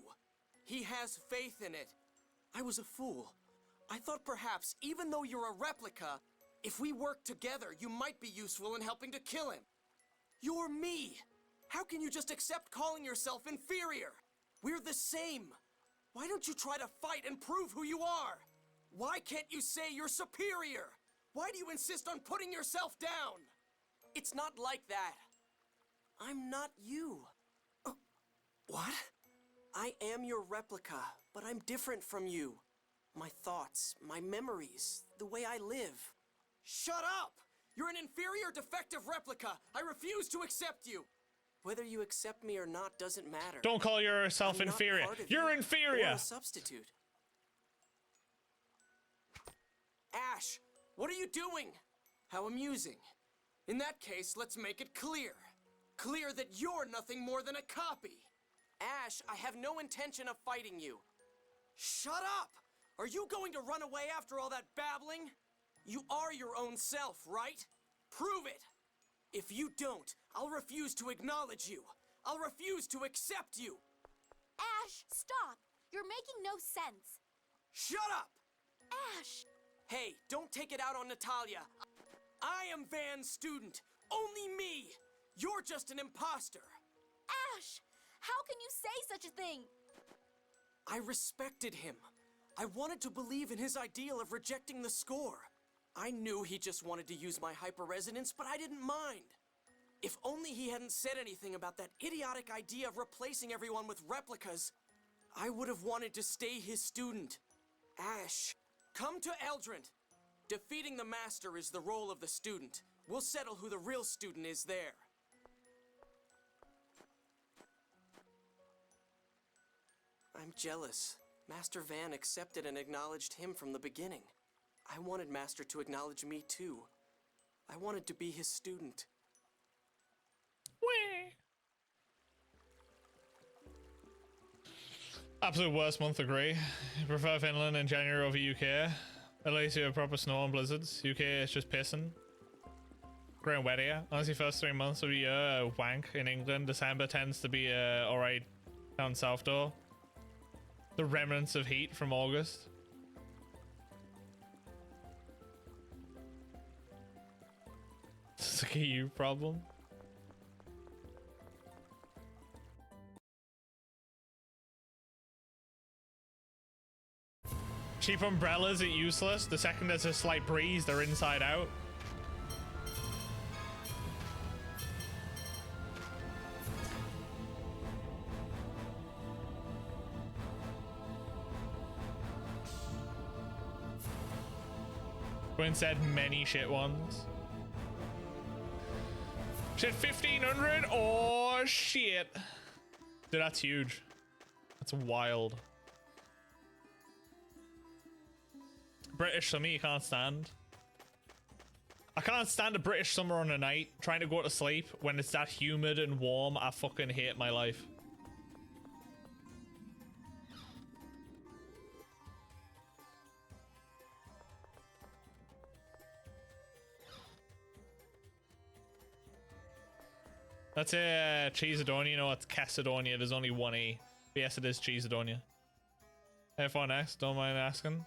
He has faith in it. I was a fool. I thought perhaps, even though you're a replica, if we work together, you might be useful in helping to kill him. You're me. How can you just accept calling yourself inferior? We're the same. Why don't you try to fight and prove who you are? Why can't you say you're superior? Why do you insist on putting yourself down? It's not like that. I'm not you. What? I am your replica, but I'm different from you. My thoughts, my memories, the way I live. Shut up! You're an inferior, defective replica. I refuse to accept you. Whether you accept me or not doesn't matter. Don't call yourself inferior. You're inferior. Or a substitute. Ash, what are you doing? How amusing. In that case, let's make it clear. Clear that you're nothing more than a copy. Ash, I have no intention of fighting you. Shut up! Are you going to run away after all that babbling? You are your own self, right? Prove it! If you don't, I'll refuse to acknowledge you. I'll refuse to accept you. Ash, stop! You're making no sense. Shut up! Ash! Hey, don't take it out on Natalia. I am Van's student. Only me. You're just an imposter. Ash! How can you say such a thing? I respected him. I wanted to believe in his ideal of rejecting the score. I knew he just wanted to use my hyperresonance, but I didn't mind. If only he hadn't said anything about that idiotic idea of replacing everyone with replicas, I would have wanted to stay his student. Ash, come to Eldrant. Defeating the master is the role of the student. We'll settle who the real student is there. I'm jealous. Master Van accepted and acknowledged him from the beginning. I wanted Master to acknowledge me too. I wanted to be his student. Whee! Absolute worst month, agree. I prefer Finland in January over UK. At least you have proper snow and blizzards. UK is just pissing. Grey and wet here. Honestly, first 3 months of the year, wank in England. December tends to be alright down south though. The remnants of heat from August. It's like a EU problem. Cheap umbrellas are useless. The second there's a slight breeze, they're inside out. Gwyn said many shit ones. Said 1500? Oh shit. Dude, that's huge. That's wild. British summer you can't stand. I can't stand a British summer on a night trying to go to sleep when it's that humid and warm. I fucking hate my life. That's a Cheesedonia. No, it's Cassidonia. There's only one E. But yes, it is Cheesedonia. F1X, don't mind asking.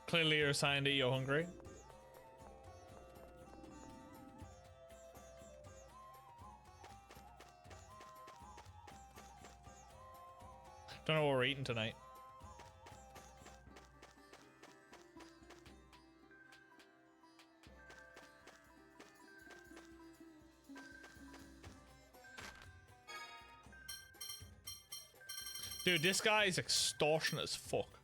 Clearly you're assigned to You're hungry. Don't know what we're eating tonight. Dude, this guy is extortionate as fuck.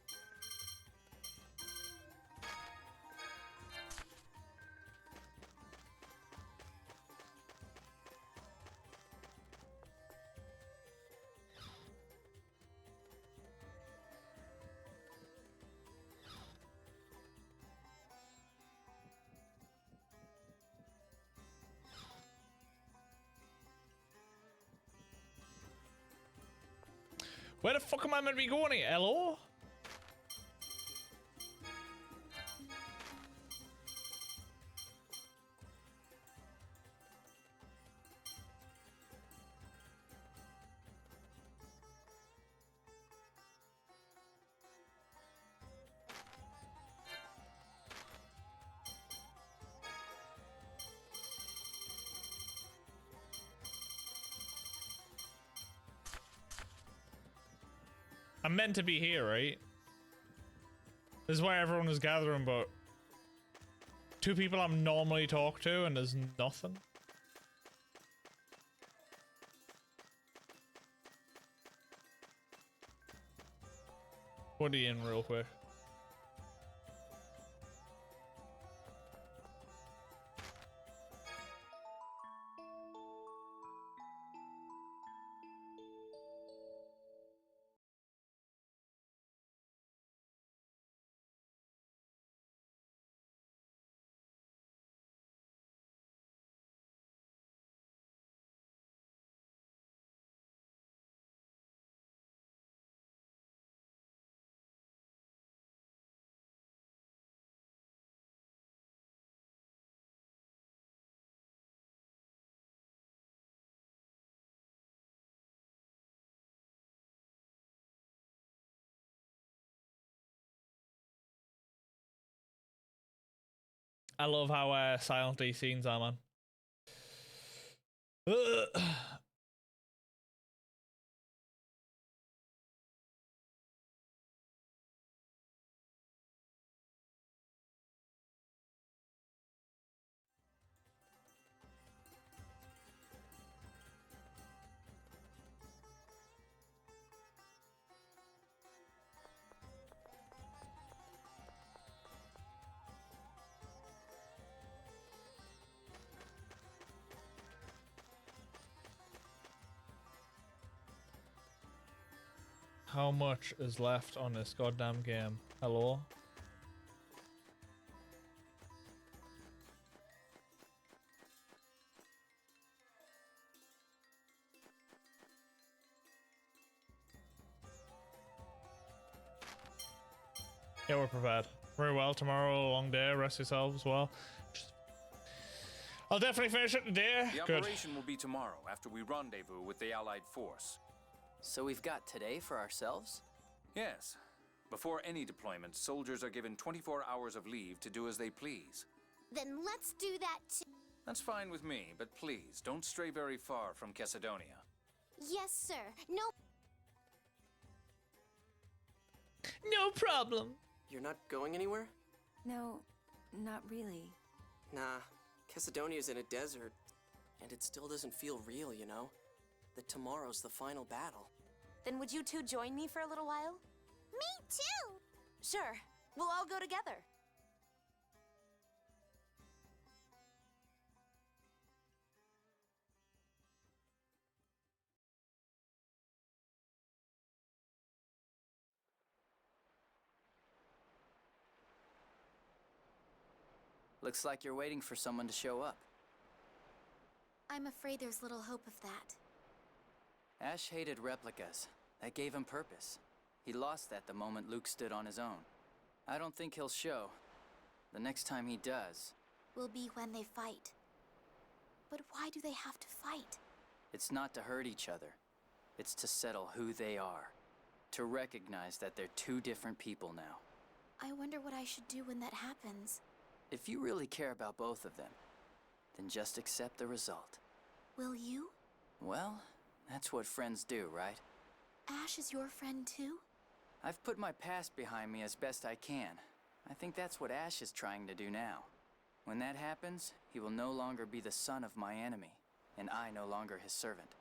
Where the fuck am I meant to be going here? Hello? I'm meant to be here, right? This is where everyone is gathering, but two people I'm normally talk to and there's nothing. What are you in real quick? I love how silent these scenes are, man. Ugh. How much is left on this goddamn game? Hello? Yeah, we're prepared. Very well. Tomorrow, a long day. Rest yourselves well. I'll definitely finish it today. The Good. operation will be tomorrow after we rendezvous with the Allied force. So we've got today for ourselves? Yes. Before any deployment, soldiers are given 24 hours of leave to do as they please. Then let's do that too. That's fine with me, but please, don't stray very far from Chesidonia. Yes, sir. No. No problem. You're not going anywhere? No, not really. Nah, Chesidonia's in a desert, and it still doesn't feel real, you know? That tomorrow's the final battle. Then would you two join me for a little while? Me too! Sure. We'll all go together. Looks like you're waiting for someone to show up. I'm afraid there's little hope of that. Ash hated replicas. That gave him purpose. He lost that the moment Luke stood on his own. I don't think he'll show. The next time he does... will be when they fight. But why do they have to fight? It's not to hurt each other. It's to settle who they are. To recognize that they're two different people now. I wonder what I should do when that happens. If you really care about both of them, then just accept the result. Will you? Well, that's what friends do, right? Ash is your friend too? I've put my past behind me as best I can. I think that's what Ash is trying to do now. When that happens, he will no longer be the son of my enemy, and I no longer his servant.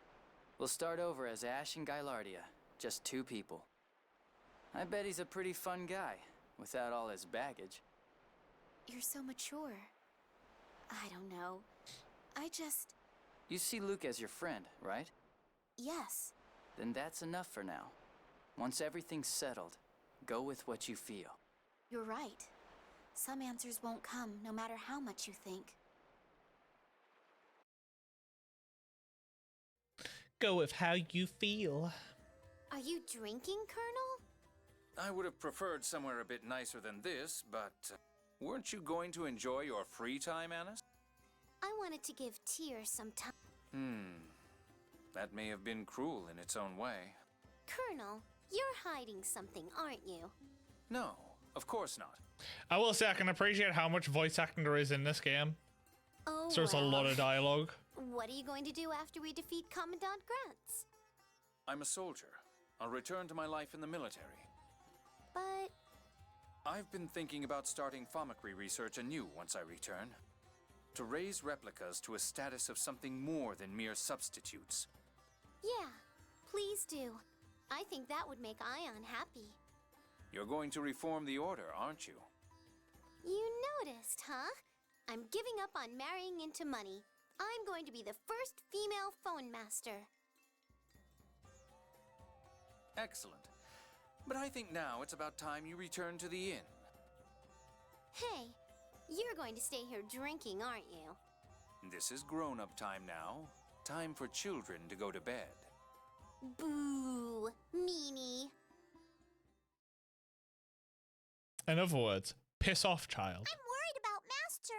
We'll start over as Ash and Gylardia, just two people. I bet he's a pretty fun guy, without all his baggage. You're so mature. I don't know. I just... You see Luke as your friend, right? Yes. Then that's enough for now. Once everything's settled, go with what you feel. You're right. Some answers won't come, no matter how much you think. Go with how you feel. Are you drinking, Colonel? I would have preferred somewhere a bit nicer than this, but weren't you going to enjoy your free time, Annis? I wanted to give Tyr some time. That may have been cruel in its own way. Colonel, you're hiding something, aren't you? No, of course not. I will say I can appreciate how much voice acting there is in this game. Oh, So there's a lot of dialogue. What are you going to do after we defeat Commandant Grants? I'm a soldier. I'll return to my life in the military. But... I've been thinking about starting Famicry research anew once I return. To raise replicas to a status of something more than mere substitutes. Yeah, please do. I think that would make Ion happy. You're going to reform the Order, aren't you? You noticed, huh? I'm giving up on marrying into money. I'm going to be the first female phone master. Excellent. But I think now it's about time you return to the inn. Hey, you're going to stay here drinking, aren't you? This is grown-up time now. Time for children to go to bed. Boo, meanie. In other words, piss off, child. I'm worried about Master.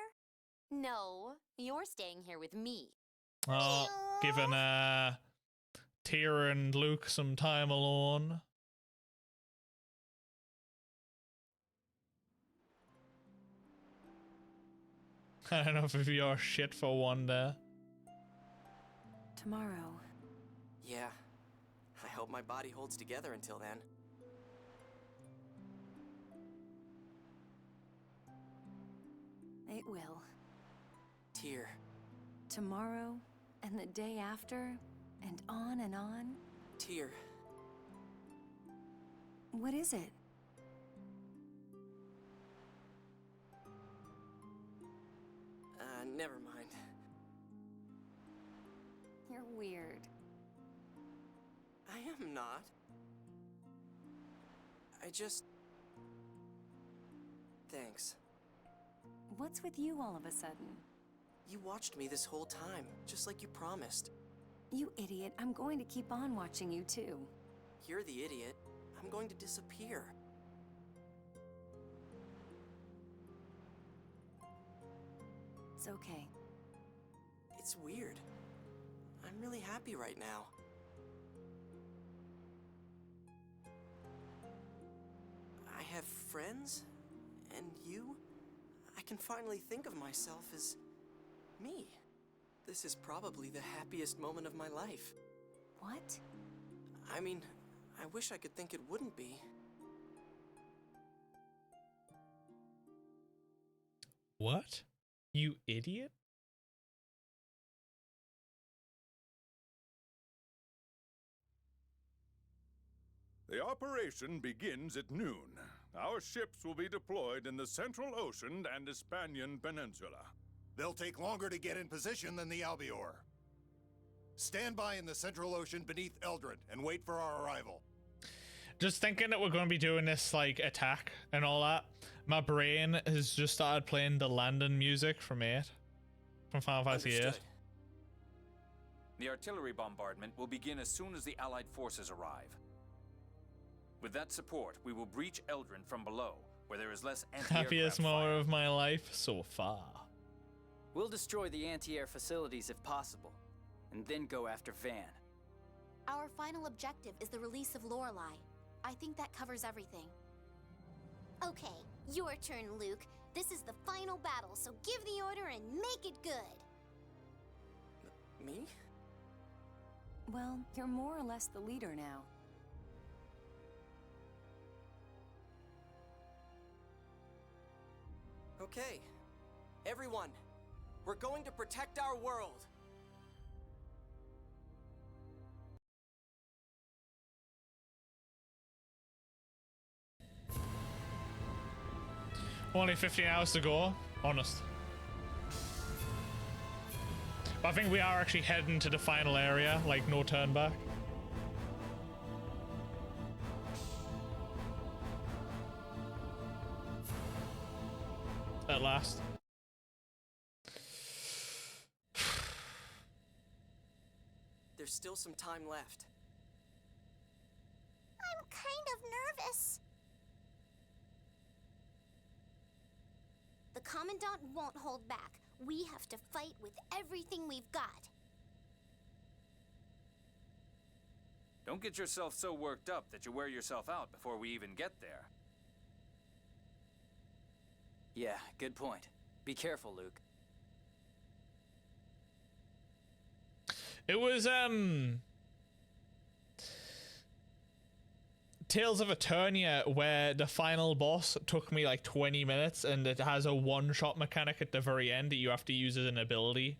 No, you're staying here with me. Oh, giving Tyr and Luke some time alone. I don't know if you're shit for one day. Tomorrow. Yeah. I hope my body holds together until then. It will. Tyr. Tomorrow, and the day after, and on and on. Tyr. What is it? Never mind. You're weird. I am not. I just... Thanks. What's with you all of a sudden? You watched me this whole time, just like you promised. You idiot, I'm going to keep on watching you too. You're the idiot. I'm going to disappear. It's okay. It's weird. I'm really happy right now. I have friends, and you? I can finally think of myself as me. This is probably the happiest moment of my life. What? I mean, I wish I could think it wouldn't be. What? You idiot? The operation begins at noon. Our ships will be deployed in the Central Ocean and Ispanian Peninsula. They'll take longer to get in position than the Albior. Stand by in the Central Ocean beneath Eldred and wait for our arrival. Just thinking that we're going to be doing this like attack and all that, my brain has just started playing the landing music from 8. From Final Fantasy 8. The artillery bombardment will begin as soon as the Allied forces arrive. With that support, we will breach Eldrin from below, where there is less anti-aircraft Happiest moment of my life so far. We'll destroy the anti-air facilities if possible, and then go after Van. Our final objective is the release of Lorelei. I think that covers everything. Okay, your turn, Luke. This is the final battle, so give the order and make it good. Me? Well, you're more or less the leader now. Okay. Everyone, we're going to protect our world. Only 15 hours to go, honest. But I think we are actually heading to the final area, like no turn back. At last. There's still some time left. I'm kind of nervous. The Commandant won't hold back. We have to fight with everything we've got. Don't get yourself so worked up that you wear yourself out before we even get there. Yeah, good point. Be careful, Luke. It was, Tales of Eternia, where the final boss took me like 20 minutes, and it has a one-shot mechanic at the very end that you have to use as an ability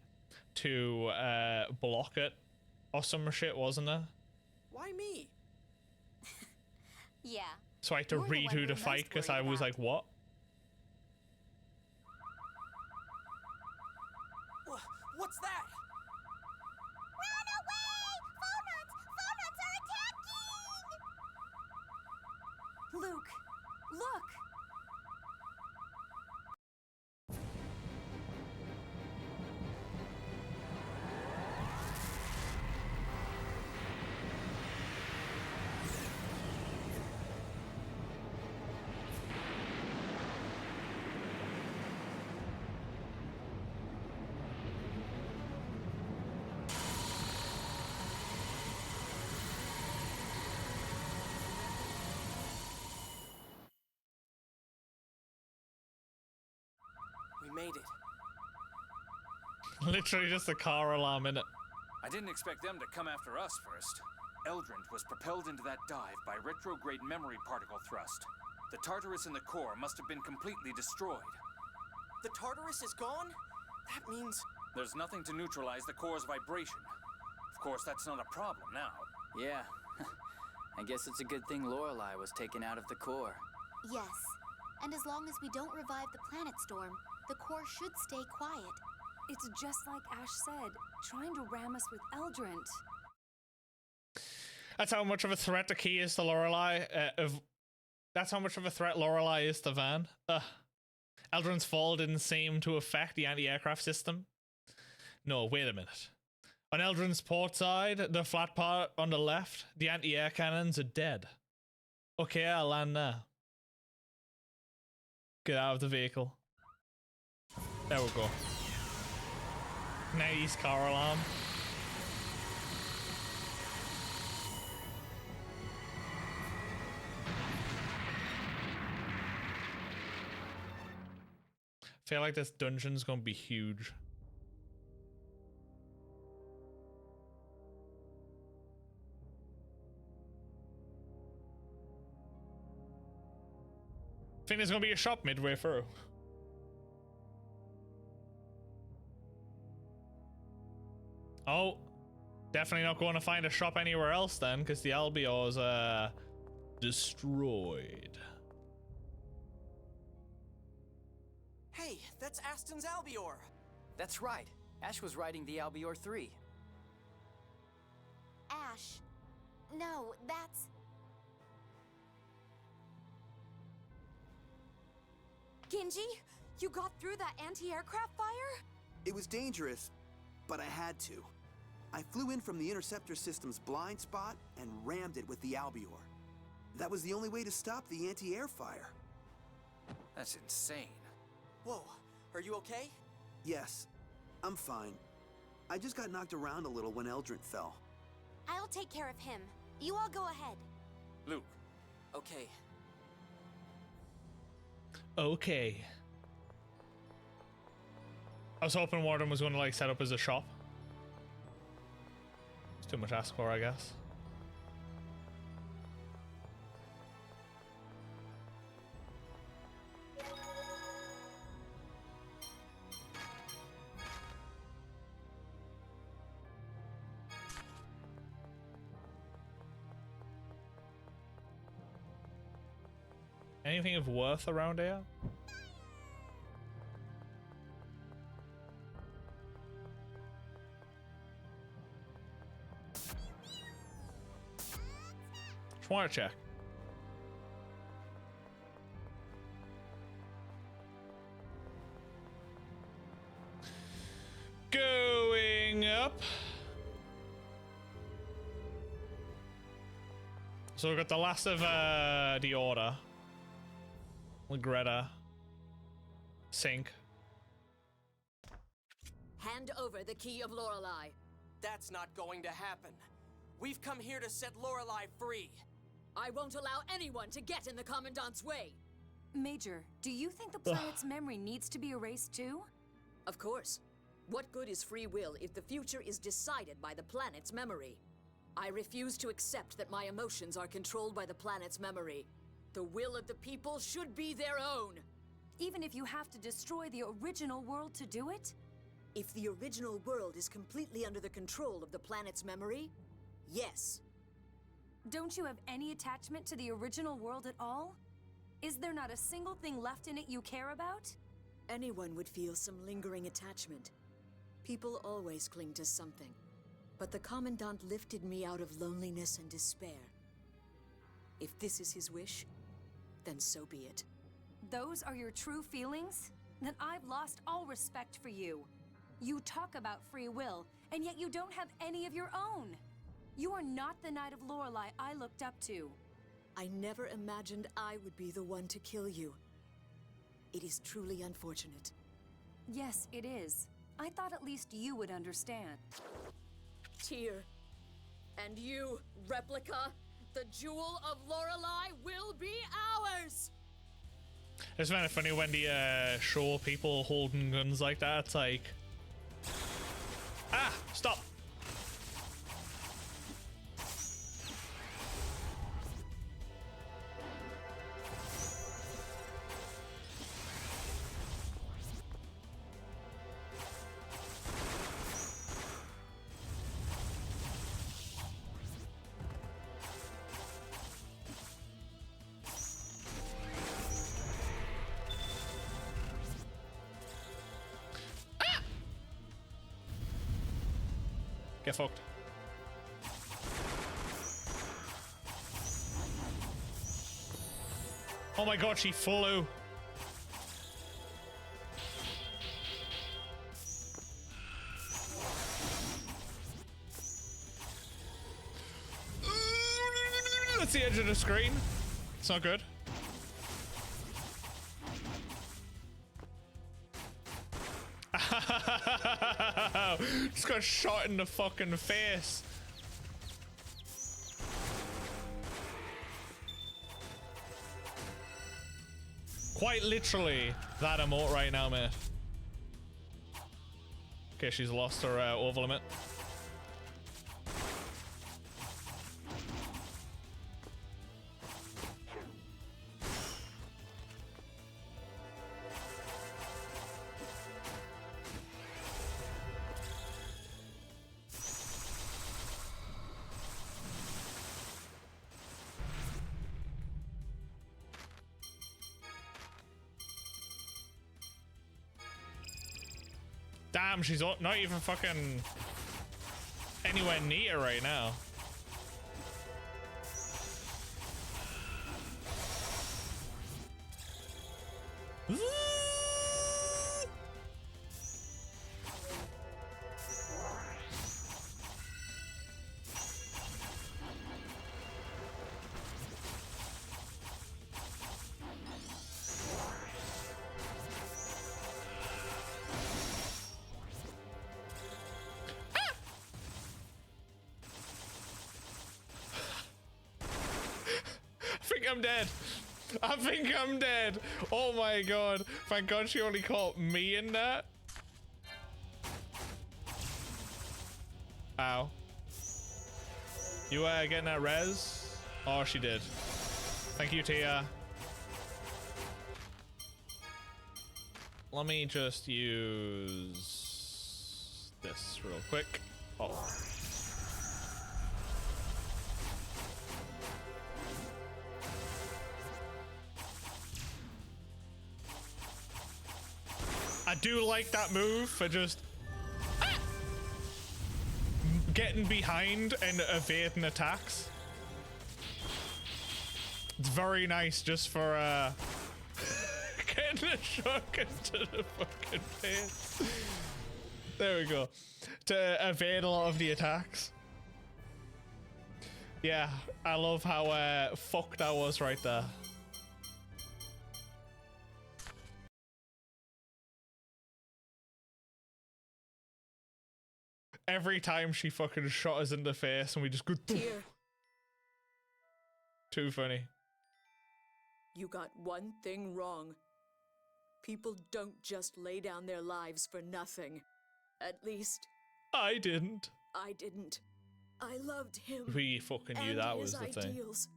to block it or some shit, wasn't it? Why me? Yeah. So I had to redo the fight because I was like, what? What's that? Run away! Phonons are attacking! Luke, look! We made it. Literally just a car alarm in it. I didn't expect them to come after us first. Eldrant was propelled into that dive by retrograde memory particle thrust. The Tartarus in the core must have been completely destroyed. The Tartarus is gone? That means... There's nothing to neutralize the core's vibration. Of course, that's not a problem now. Yeah. I guess it's a good thing Lorelei was taken out of the core. Yes. And as long as we don't revive the planet storm, the core should stay quiet. It's just like Ash said, trying to ram us with Eldrant. That's how much of a threat the key is to Lorelei. That's how much of a threat Lorelei is to Van. Eldrant's fall didn't seem to affect the anti-aircraft system. No, wait a minute. On Eldrant's port side, the flat part on the left, the anti-air cannons are dead. Okay, I'll land there. Get out of the vehicle. There we go. Nice car alarm. I feel like this dungeon's gonna be huge. I think there's gonna be a shop midway through. Oh, definitely not going to find a shop anywhere else then, because the Albior's destroyed. Hey, that's Aston's Albior. That's right. Ash was riding the Albior 3. Ash. No, that's... Genji, you got through that anti-aircraft fire? It was dangerous, but I had to. I flew in from the interceptor system's blind spot and rammed it with the Albior. That was the only way to stop the anti-air fire. That's insane. Whoa, are you okay? Yes, I'm fine. I just got knocked around a little when Eldrant fell. I'll take care of him. You all go ahead. Luke. Okay. Okay. I was hoping Warden was going to like set up as a shop. It's too much to ask for, I guess. Anything of worth around here? Just want to check. Going up. So we've got the last of the Order. Greta. Sink. Hand over the key of Lorelei. That's not going to happen. We've come here to set Lorelei free. I won't allow anyone to get in the Commandant's way. Major, do you think the planet's memory needs to be erased too? Of course. What good is free will if the future is decided by the planet's memory? I refuse to accept that my emotions are controlled by the planet's memory. The will of the people should be their own. Even if you have to destroy the original world to do it? If the original world is completely under the control of the planet's memory, yes. Don't you have any attachment to the original world at all? Is there not a single thing left in it you care about? Anyone would feel some lingering attachment. People always cling to something. But the Commandant lifted me out of loneliness and despair. If this is his wish, then so be it. Those are your true feelings? Then I've lost all respect for you. You talk about free will, and yet you don't have any of your own. You are not the Knight of Lorelei I looked up to. I never imagined I would be the one to kill you. It is truly unfortunate. Yes, it is. I thought at least you would understand. Tyr, and you, Replica, the Jewel of Lorelei will be ours! It's kind of funny when they show people holding guns like that. It's like, ah, stop. Get fucked. Oh my god, she flew. That's the edge of the screen. It's not good. Just got shot in the fucking face. Quite literally that emote right now, mate. Okay, she's lost her over limit. Damn, she's not even fucking anywhere near right now. I'm dead. I think I'm dead. Oh my god. Thank god she only caught me in that. Ow. You getting that res? Oh, she did. Thank you, Tia. Let me just use this real quick. Oh. I do like that move for just getting behind and evading attacks. It's very nice just for getting a shotgun to the fucking face. There we go. To evade a lot of the attacks. Yeah, I love how fucked I was right there. Every time she fucking shot us in the face and we just go Tyr, too funny. you got one thing wrong. People don't just lay down their lives for nothing. At least, I didn't. I didn't. I loved him. We fucking knew and that his was the thing. ideals.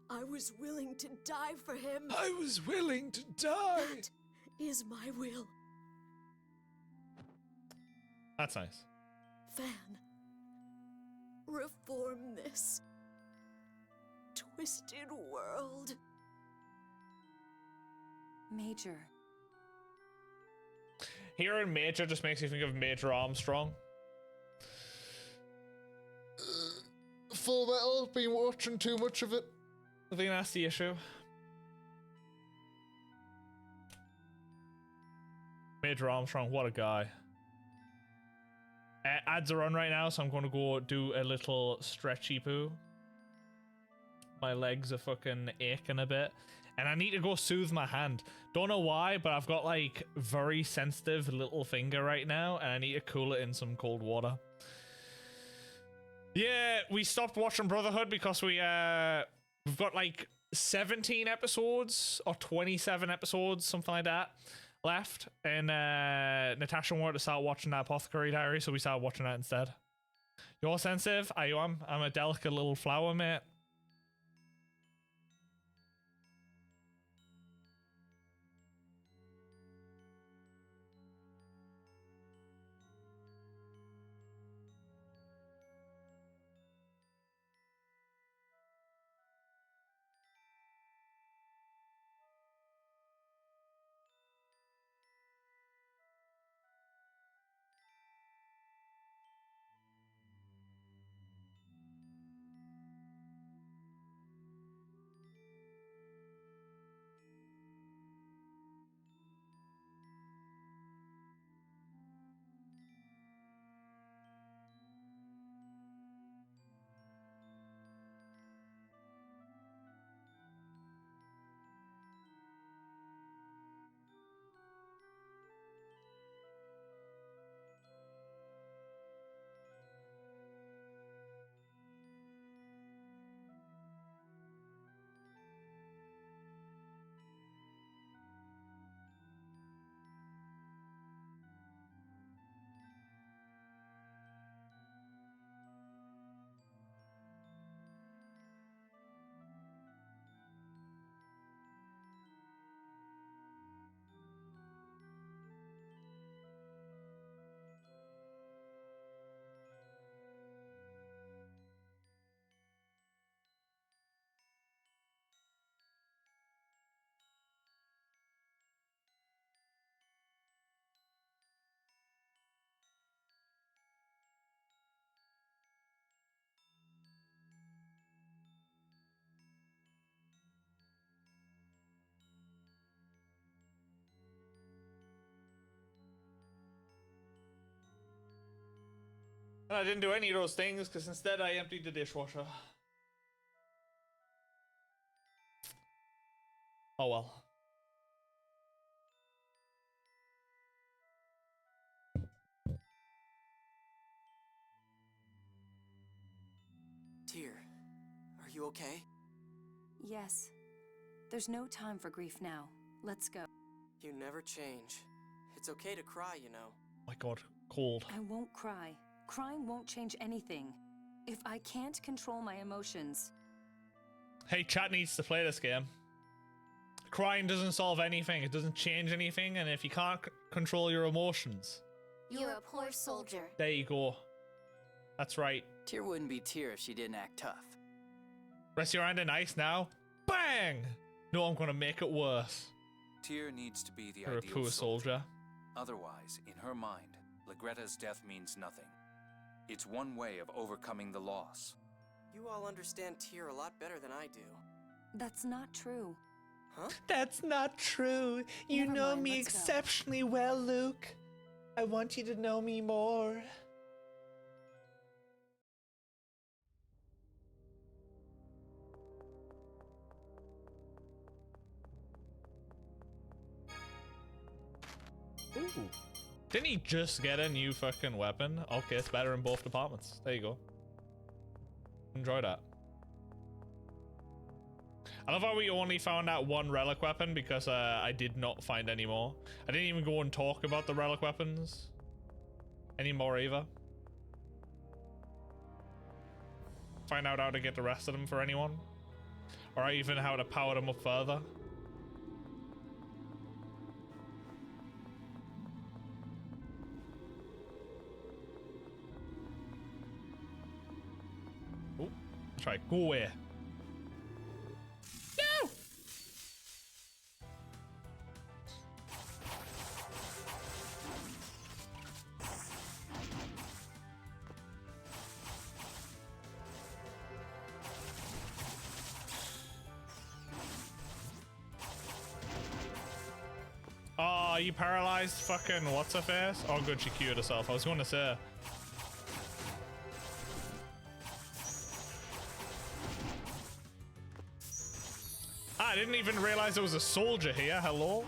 I was willing to die for him. I was willing to die. That is my will. That's nice. Van, reform this twisted world. Major. Hearing Major just makes you think of Major Armstrong. Full Metal, been watching too much of it. I think that's the issue. Major Armstrong, what a guy. Ads are on right now, so I'm going to go do a little stretchy poo. My legs are fucking aching a bit. And I need to go soothe my hand. Don't know why, but I've got like very sensitive little finger right now, and I need to cool it in some cold water. Yeah, we stopped watching Brotherhood because we've got like 17 episodes or 27 episodes, something like that, left. And Natasha wanted to start watching that Apothecary Diary, so we started watching that instead. You're sensitive? I am. I'm a delicate little flower, mate. And I didn't do any of those things because instead I emptied the dishwasher. Oh well. Tyr, are you okay? Yes. There's no time for grief now. Let's go. You never change. It's okay to cry, you know. Oh my god, cold. I won't cry. Crying won't change anything. If I can't control my emotions... Hey, chat needs to play this game. Crying doesn't solve anything. It doesn't change anything. And if you can't control your emotions... You're a poor soldier. There you go. That's right. Tyr wouldn't be Tyr if she didn't act tough. Rest your hand in ice now. Bang! No, I'm gonna make it worse. Tyr needs to be the You're a ideal poor soldier. Otherwise, in her mind, Legretta's death means nothing. It's one way of overcoming the loss. You all understand Tyr a lot better than I do. That's not true. Huh? That's not true. You Never know mind, me let's go. exceptionally well, Luke. I want you to know me more. Ooh. Didn't he just get a new fucking weapon? Okay, it's better in both departments. There you go. Enjoy that. I love how we only found out one relic weapon because I did not find any more. I didn't even go and talk about the relic weapons anymore either. Find out how to get the rest of them for anyone. Or even how to power them up further. Oh, try go away. No! Oh, you paralyzed fucking what's her face? Oh good, she cured herself. I was going to say. I didn't even realize there was a soldier here. Hello?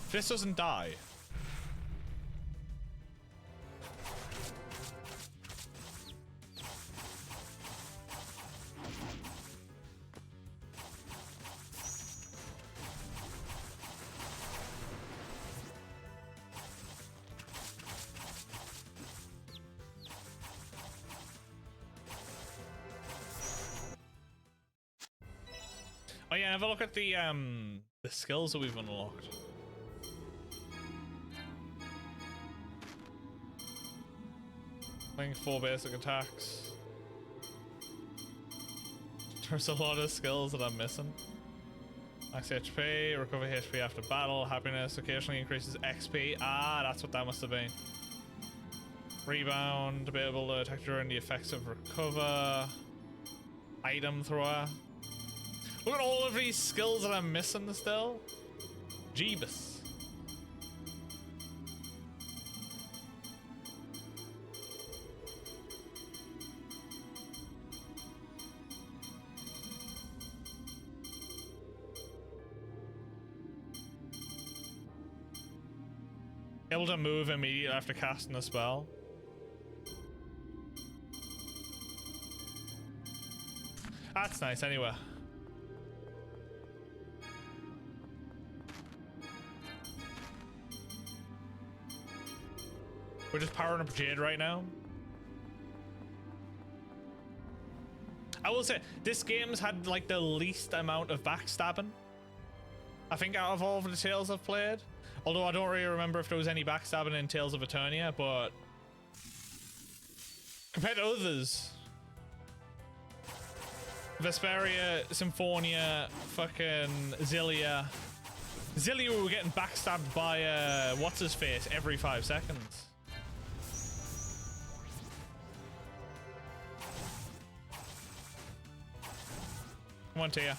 If this doesn't die. Oh yeah, have a look at the skills that we've unlocked. I think 4 basic attacks. There's a lot of skills that I'm missing. Max HP, recover HP after battle, happiness occasionally increases XP. Ah, that's what that must have been. Rebound, to be able to attack during the effects of recover. Item thrower. Look at all of these skills that I'm missing still. Jeebus. Able to move immediately after casting a spell. That's nice anyway. We're just powering up Jade right now. I will say, this game's had like the least amount of backstabbing, I think, out of all of the Tales I've played. Although I don't really remember if there was any backstabbing in Tales of Eternia, but compared to others, Vesperia, Symphonia, fucking Zillia. Zillia, we were getting backstabbed by what's his face every 5 seconds. Come on, Tia.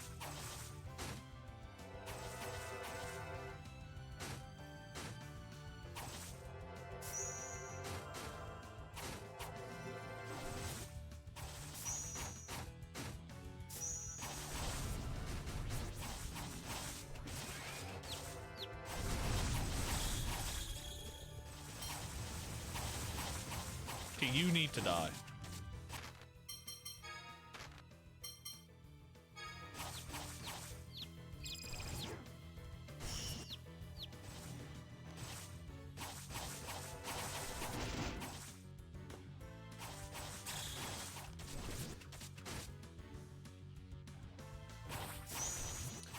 Okay, you need to die.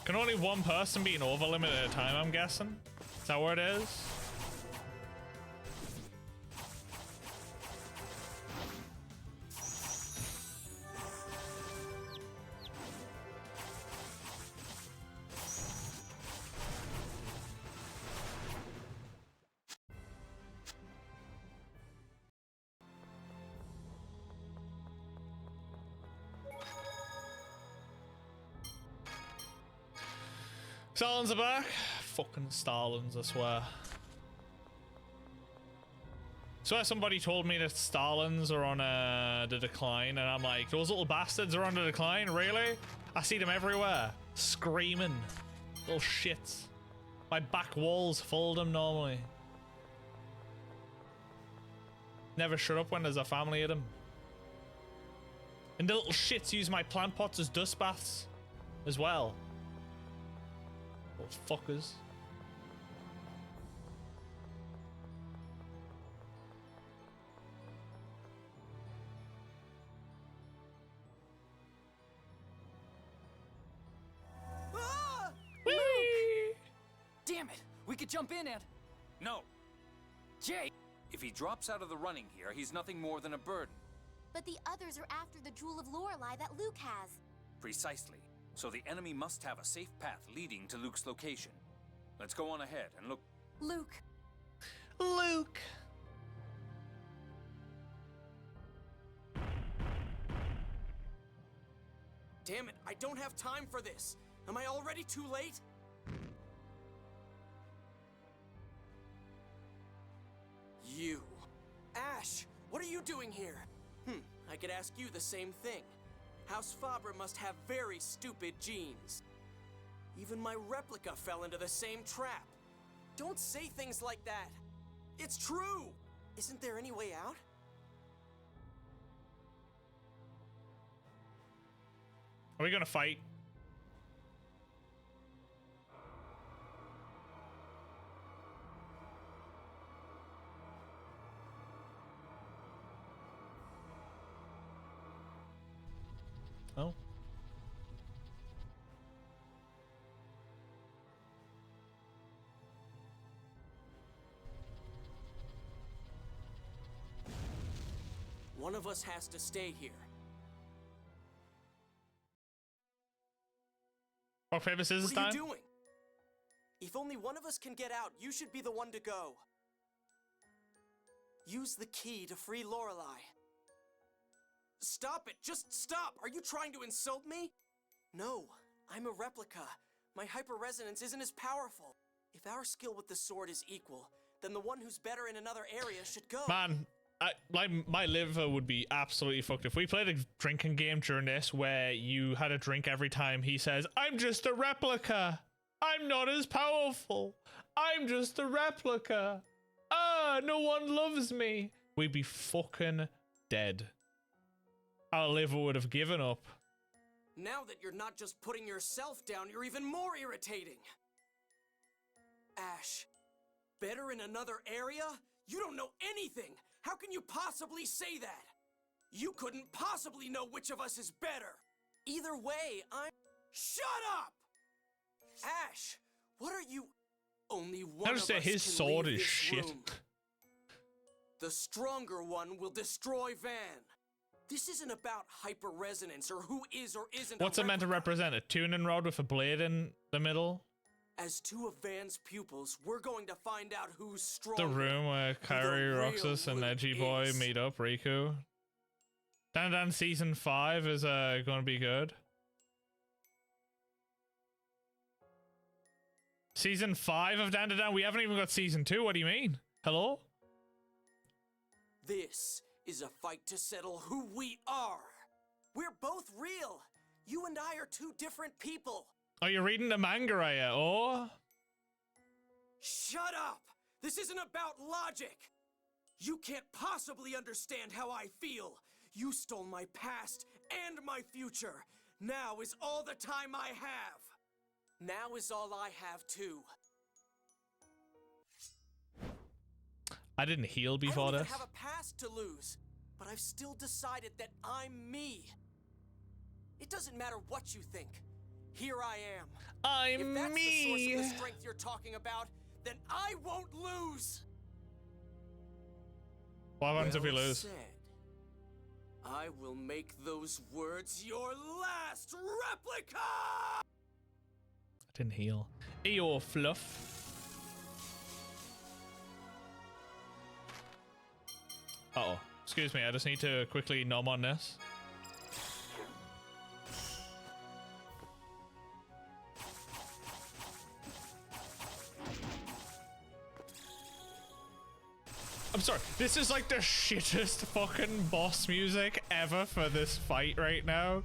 Can only one person be an over limit at a time, I'm guessing? Is that what it is? Starlins are back. Fucking Starlins, I swear. So somebody told me that Starlins are on the decline, and I'm like, those little bastards are on the decline? Really? I see them everywhere. Screaming. Little shits. My back walls full of them normally. Never shut up when there's a family of them. And the little shits use my plant pots as dust baths as well. Little fuckers. Damn it! We could jump in and... No. Jay! If he drops out of the running here, he's nothing more than a burden. But the others are after the Jewel of Lorelei that Luke has. Precisely. So the enemy must have a safe path leading to Luke's location. Let's go on ahead and look. Luke. Luke! Damn it, I don't have time for this. Am I already too late? You. Ash, what are you doing here? I could ask you the same thing. House Fabre must have very stupid genes. Even my replica fell into the same trap. Don't say things like that. It's true! Isn't there any way out? Are we gonna fight? Oh. One of us has to stay here. Rock, paper, scissors What are time? you doing? If only one of us can get out, you should be the one to go. Use the key to free Lorelei. Stop it! Just stop! Are you trying to insult me? No, I'm a replica. My hyper-resonance isn't as powerful. If our skill with the sword is equal, then the one who's better in another area should go. Man, my liver would be absolutely fucked if we played a drinking game during this where you had a drink every time he says, I'm just a replica. I'm not as powerful. I'm just a replica. Ah, no one loves me. We'd be fucking dead. Our liver would have given up. Now that you're not just putting yourself down, you're even more irritating. Ash, better in another area? You don't know anything! How can you possibly say that? You couldn't possibly know which of us is better! Either way, I'm... Shut up! Ash, what are you... Only one of us His can sword leave is this shit. room. The stronger one will destroy Van. This isn't about hyper-resonance or who is or isn't What's a it meant to represent? A tuning rod with a blade in the middle? As two of Van's pupils, we're going to find out who's stronger. The room where Kyrie, real Roxas, and Luke Edgy Boy is. meet up, Riku. Dan season 5 is going to be good. Season 5 of Dan? We haven't even got season 2. What do you mean? Hello? This is a fight to settle who we are. We're both real. You and I are two different people. Oh, you're reading the manga, are you? Oh? Shut up! This isn't about logic. You can't possibly understand how I feel. You stole my past and my future. Now is all the time I have. Now is all I have too. I didn't heal before I don't this. even have a past to lose, but I've still decided that I'm me. It doesn't matter what you think. Here I am. I'm if that's me. the source of the strength you're talking about, then I won't lose. What happens if we Well lose? said. I will make those words your last replica! I didn't heal. Eeyore fluff. Uh-oh. Excuse me, I just need to quickly nom on this. I'm sorry, this is like the shittest fucking boss music ever for this fight right now.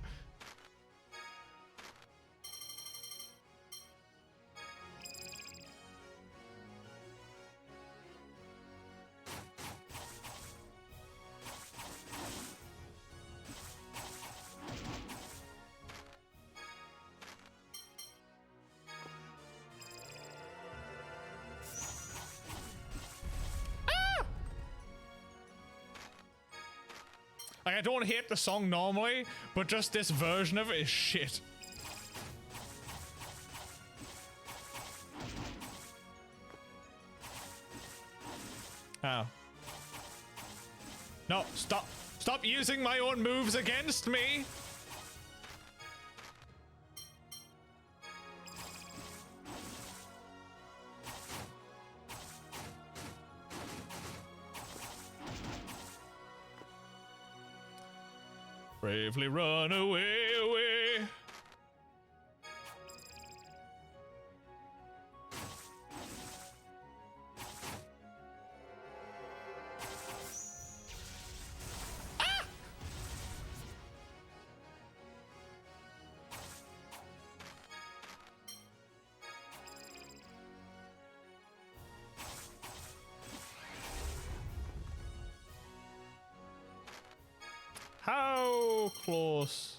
Like, I don't hate the song normally, but just this version of it is shit. Oh. No, stop. Stop using my own moves against me. Bravely run away, away. Ah! How close?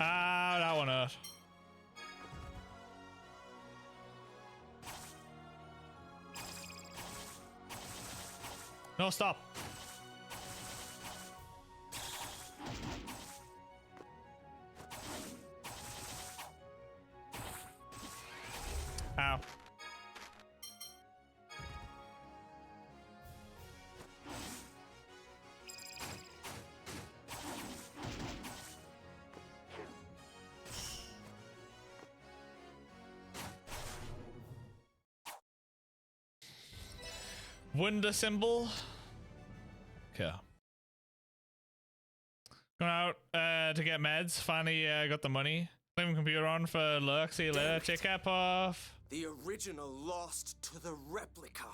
Ah, that one hurt. No, stop. Ow. Wonder symbol. Okay. Going out to get meds. Finally got the money. Leaving computer on for Lurk. See you later. Check up off. The original lost to the replica.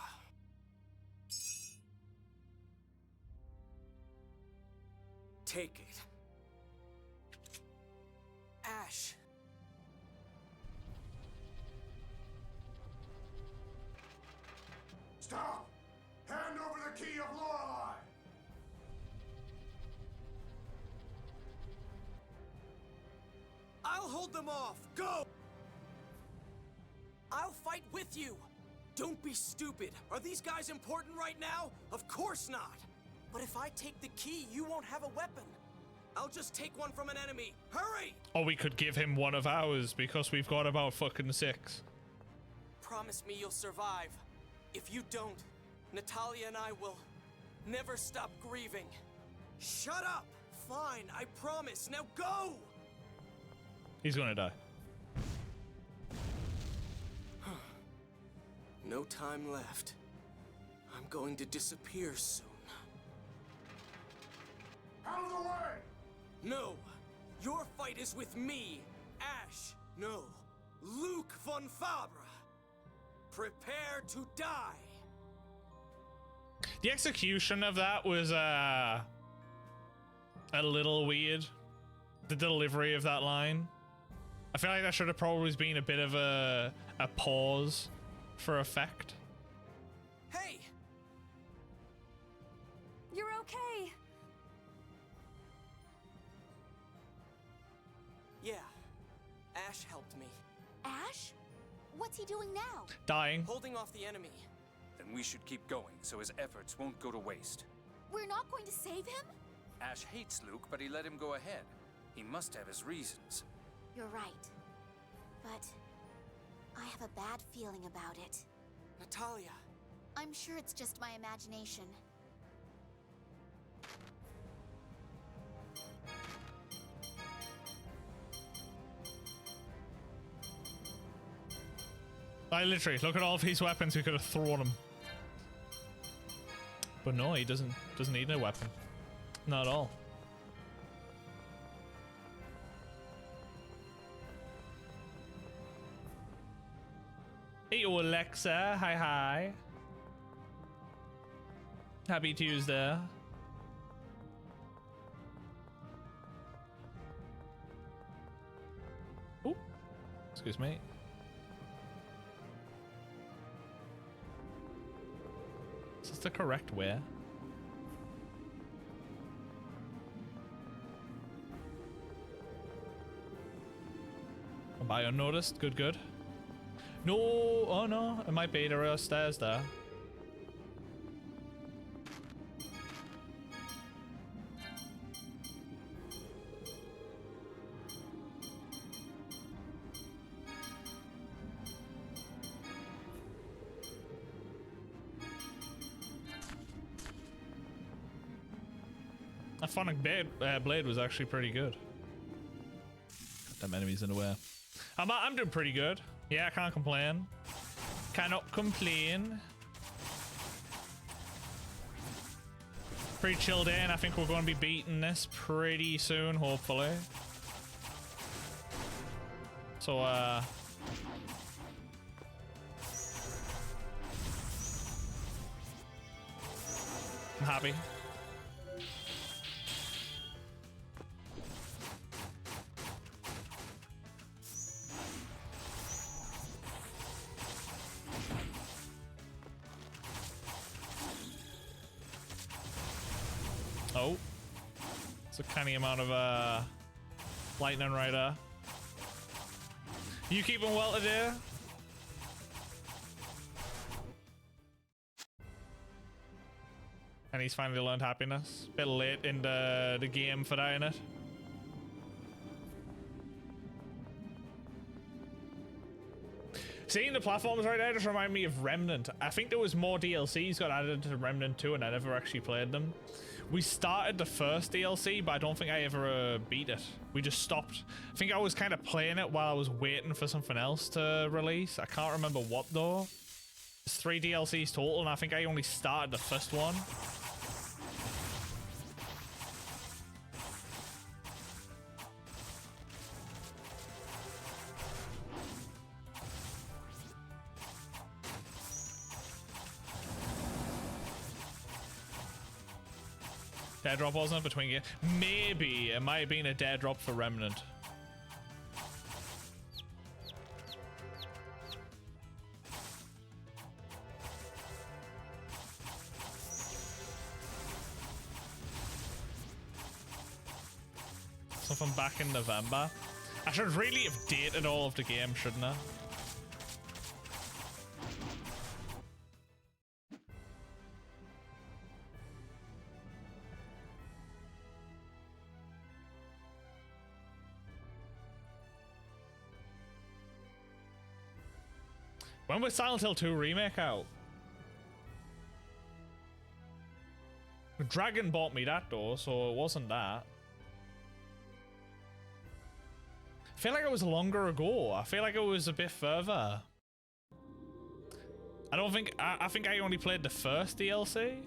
Take it. Ash. Stop! Hand over the key of Lorelei! I'll hold them off. Go! I'll fight with you. Don't be stupid. Are these guys important right now? Of course not. But if I take the key, you won't have a weapon. I'll just take one from an enemy. Hurry! Or we could give him one of ours because we've got about fucking 6. Promise me you'll survive. If you don't, Natalia and I will never stop grieving. Shut up! Fine, I promise. Now go! He's gonna die. No time left. I'm going to disappear soon. Out of the way! No! Your fight is with me, Ash. No, Luke von Fabra. Prepare to die. The execution of that was a little weird. The delivery of that line. I feel like that should have probably been a bit of a pause for effect. Hey! You're okay. Yeah, Ash helped me. Ash? What's he doing now? Dying. Holding off the enemy. Then we should keep going so his efforts won't go to waste. We're not going to save him? Ash hates Luke, but he let him go ahead. He must have his reasons. You're right. But I have a bad feeling about it. Natalia. I'm sure it's just my imagination. I literally, look at all of his weapons, we could have thrown him. But no, he doesn't need a weapon. Not at all. Hey, Alexa. Hi, hi. Happy Tuesday. Ooh. Excuse me. Is this the correct way? Am I unnoticed? Good, good. No, oh no, it might be. There are stairs there. That Phonic blade was actually pretty good. Got them enemies in the way. I'm doing pretty good. Yeah, I can't complain. Cannot complain. Pretty chilled in. I think we're going to be beating this pretty soon, hopefully. So, I'm happy. Oh, it's a canny amount of lightning rider. You keeping well today? And he's finally learned happiness. Bit late in the game for that, innit? Seeing the platforms right there just remind me of Remnant. I think there was more DLCs got added to Remnant 2 and I never actually played them. We started the first DLC, but I don't think I ever beat it. We just stopped. I think I was kind of playing it while I was waiting for something else to release. I can't remember what though. There's 3 DLCs total and I think I only started the first one. Dead drop wasn't it between games? Maybe it might have been a dead drop for Remnant. Something back in November. I should really have dated all of the game, shouldn't I? When was Silent Hill 2 remake out? Dragon bought me that though, so it wasn't that. I feel like it was longer ago. I feel like it was a bit further. I don't think I think I only played the first DLC.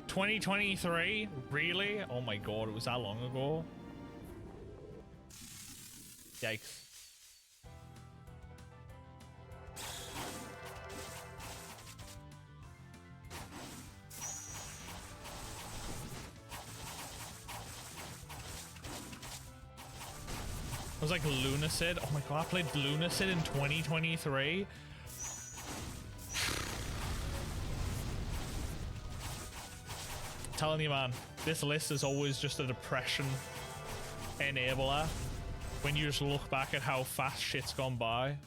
$2023? Really? Oh my god, it was that long ago? Yikes. It was like Lunacid. Oh my god, I played Lunacid in 2023. Telling you, man, this list is always just a depression enabler. when you just look back at how fast shit's gone by.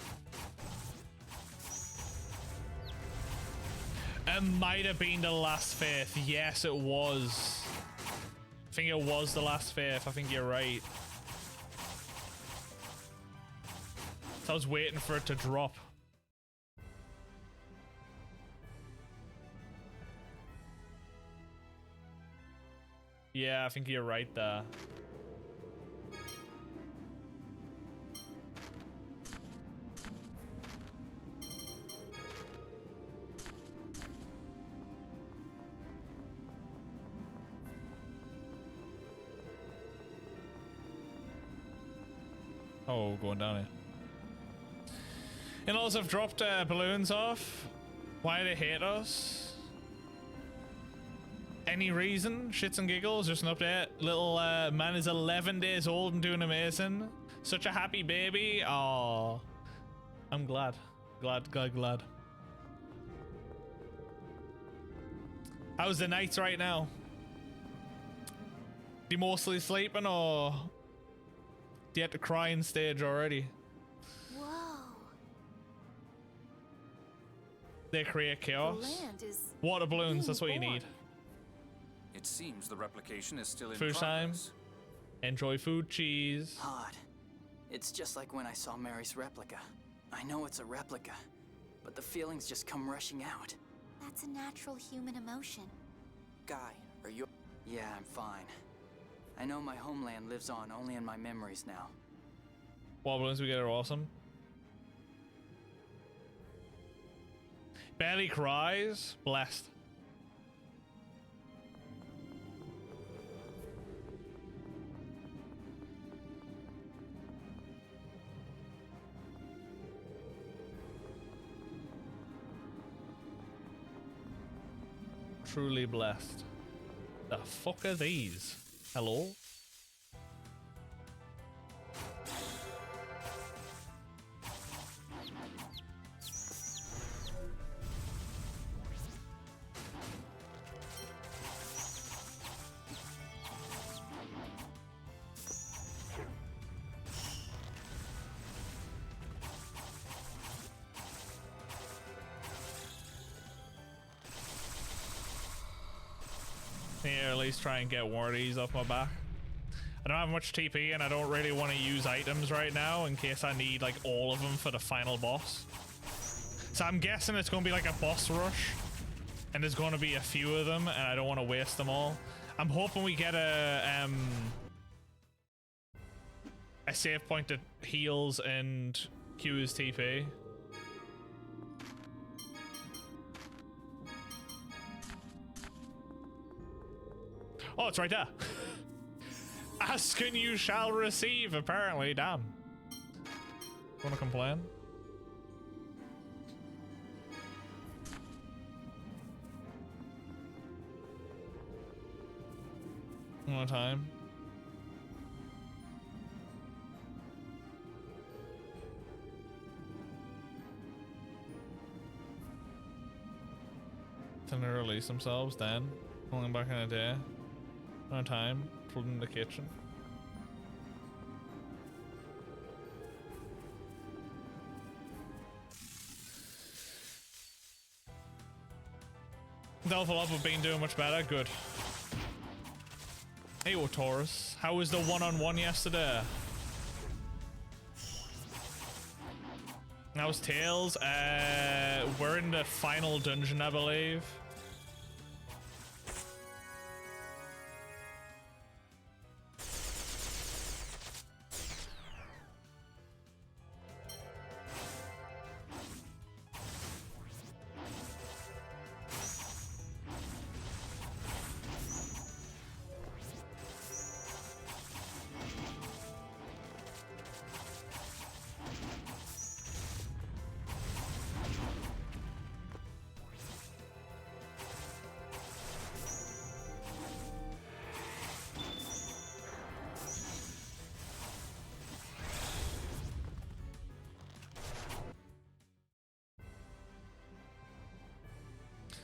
It might have been the last faith. Yes, it was. I think it was the last faith. I think you're right. So I was waiting for it to drop. Yeah, I think you're right there. Oh, going down here. In-laws have dropped balloons off. Why do they hate us? Any reason? Shits and giggles, just an update. Little man is 11 days old and doing amazing. Such a happy baby. Oh, I'm glad. Glad. How's the nights right now? You mostly sleeping or do you at the crying stage already? Whoa. They create chaos. The land is Water balloons, that's what you being need. It seems the replication is still in Food time. progress. Enjoy food, cheese. Odd. It's just like when I saw Mary's replica. I know it's a replica, but the feelings just come rushing out. That's a natural human emotion. Guy, are you... Yeah, I'm fine. I know my homeland lives on only in my memories now. Water balloons we get are awesome. Barely cries. Blessed. Truly blessed. The fuck are these? Hello? Yeah, at least try and get one of these off my back. I don't have much TP and I don't really want to use items right now in case I need like all of them for the final boss. So I'm guessing it's going to be like a boss rush and there's going to be a few of them and I don't want to waste them all. I'm hoping we get a save point that heals and queues TP. Oh, it's right there. Ask and you shall receive, apparently. Damn. Wanna complain? One more time. Then they release themselves, then. Going back in a day. No time, flooding in the kitchen. Delphi Love have been doing much better, good. Hey, Taurus, how was the one-on-one yesterday? That was Tails. We're in the final dungeon, I believe.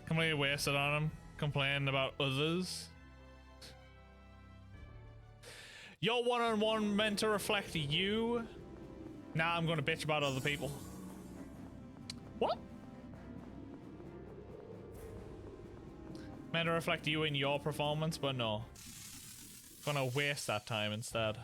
Completely wasted on him, complaining about others. Your one-on-one meant to reflect you. Now I'm gonna bitch about other people. What? Meant to reflect you in your performance, but no. Gonna waste that time instead.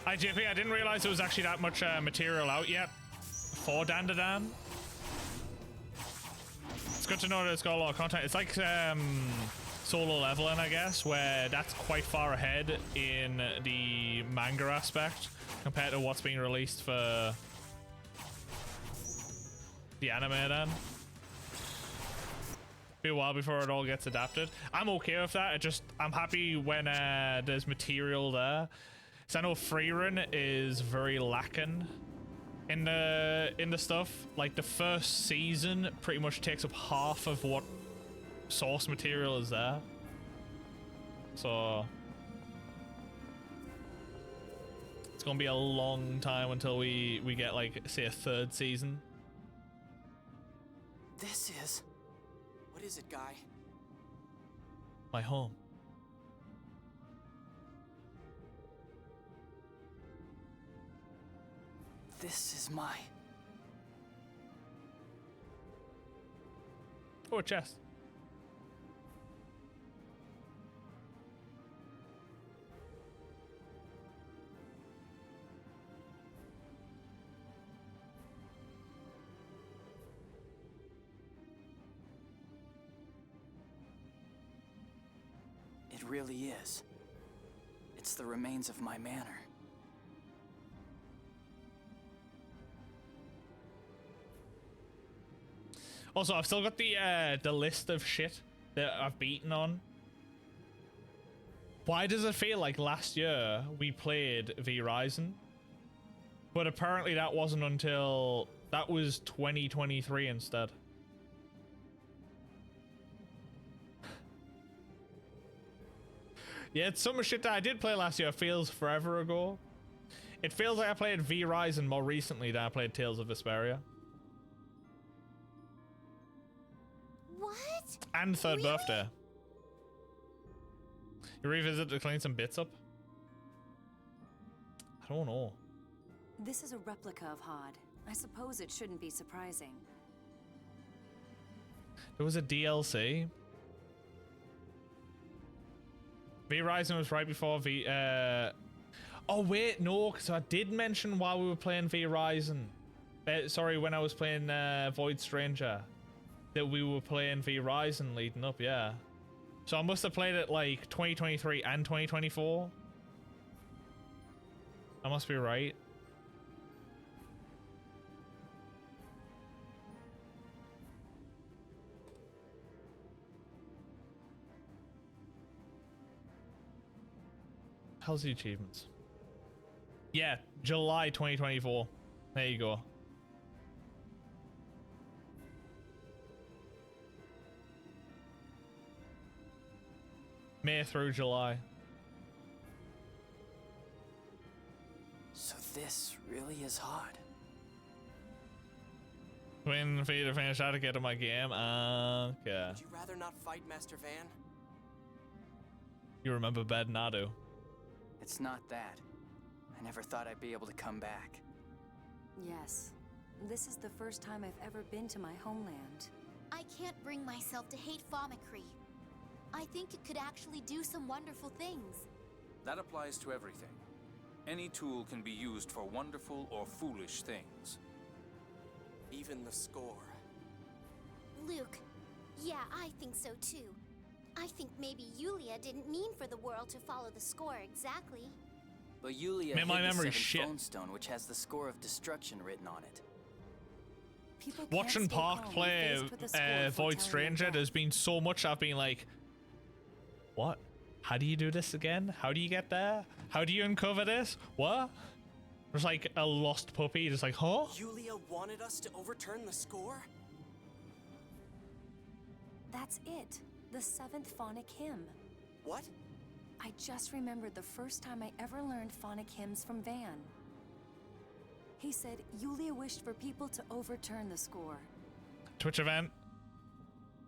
Hi JP, I didn't realize there was actually that much material out yet for Dandadan. It's good to know that it's got a lot of content. It's like solo leveling, I guess, where that's quite far ahead in the manga aspect compared to what's being released for the anime then. Be a while before it all gets adapted. I'm okay with that. I'm happy when there's material there. So I know Freerun is very lacking in the stuff. Like the first season pretty much takes up half of what source material is there. So it's gonna be a long time until we get like say a third season. This is... What is it, Guy? My home. This is my... Oh, a chest. It really is. It's the remains of my manor. Also, I've still got the list of shit that I've beaten on. Why does it feel like last year we played V-Rising? But apparently that wasn't until... That was 2023 instead. Yeah, it's some shit that I did play last year. It feels forever ago. It feels like I played V-Rising more recently than I played Tales of Vesperia. What? And third birthday. You revisit to clean some bits up? I don't know. This is a replica of Hod. I suppose it shouldn't be surprising. There was a DLC. V-Rising was right before Oh wait, no, because I did mention while we were playing V-Rising. Sorry, when I was playing Void Stranger. That we were playing V-Rising leading up, yeah. So I must have played it like 2023 and 2024. I must be right. How's the achievements? Yeah, July 2024. There you go. May through July. So this really is Hod. Waiting for you to finish out to get to my game. Okay. Would you rather not fight, Master Van? You remember Bad Nadu? It's not that. I never thought I'd be able to come back. Yes. This is the first time I've ever been to my homeland. I can't bring myself to hate Famicree. I think it could actually do some wonderful things. That applies to everything. Any tool can be used for wonderful or foolish things. Even the score. Luke, yeah, I think so too. I think maybe Yulia didn't mean for the world to follow the score exactly. But Yulia Man, my hid the memory's seventh shit. phone stone, which has the score of destruction written on it. People can't watching stay Park calm when play faced with a score Void foretelling Stranger, death. there's been so much I've been like, what? How do you do this again? How do you get there? How do you uncover this? What? There's like a lost puppy, just like, huh? Yulia wanted us to overturn the score? That's it. The 7th phonic hymn. What? I just remembered the first time I ever learned phonic hymns from Van. He said Yulia wished for people to overturn the score. Twitch event.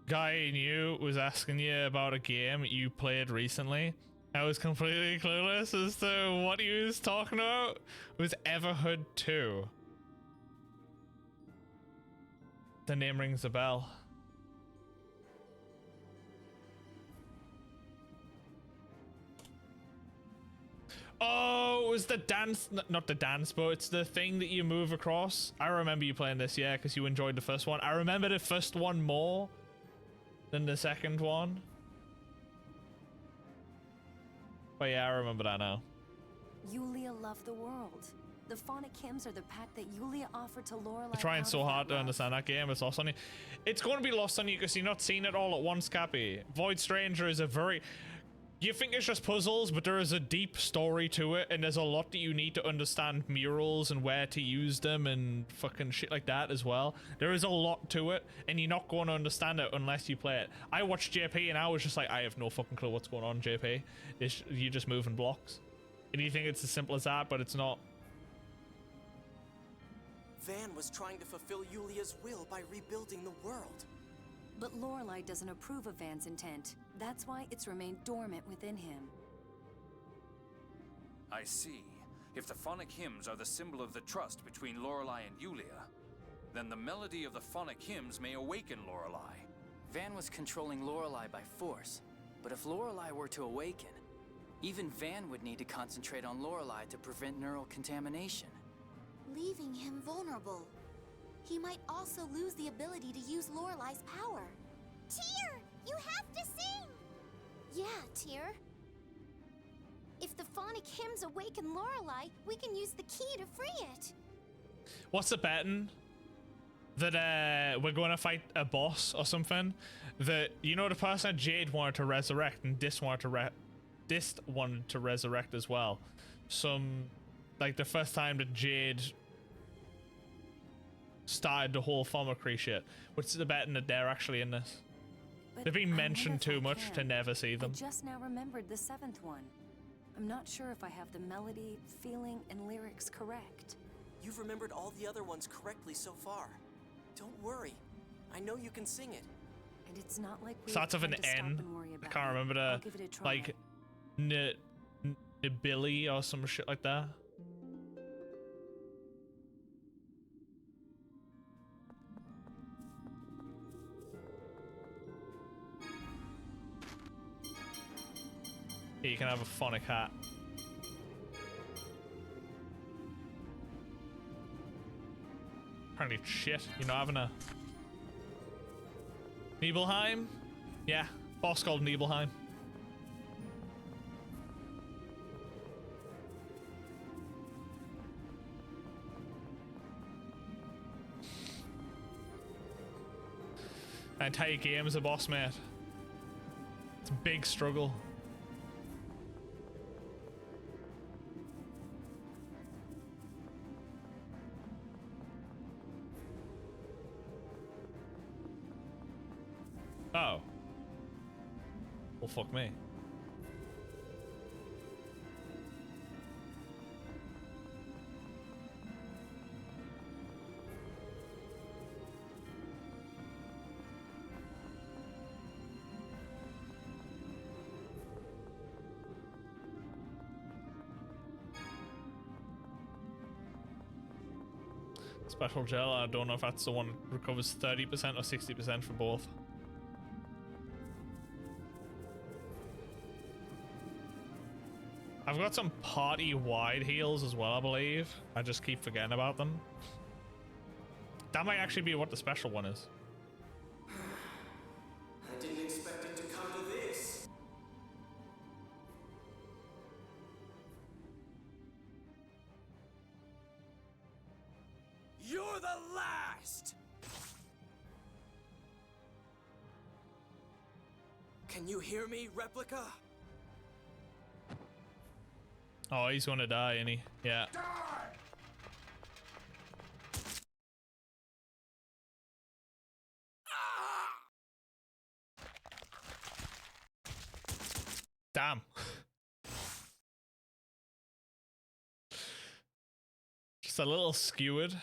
Guy in you was asking you about a game you played recently. I was completely clueless as to what he was talking about. It was Everhood 2. The name rings a bell. Oh, it was the dance, not the dance, but it's the thing that you move across. I remember you playing this, yeah, because you enjoyed the first one. I remember the first one more than the second one. But yeah, I remember that now. Yulia loved the world. The phonic hymns are the pact that Yulia offered to Lorelei. I'm trying so hard to understand that game. It's lost on you. It's going to be lost on you because you're not seeing it all at once, Cappy. Void Stranger is a very... You think it's just puzzles, but there is a deep story to it, and there's a lot that you need to understand murals and where to use them and fucking shit like that as well. There is a lot to it, and you're not going to understand it unless you play it. I watched JP, and I was just like, I have no fucking clue what's going on, JP. You're just moving blocks. And you think it's as simple as that, but it's not. Van was trying to fulfill Yulia's will by rebuilding the world. But Lorelei doesn't approve of Van's intent. That's why it's remained dormant within him. I see. If the phonic hymns are the symbol of the trust between Lorelei and Yulia, then the melody of the phonic hymns may awaken Lorelei. Van was controlling Lorelei by force, but if Lorelei were to awaken, even Van would need to concentrate on Lorelei to prevent neural contamination. Leaving him vulnerable. He might also lose the ability to use Lorelei's power. Tyr, you have to sing! Yeah, Tyr. If the phonic hymns awaken Lorelei, we can use the key to free it. What's the betting? That we're going to fight a boss or something? That, you know, the person that Jade wanted to resurrect and Dis wanted to resurrect as well. Like the first time that Jade started the whole Thaumacrie shit. What's the betting that they're actually in this? But They've been I mentioned wonder if too I much to can. never see them. I just now remembered the 7th one. I'm not sure if I have the melody, feeling, and lyrics correct. You've remembered all the other ones correctly so far. Don't worry. I know you can sing it. And it's not like we Starts have with an time to stop N. and worry I about can't it. remember I'll the, give it a try. like, Nibili or some shit like that. Here, you can have a phonic hat. Apparently shit, you're not having a... Nibelheim? Yeah, boss called Nibelheim. The entire game is a boss, mate. It's a big struggle. Oh. Well, fuck me. Special gel, I don't know if that's the one that recovers 30% or 60% for both. I've got some party-wide heals as well, I believe. I just keep forgetting about them. That might actually be what the special one is. I didn't expect it to come to this. You're the last! Can you hear me, Replica? Oh, he's gonna die, isn't he? Yeah. Damn. Just a little skewered.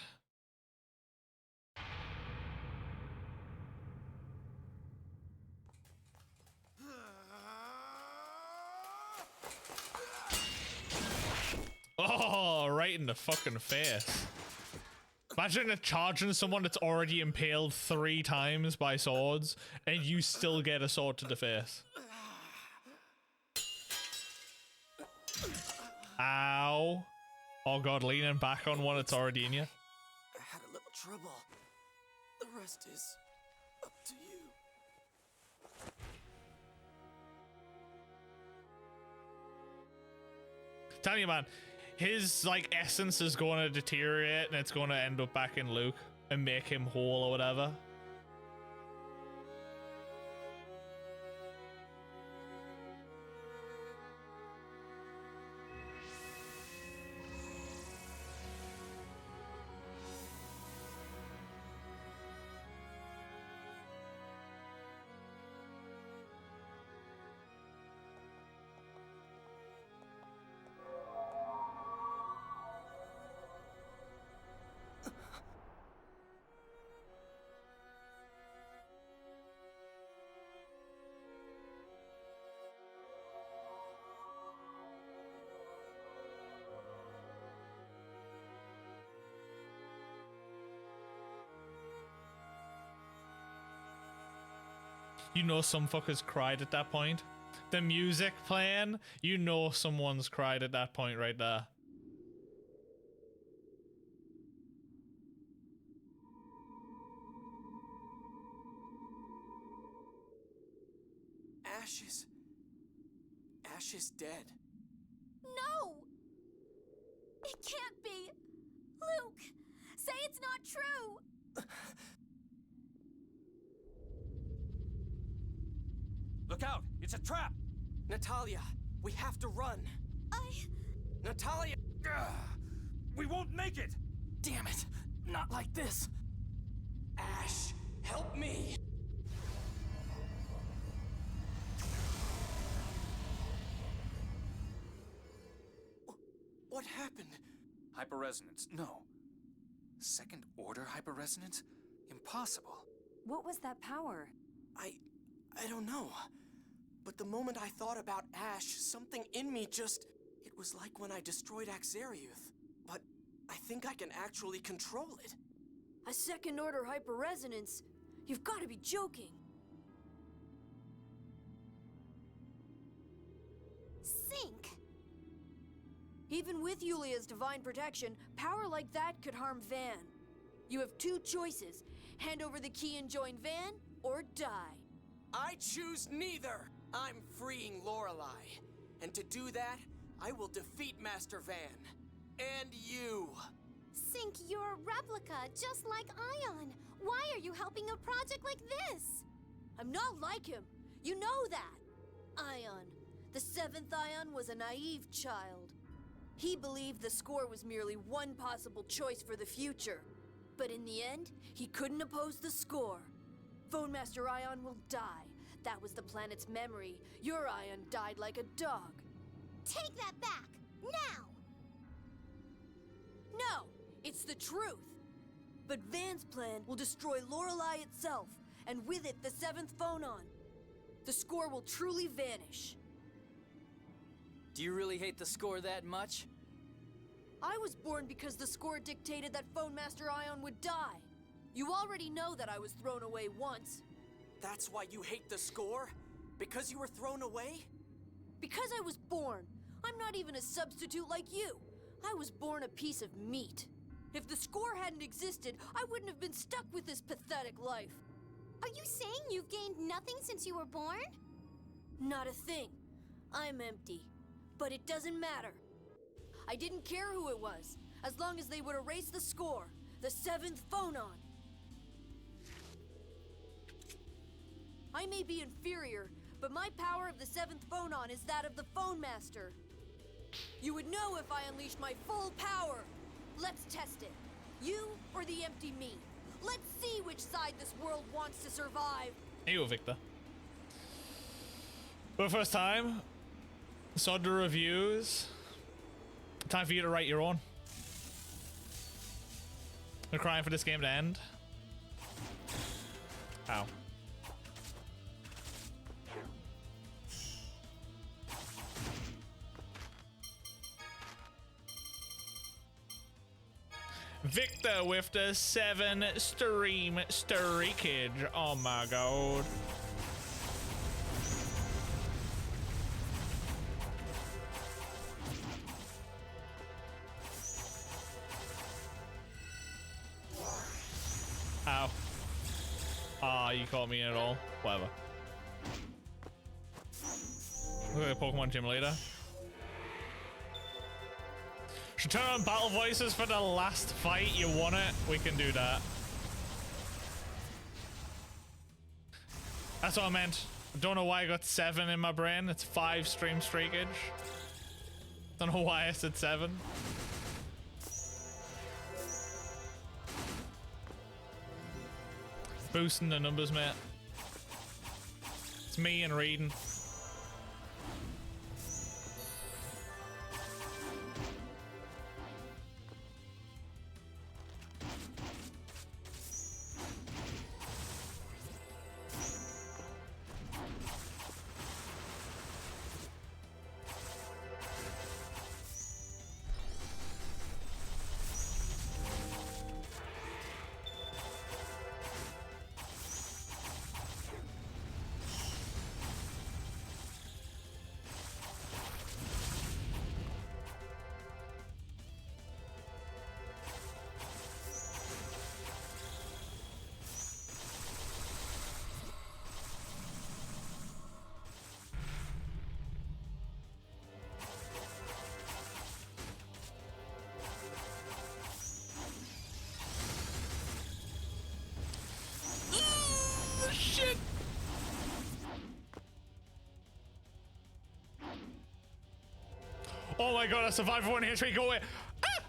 Oh, right in the fucking face. Imagine charging someone that's already impaled 3 times by swords, and you still get a sword to the face. Ow. Oh god, leaning back on one that's already in you. I had a little trouble. The rest is up to you. Tell you, man, his like essence is going to deteriorate and it's going to end up back in Luke and make him whole or whatever. You know some fuckers cried at that point. The music playing, you know someone's cried at that point right there. Ash is dead. No! It can't be! Luke! Say it's not true! Look out! It's a trap! Natalia, we have to run. Natalia! We won't make it! Damn it! Not like this! Ash, help me! What happened? Hyperresonance. No. Second order hyperresonance? Impossible. What was that power? I don't know. But the moment I thought about Ash, something in me just... It was like when I destroyed Axariuth. But I think I can actually control it. A second order hyperresonance? You've got to be joking. Sync! Even with Yulia's divine protection, power like that could harm Van. You have 2 choices. Hand over the key and join Van, or die. I choose neither! I'm freeing Lorelei. And to do that, I will defeat Master Van. And you! Sync, you're a replica, just like Ion. Why are you helping a project like this? I'm not like him. You know that. Ion. The 7th Ion was a naive child. He believed the score was merely one possible choice for the future. But in the end, he couldn't oppose the score. Phone Master Ion will die. That was the planet's memory. Your Ion died like a dog. Take that back, now! No, it's the truth. But Van's plan will destroy Lorelei itself, and with it, the 7th Phonon. The score will truly vanish. Do you really hate the score that much? I was born because the score dictated that Phone Master Ion would die. You already know that I was thrown away once. That's why you hate the score? Because you were thrown away? Because I was born. I'm not even a substitute like you. I was born a piece of meat. If the score hadn't existed, I wouldn't have been stuck with this pathetic life. Are you saying you've gained nothing since you were born? Not a thing. I'm empty. But it doesn't matter. I didn't care who it was, as long as they would erase the score, the 7th Phonon. I may be inferior, but my power of the 7th Phonon is that of the Phone Master. You would know if I unleashed my full power. Let's test it. You or the empty me. Let's see which side this world wants to survive. Hey, Victor. For the first time, Sod reviews. Time for you to write your own. We're crying for this game to end. Ow. Victor with the 7 stream streakage. Oh my god. Ow. Ah, you caught me at all. Whatever. Look at the Pokemon Gym Leader. Should turn on battle voices for the last fight. You want it? We can do that. That's what I meant. I don't know why I got 7 in my brain. It's 5 stream streakage. Don't know why I said 7. Boosting the numbers, mate. It's me and reading. Shit! Oh my god, I survived 1 hit streak. Go away. Ah!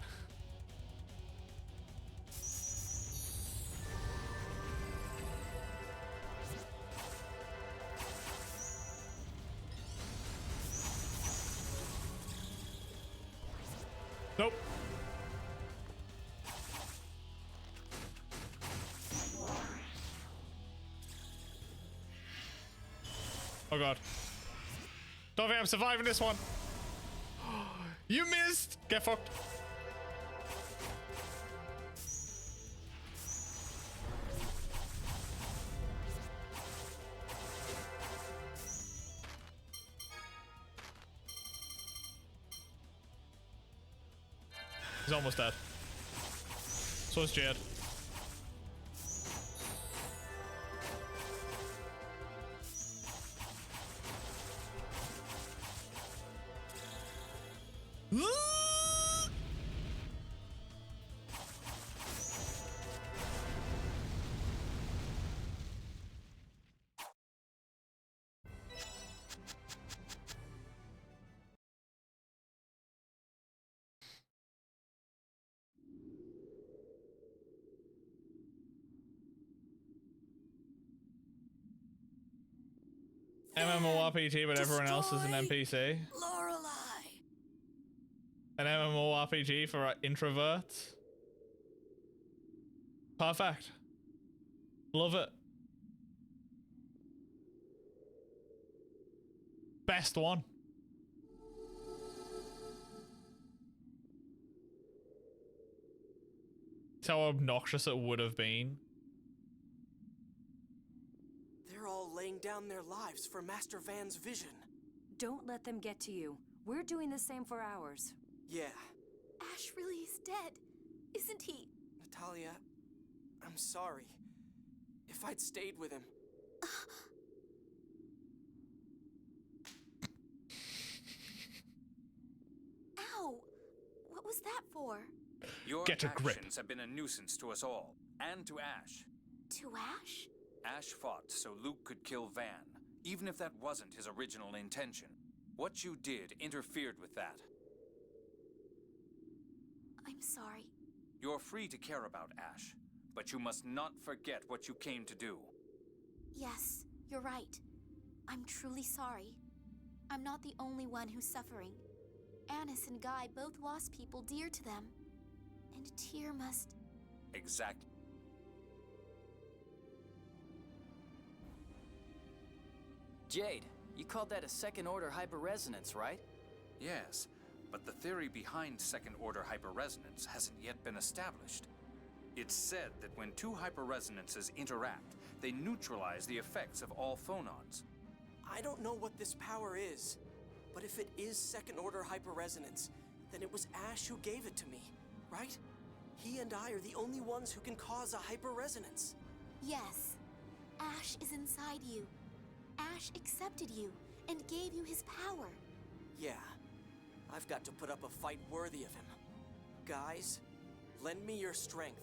Nope. Oh god. Don't think I'm surviving this one. You missed! Get fucked. He's almost dead. So is Jade. MMORPG, but everyone else is an NPC. Lorelei. An MMORPG for introverts. Perfect. Love it. Best one. It's how obnoxious it would have been. They're all laying down their lives for Master Van's vision. Don't let them get to you. We're doing the same for ours. Yeah. Ash really is dead, isn't he? Natalia, I'm sorry. If I'd stayed with him. Ow! What was that for? Your Get a grip. actions have been a nuisance to us all, and to Ash. To Ash? Ash fought so Luke could kill Van, even if that wasn't his original intention. What you did interfered with that. I'm sorry. You're free to care about Ash, but you must not forget what you came to do. Yes, you're right. I'm truly sorry. I'm not the only one who's suffering. Annis and Guy both lost people dear to them. And Tyr must... Exactly. Jade, you called that a second-order hyperresonance, right? Yes, but the theory behind second-order hyperresonance hasn't yet been established. It's said that when two hyperresonances interact, they neutralize the effects of all phonons. I don't know what this power is, but if it is second-order hyperresonance, then it was Ash who gave it to me, right? He and I are the only ones who can cause a hyperresonance. Yes. Ash is inside you. Ash accepted you and gave you his power. Yeah. I've got to put up a fight worthy of him. Guys, lend me your strength.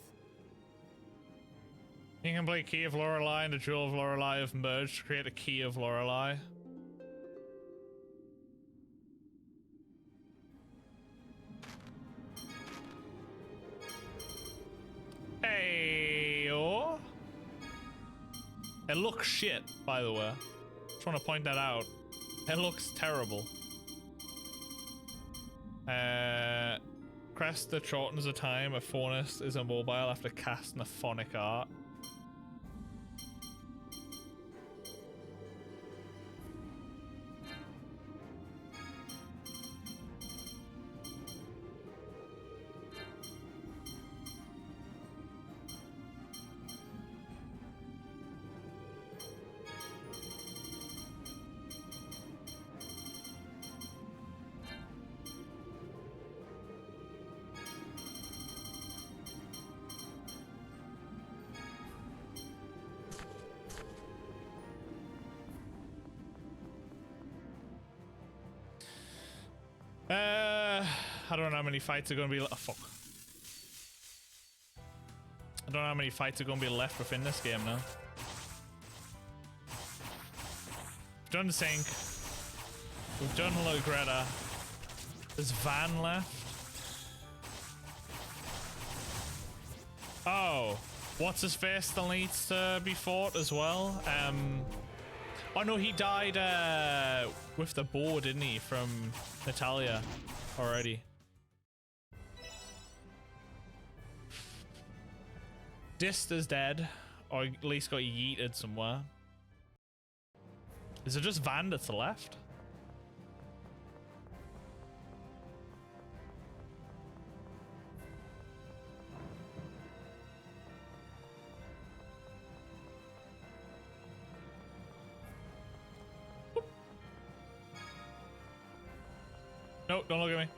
You can play Key of Lorelei and the Jewel of Lorelei have merged to create a Key of Lorelei. Hey, oh. It looks shit, by the way. Just want to point that out. It looks terrible. Crest that shortens the time a phonist is immobile after casting a phonic art. I don't know how many fights are going to be left. Oh, fuck. I don't know how many fights are going to be left within this game now. We've done Sync. We've done Logretta. There's Van left. Oh. What's his face still needs to be fought as well? Oh no, he died with the bow, didn't he, from Natalia already. Dist is dead, or at least got yeeted somewhere. Is it just Van that's left? No, don't look at me.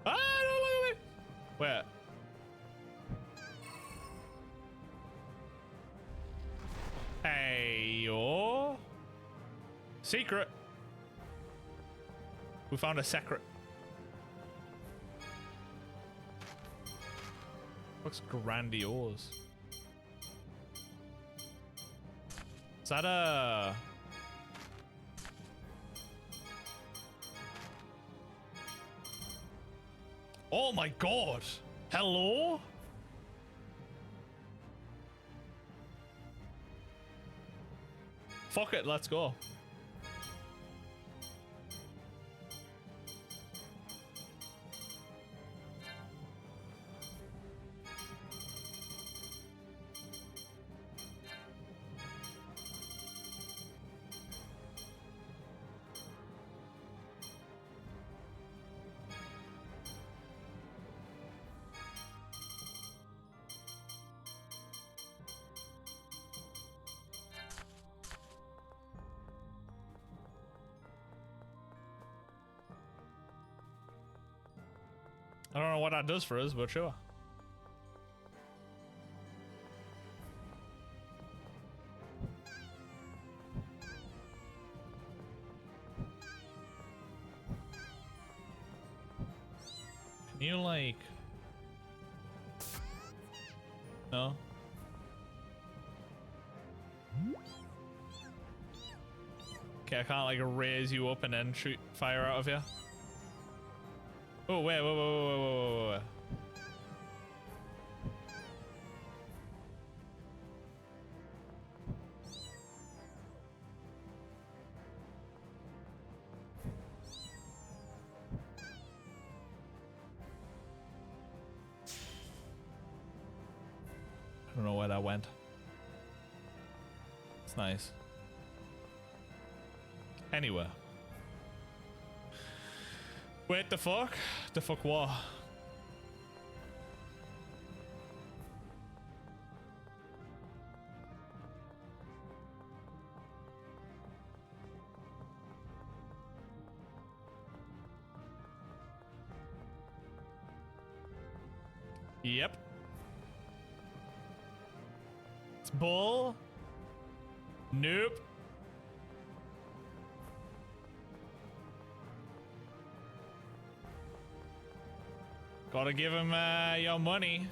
Ah, don't look at me. Where? Hey, yo. Secret. We found a secret. Looks grandiose. Is that a... Oh my god! Hello? Fuck it, let's go. I don't know what that does for us, but sure. You like... No? Okay, I can't like raise you up and then shoot fire out of you. Oh, wait, wait. I don't know where that went. It's nice. Anyway. Wait, the fuck? The fuck what? Yep. It's bull. Nope. Gotta give him your money.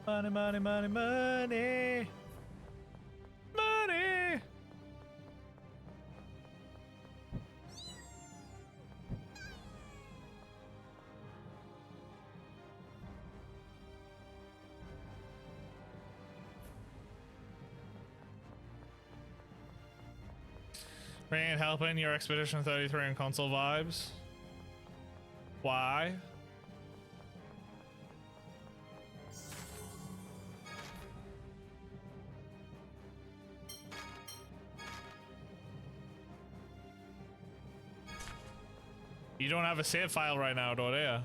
Money, money, money, money. Money. Bringing helping your Expedition 33 and console vibes. Why? You don't have a save file right now, do you?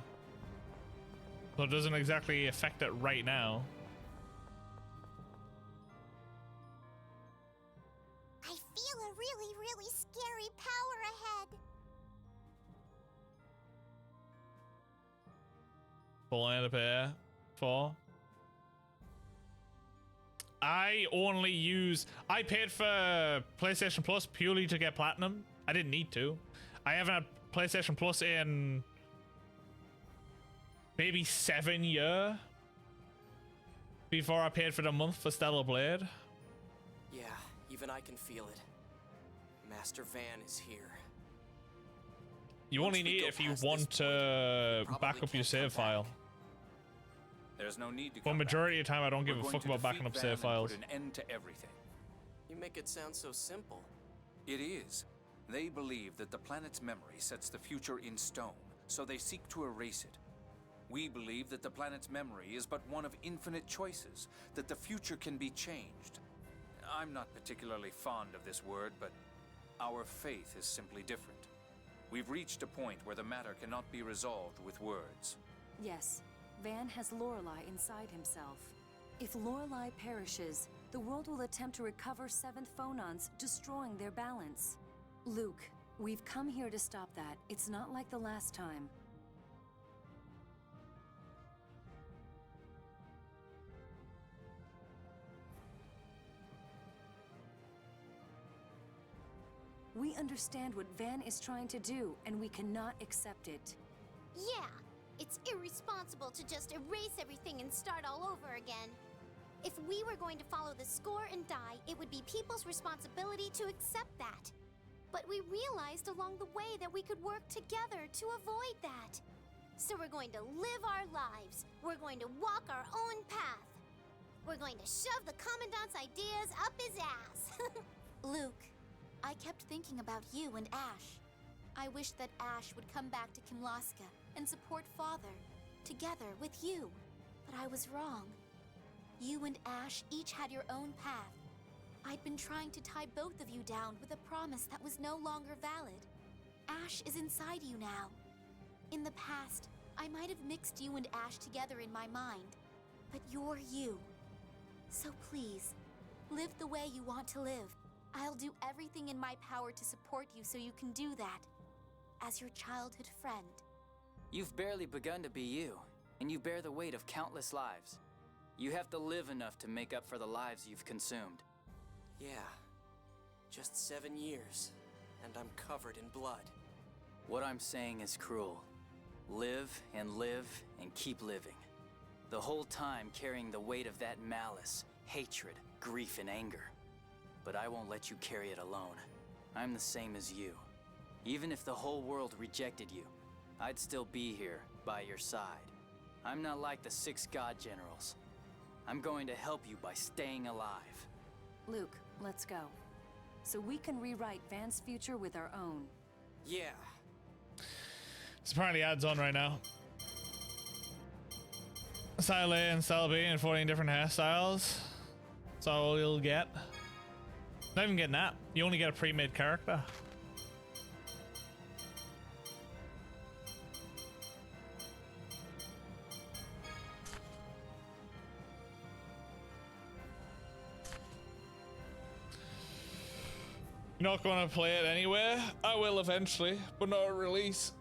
So it doesn't exactly affect it right now. I feel a really, really scary power ahead. Full and a pair. 4. I only use... I paid for PlayStation Plus purely to get Platinum. I didn't need to. I haven't had PlayStation Plus in maybe 7 years before I paid for the month for Stellar Blade. Yeah, even I can feel it. Master Van is here. You only need it if you want to back up your save file. There's no need to For come majority back. of the time, I don't give We're a going fuck to about backing defeat up Van save and files. Put an end to everything. You make it sound so simple. It is. They believe that the planet's memory sets the future in stone, so they seek to erase it. We believe that the planet's memory is but one of infinite choices, that the future can be changed. I'm not particularly fond of this word, but our faith is simply different. We've reached a point where the matter cannot be resolved with words. Yes, Van has Lorelei inside himself. If Lorelei perishes, the world will attempt to recover 7th phonons, destroying their balance. Luke, we've come here to stop that. It's not like the last time. We understand what Van is trying to do, and we cannot accept it. Yeah, it's irresponsible to just erase everything and start all over again. If we were going to follow the score and die, it would be people's responsibility to accept that. But we realized along the way that we could work together to avoid that. So we're going to live our lives. We're going to walk our own path. We're going to shove the Commandant's ideas up his ass. Luke, I kept thinking about you and Ash. I wished that Ash would come back to Kinlaska and support Father, together with you. But I was wrong. You and Ash each had your own path. I'd been trying to tie both of you down with a promise that was no longer valid. Ash is inside you now. In the past, I might have mixed you and Ash together in my mind, but you're you. So please, live the way you want to live. I'll do everything in my power to support you so you can do that, as your childhood friend. You've barely begun to be you, and you bear the weight of countless lives. You have to live enough to make up for the lives you've consumed. Yeah, just 7 years, and I'm covered in blood. What I'm saying is cruel. Live and keep living. The whole time carrying the weight of that malice, hatred, grief, and anger. But I won't let you carry it alone. I'm the same as you. Even if the whole world rejected you, I'd still be here, by your side. I'm not like the 6 God Generals. I'm going to help you by staying alive. Luke, let's go. So we can rewrite Van's future with our own. Yeah. It's apparently ads on right now. Style A and Style B and 14 different hairstyles. That's all you'll get. Not even getting that. You only get a pre-made character. You're not going to play it anywhere? I will eventually, but not a release.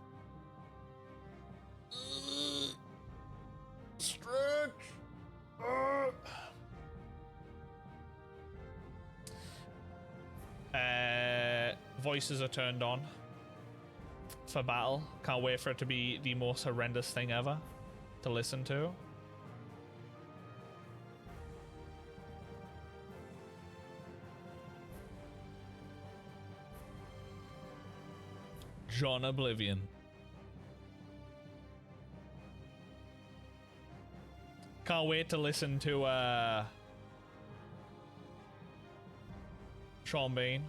Stretch. Voices are turned on for battle. Can't wait for it to be the most horrendous thing ever to listen to. John Oblivion. Can't wait to listen to Sean Bean.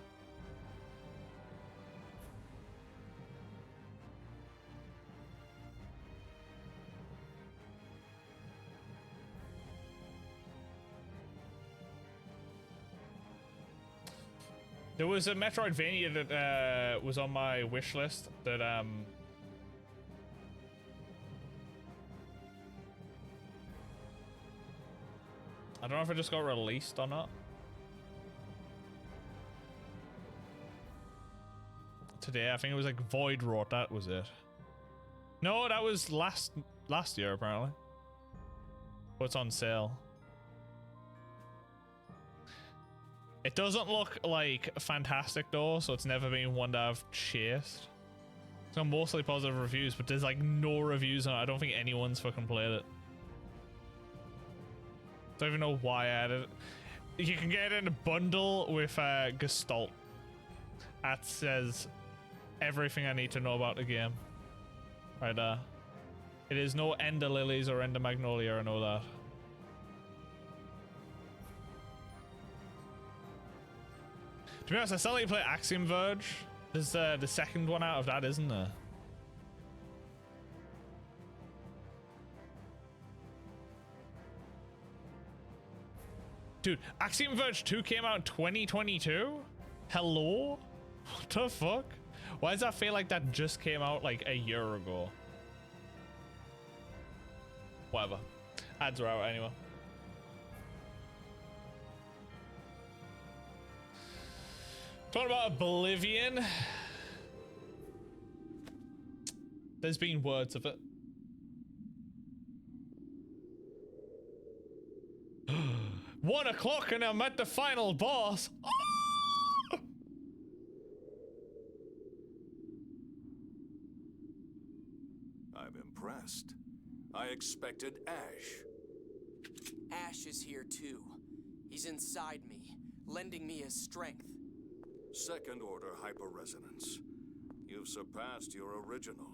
There was a Metroidvania that was on my wish list that I don't know if it just got released or not. Today, I think it was like Void Rot, that was it. No, that was last year apparently. But it's on sale. It doesn't look like fantastic though, so it's never been one that I've chased. It's got mostly positive reviews, but there's like no reviews on it. I don't think anyone's fucking played it. Don't even know why I added it. You can get it in a bundle with Gestalt. That says everything I need to know about the game. Right there. It is no Ender Lilies or Ender Magnolia, I know that. To be honest, I still need to play Axiom Verge. There's the second one out of that, isn't there? Dude, Axiom Verge 2 came out in 2022? Hello? What the fuck? Why does that feel like that just came out like a year ago? Whatever. Ads are out anyway. Talking about Oblivion. There's been words of it. 1 o'clock and I'm at the final boss. Oh! I'm impressed. I expected Ash. Ash is here too. He's inside me, lending me his strength. Second order hyperresonance. You've surpassed your original.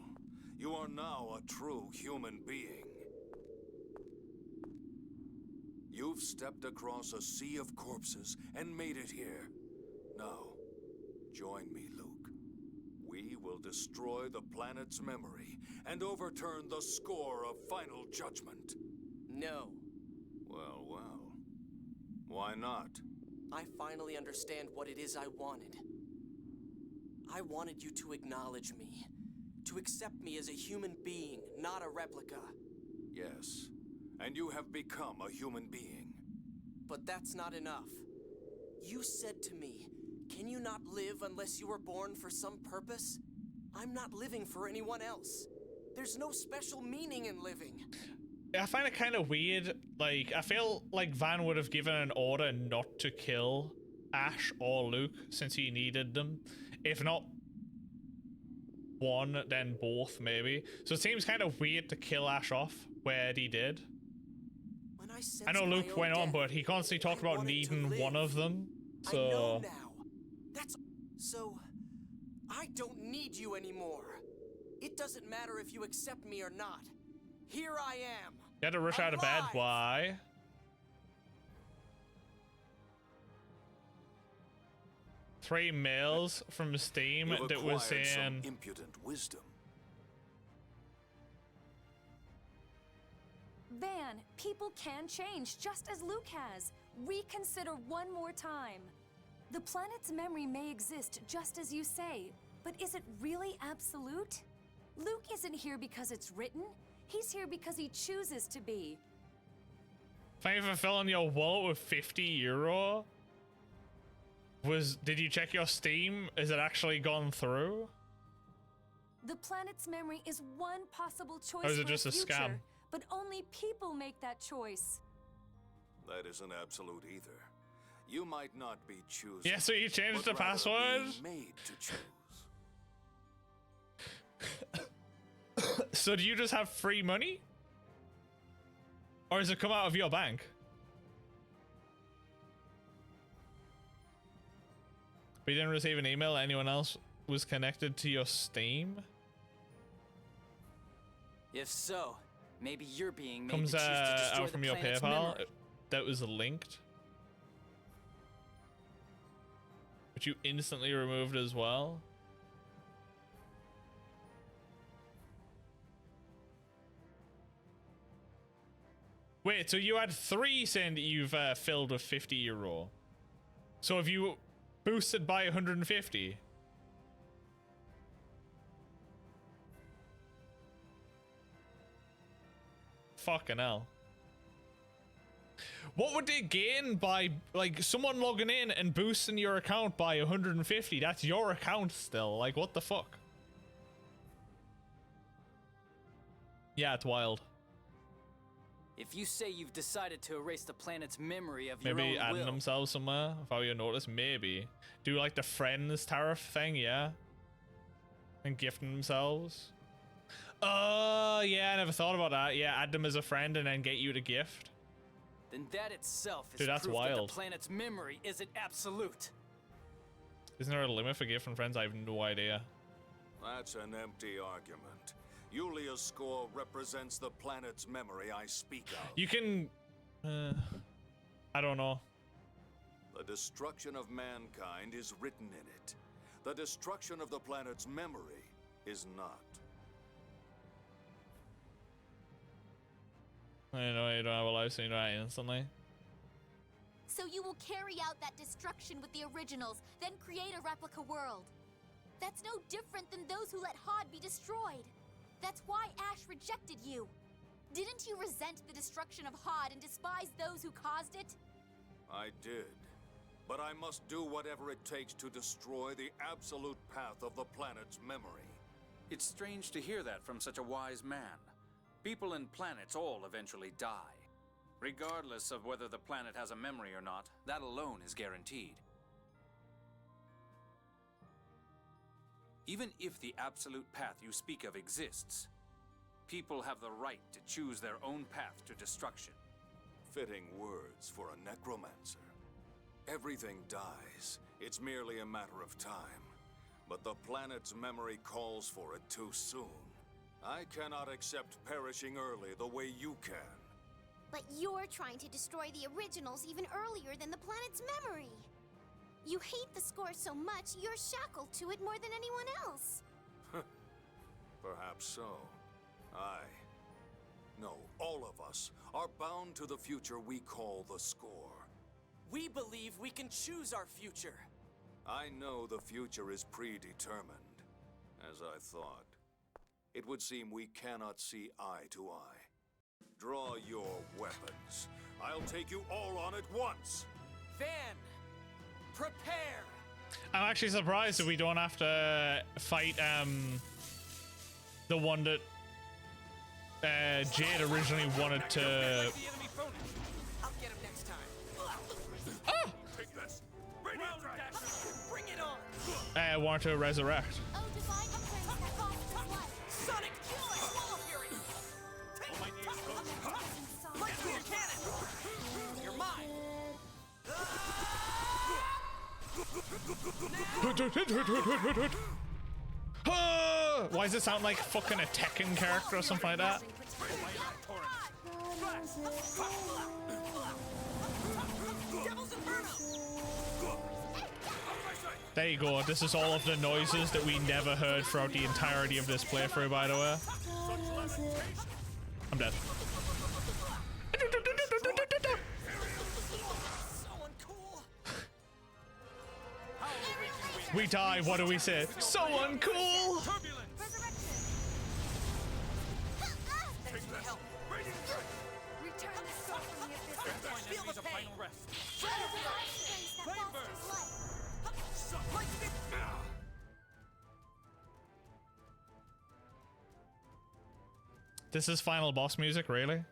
You are now a true human being. You've stepped across a sea of corpses and made it here. Now, join me, Luke. We will destroy the planet's memory and overturn the score of final judgment. No. Well, well. Why not? I finally understand what it is I wanted. I wanted you to acknowledge me, to accept me as a human being, not a replica. Yes, and you have become a human being. But that's not enough. You said to me, can you not live unless you were born for some purpose? I'm not living for anyone else. There's no special meaning in living. I find it kind of weird. Like, I feel like Van would have given an order not to kill Ash or Luke since he needed them. If not, one, then both, maybe. So it seems kind of weird to kill Ash off where he did. When I know Luke went on, but he constantly talked about needing one of them. So I know now. That's so. I don't need you anymore. It doesn't matter if you accept me or not. Here I am. you had to rush out of bed. Why? Three mails from Steam You've that was acquired some saying impudent wisdom. Van, people can change, just as Luke has. Reconsider one more time. The planet's memory may exist just as you say, but is it really absolute? Luke isn't here because it's written. He's here because he chooses to be. thank you for filling your wallet with €50. Did you check your Steam? Is it actually gone through? The planet's memory is one possible choice Or is it for just a future, scam? but only people make that choice. That isn't absolute either. You might not be choosing. Yeah, so you changed but the rather password? being made to choose. So do you just have free money? Or does it come out of your bank? We didn't receive an email. Anyone else was connected to your Steam? If so, maybe you're being made Comes to choose to destroy out from the your planet's PayPal. memory. That was linked. Which you instantly removed as well. Wait, so you had 3 saying that you've filled with €50. So have you boosted by 150? Fucking hell. What would they gain by, like, someone logging in and boosting your account by 150? That's your account still. Like, what the fuck? Yeah, it's wild. If you say you've decided to erase the planet's memory of your Maybe own adding will, themselves somewhere, if I were to notice, maybe. Do like the friends tariff thing, yeah? And gifting themselves. Oh, yeah, I never thought about that. Yeah, add them as a friend and then get you to gift. then that itself is Dude, that's proof that wild. the planet's memory isn't absolute. Isn't there a limit for gifting friends? I have no idea. That's an empty argument. Yulia's score represents the planet's memory I speak of. You can... I don't know. The destruction of mankind is written in it. The destruction of the planet's memory is not. I know you don't have a life, so you know that instantly. So you will carry out that destruction with the originals, then create a replica world. That's no different than those who let Hod be destroyed. That's why Ash rejected you. Didn't you resent the destruction of Hod and despise those who caused it? I did. But I must do whatever it takes to destroy the absolute path of the planet's memory. It's strange to hear that from such a wise man. People and planets all eventually die. Regardless of whether the planet has a memory or not, that alone is guaranteed. Even if the absolute path you speak of exists, people have the right to choose their own path to destruction. Fitting words for a necromancer. Everything dies. It's merely a matter of time. But the planet's memory calls for it too soon. I cannot accept perishing early the way you can. But you're trying to destroy the originals even earlier than the planet's memory. You hate the score so much, you're shackled to it more than anyone else. Perhaps so. No, all of us are bound to the future we call the score. We believe we can choose our future. I know the future is predetermined, as I thought. It would seem we cannot see eye to eye. Draw your weapons. I'll take you all on at once. Van, prepare! I'm actually surprised that we don't have to fight the one that Jade originally wanted to. I'll get him next time. Oh! Take this. Bring it on! Wanted to resurrect. Oh, divine apprentice, Lightspear cannon! You're mine! Why does it sound like fucking a Tekken character or something like that? There you go. This is all of the noises that we never heard throughout the entirety of this playthrough, by the way. I'm dead. We die, what do we say? So uncool! This is final boss music, really?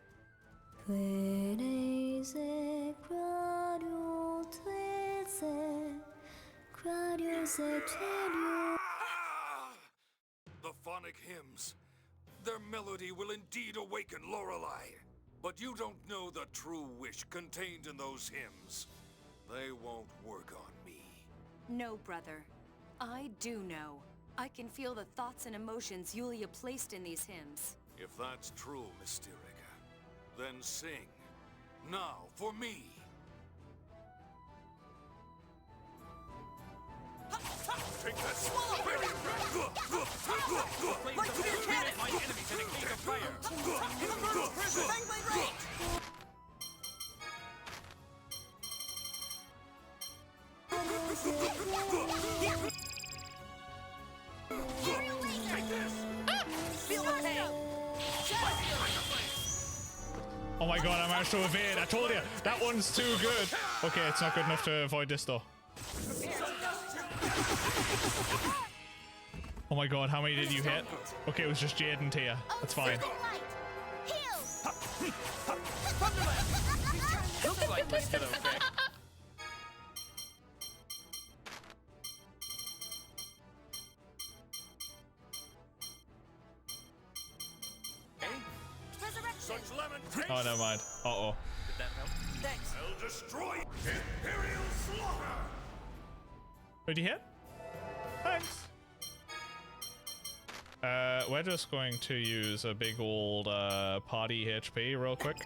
The phonic hymns. Their melody will indeed awaken Lorelei. But you don't know the true wish contained in those hymns. They won't work on me. No, brother. I do know. I can feel the thoughts and emotions Yulia placed in these hymns. If that's true, Mysterica, then sing. Now, for me. Take that! Lightspear cannon! My enemies in a cage of fire! Fangblade range! Feel the pain! Oh my god, I managed to evade. I told you, that one's too good. Okay, it's not good enough to avoid this though. Oh my god, how many did you hit? Okay, it was just Jade and Tia. That's fine. Looks like we're still okay. Oh, never mind. Uh-oh. Did that help? Thanks. I'll destroy Imperial Slaughter! Did you hit? Thanks. We're just going to use a big old party HP real quick.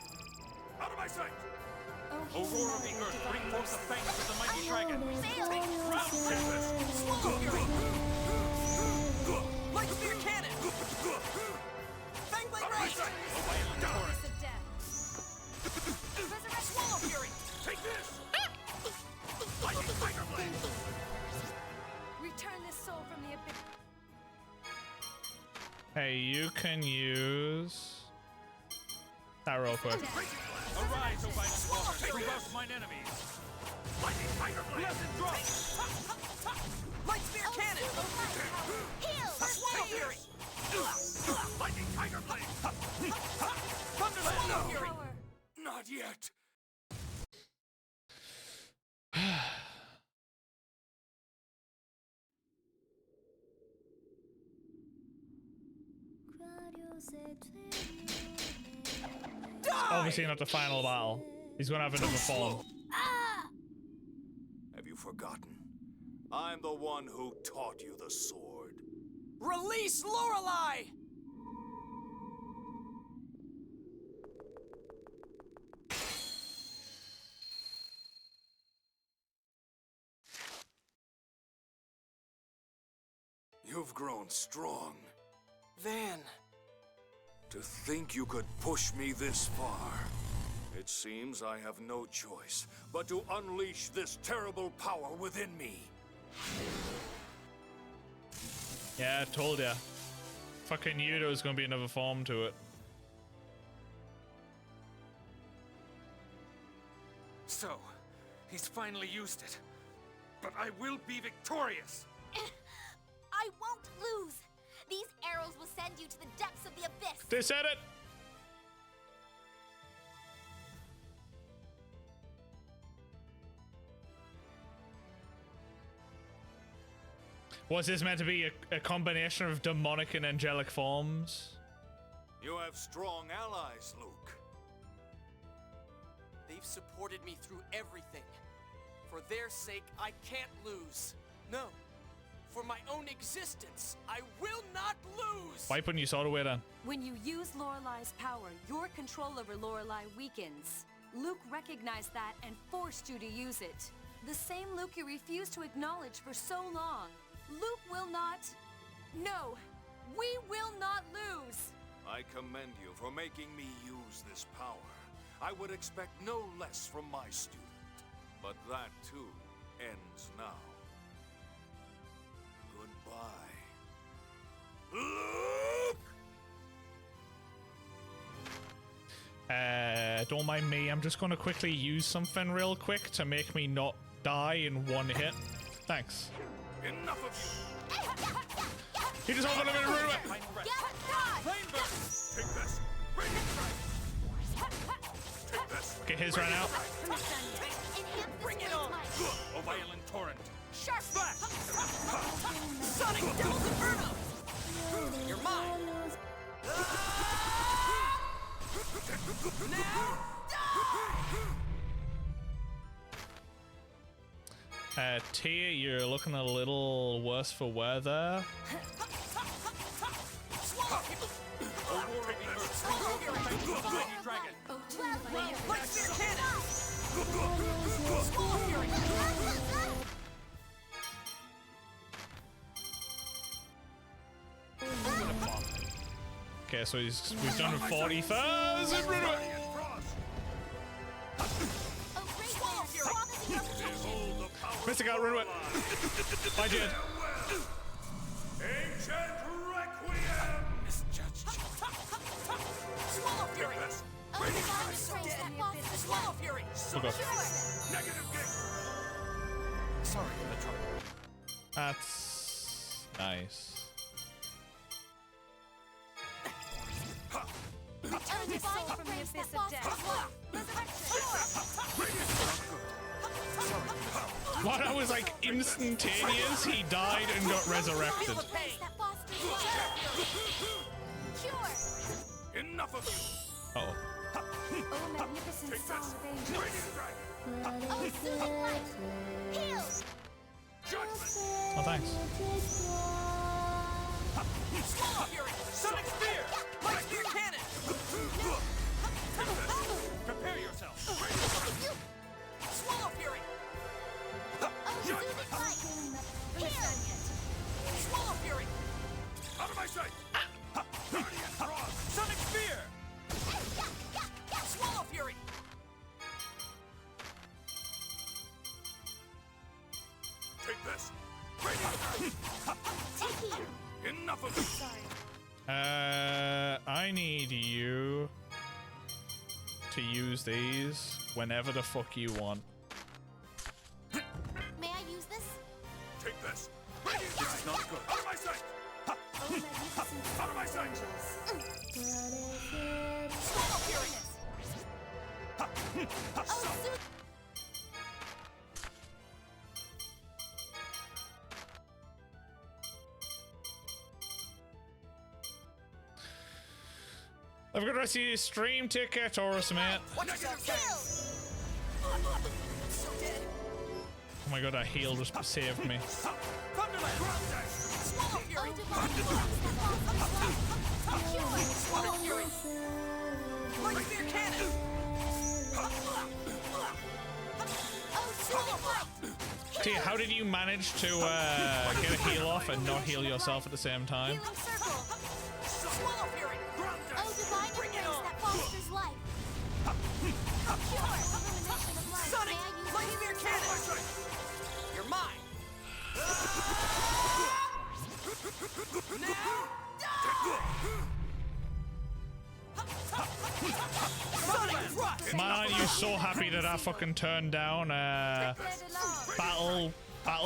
Out of my sight! Aurora of the Earth, bring forth the fangs of the mighty dragon. Lightspear cannon! Fangblade range! Swallow Fury! Take this! Lightning Tiger Blade! Return this soul from the abyss. Hey, you can use that real quick. Arise, O violent waters, prove out mine enemies. Lightning Tiger Blade! Blessed drop! Lightspear cannon! Swallow Fury! Lightning Tiger Blade! Swallow Fury! Not yet! Obviously not the final battle. He's gonna have another form. Have you forgotten? I'm the one who taught you the sword. Release Lorelei! You've grown strong. Van. To think you could push me this far. It seems I have no choice but to unleash this terrible power within me. Yeah, I told ya. Fucking knew there was gonna be another form to it. So, he's finally used it. But I will be victorious! I won't lose! These arrows will send you to the depths of the abyss! They said it! Was this meant to be a combination of demonic and angelic forms? You have strong allies, Luke. They've supported me through everything. For their sake, I can't lose. No. For my own existence, I will not lose! Why putting your sword away then? When you use Lorelai's power, your control over Lorelai weakens. Luke recognized that and forced you to use it. The same Luke you refused to acknowledge for so long. Luke will not... No, we will not lose! I commend you for making me use this power. I would expect no less from my student. But that, too, ends now. Goodbye. Luke! Don't mind me. I'm just gonna quickly use something real quick to make me not die in one hit. Thanks. Enough of you! He just opened a bit of room. Take this! Take this! Okay, his ran out. Bring it on! A violent torrent. Sharp Slash! Sonic Devil's Inferno! You're mine! Now die! Tia, you're looking a little worse for wear there. Okay, so we've done 40,000. Mystic out, run away. Bye, Jed. Ancient Requiem! Misjudged. Swallow Fury! Swallow Fury! Okay. Negative gate! Sorry for the trouble. That's nice. Return the soul from the abyss of death. What? I was like instantaneous. He died and got resurrected. Enough of you! Uh oh. Oh, magnificent song of angels. Oh, thanks. Swallow Fury! Sonic Spear! Light Spear Cannon! Prepare yourself. Swallow Fury! Swallow Fury! Out of my sight! Guardian Frost! Sonic Spear! Swallow Fury! Take this! Enough of it! I need you to use these whenever the fuck you want. May I use this? Take this! This is not good! Out of my sight! Out of my sight! Swallow Fury! Have a good rest of your stream ticket or something. Watch yourself, so dead. Oh my god, that heal just saved me. Thunderland! Swallow Fury! Swallow Fury! Light Spear Cannon! Swallow Fight! Tia, how did you manage to get a heal off and not heal yourself at the same time? Healing Circle! Swallow Fury! Oh, divine embrace that fosters life! Pure illumination of life! Sonic! May I use Light Spear Cannon! You're mine! Now Sonic Thrust! Man, aren't you so happy that I fucking turned down battle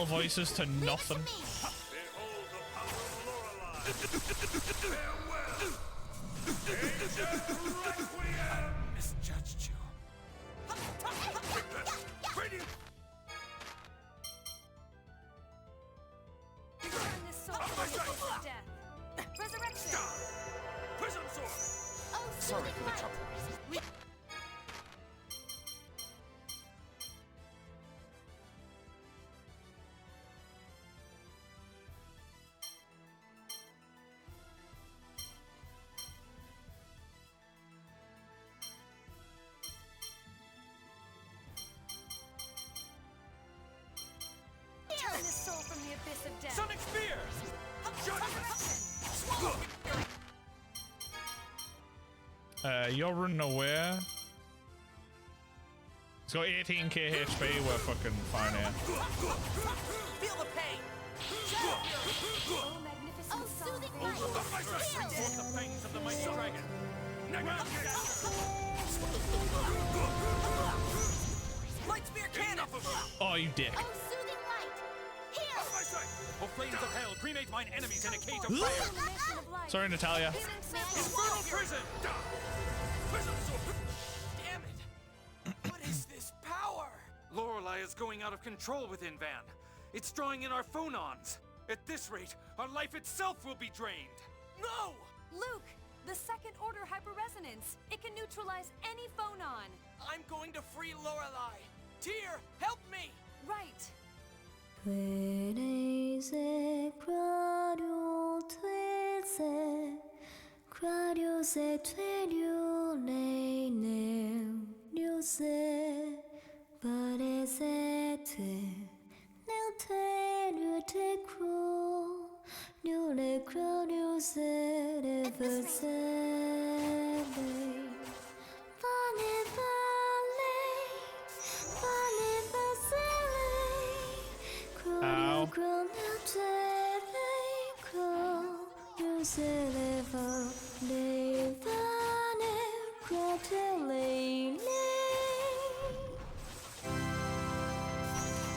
voices to nothing? Misjudged you. Return the soul from the abyss of death. Resurrection. Prism Sword! Oh, Sorry for the trouble. abyss of death. Sonic Spear! You're running away. It's got 18k HP, we're fucking fine here. Feel the pain! Oh, magnificent soothing light! Forth the fangs of the mighty dragon! Light spear cannon! Oh, you dick. Oh, soothing light! Here! O flames of hell, cremate mine enemies in a cage of fire! Sorry, Natalia. Infernal prison! Damn it! What is this power? Lorelei is going out of control within Van. It's drawing in our phonons. At this rate, our life itself will be drained. No! Luke, the second order hyperresonance. It can neutralize any phonon. I'm going to free Lorelei. Tyr, help me! Right. Ow.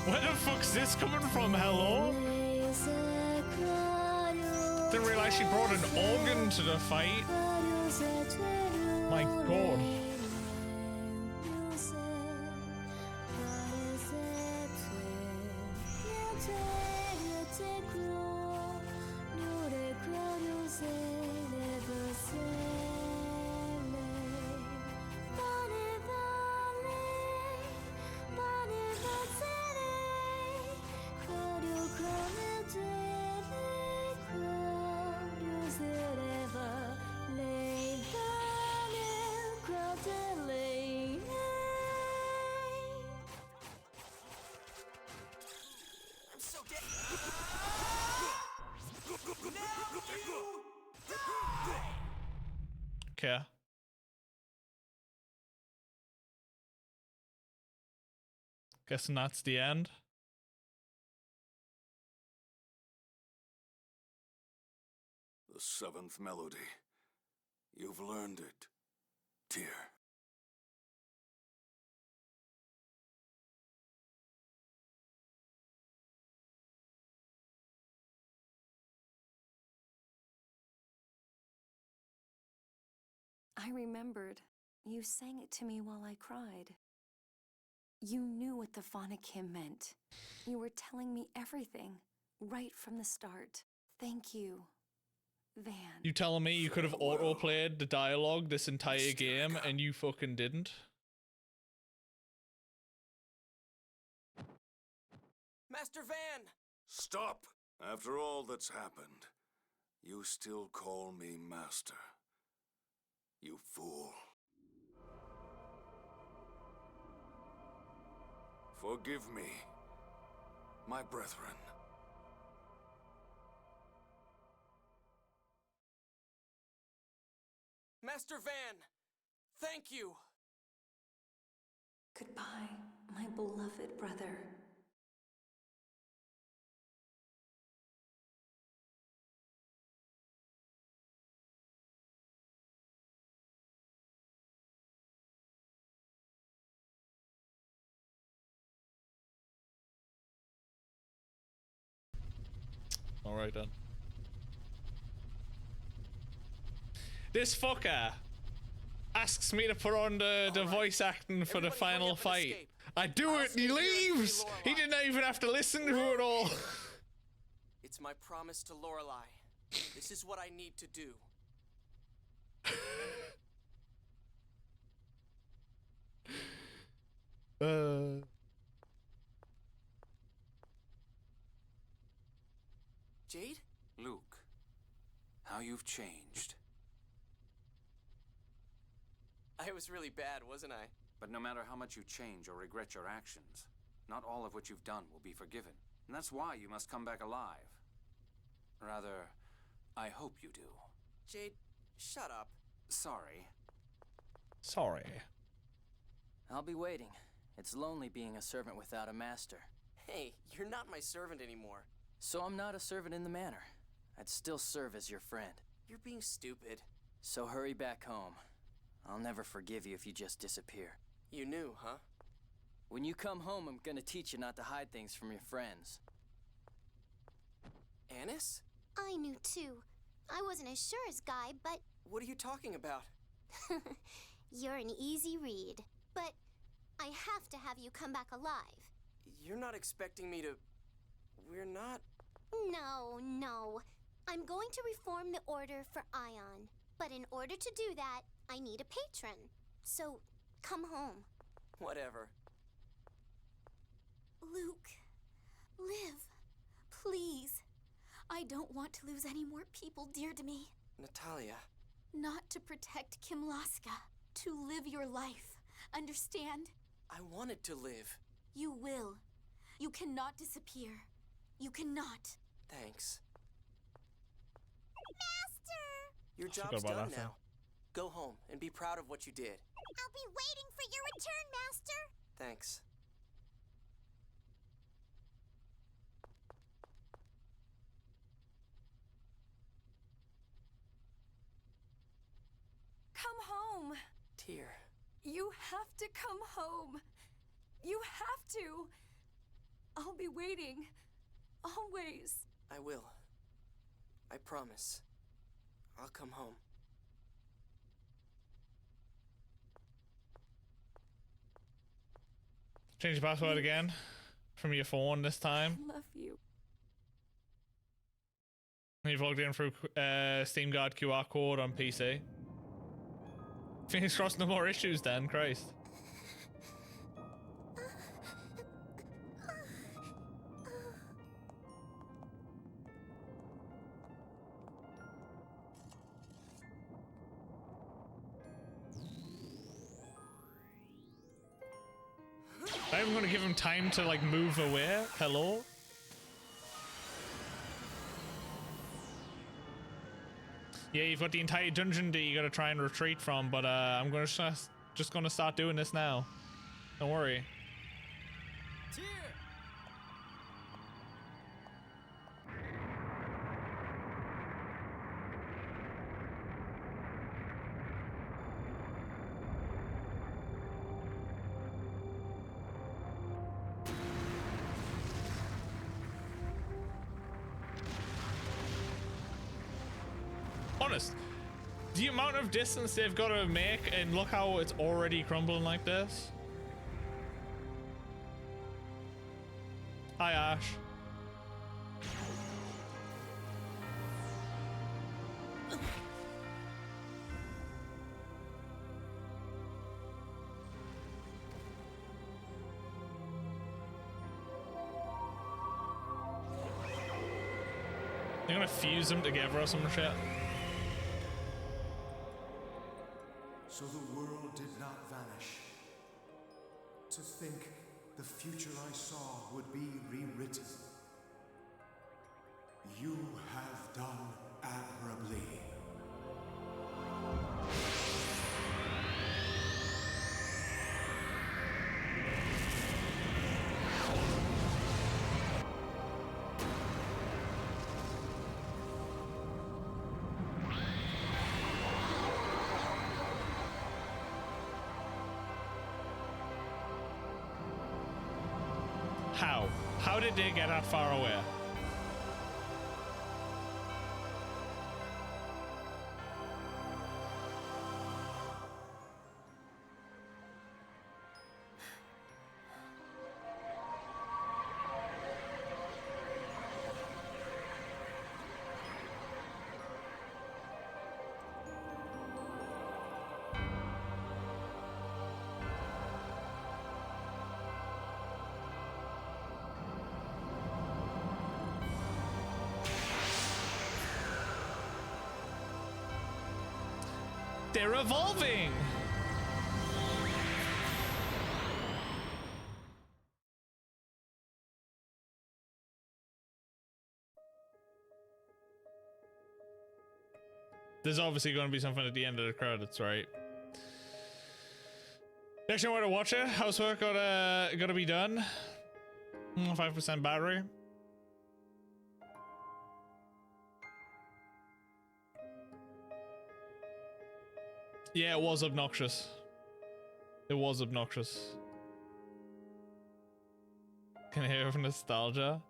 Where the fuck's this coming from? Hello? Didn't realize she brought an organ to the fight. My god. I'm so dead. Now you die! Okay. Guessing that's the end. The seventh melody. You've learned it, Tyr. I remembered. You sang it to me while I cried. You knew what the phonic hymn meant. You were telling me everything, right from the start. Thank you, Van. You telling me you could have auto-played the dialogue this entire game and you fucking didn't? Master Van! Stop! After all that's happened, you still call me Master. You fool. Forgive me, my brethren. Master Van! Thank you! Goodbye, my beloved brother. Alright then. This fucker asks me to put on the voice acting for the final fight. I do it and he leaves! He didn't even have to listen to it all. It's my promise to Lorelei. This is what I need to do. Jade? Luke, how you've changed. I was really bad, wasn't I? But no matter how much you change or regret your actions, not all of what you've done will be forgiven. And that's why you must come back alive. Rather, I hope you do. Jade, shut up. Sorry. Sorry. I'll be waiting. It's lonely being a servant without a master. Hey, you're not my servant anymore. So I'm not a servant in the manor. I'd still serve as your friend. You're being stupid. So hurry back home. I'll never forgive you if you just disappear. You knew, huh? When you come home, I'm gonna teach you not to hide things from your friends. Annis? I knew too. I wasn't as sure as Guy, but... What are you talking about? You're an easy read. But I have to have you come back alive. You're not expecting me to... We're not... No. I'm going to reform the Order for Ion. But in order to do that, I need a patron. So, come home. Whatever. Luke, live. Please. I don't want to lose any more people dear to me. Natalia. Not to protect Kim Laska. To live your life. Understand? I wanted to live. You will. You cannot disappear. You cannot. Thanks. Master! Your job's done now. Go home and be proud of what you did. I'll be waiting for your return, Master! Thanks. Come home. Tear. You have to come home. You have to. I'll be waiting. Always. I will. I promise. I'll come home. Change the password again from your phone this time. I love you. You've logged in through Steam Guard QR code on PC. Fingers crossed, no more issues then, Christ. I'm even gonna give him time to like move away. Hello? Yeah, you've got the entire dungeon that you gotta try and retreat from, but I'm gonna just gonna start doing this now. Don't worry. Tear! Honest, the amount of distance they've got to make, and look how it's already crumbling like this. Hi, Ash. You're gonna fuse them together or some shit. So the world did not vanish. To think the future I saw would be rewritten. You have done admirably. How? How did they get that far away? They're evolving! There's obviously going to be something at the end of the credits, right? Next time, where to watch it. Housework gotta be done. 5% battery. Yeah, it was obnoxious. It was obnoxious. Can I hear of nostalgia?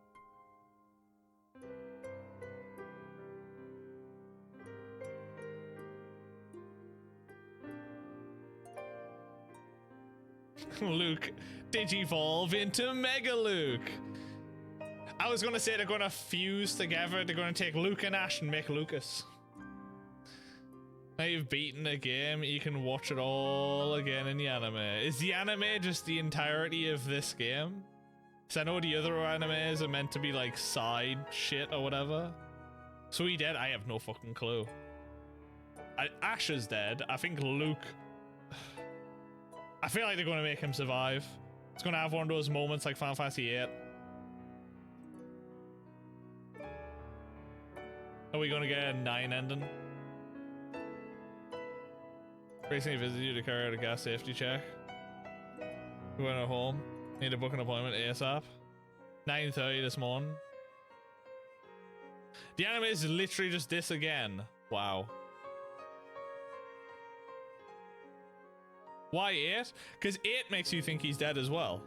Luke digivolve into Mega Luke. I was gonna say they're gonna fuse together. They're gonna take Luke and Ash and make Lucas. Now you've beaten a game, you can watch it all again in the anime. Is the anime just the entirety of this game? Because I know the other animes are meant to be like side shit or whatever. So he dead? I have no fucking clue. Ash is dead. I think Luke... I feel like they're going to make him survive. It's going to have one of those moments like Final Fantasy VIII. Are we going to get a 9 ending? Recently visited you to carry out a gas safety check. We went home. Need to book an appointment ASAP. 9:30 this morning. The anime is literally just this again. Wow. Why 8? Because 8 makes you think he's dead as well.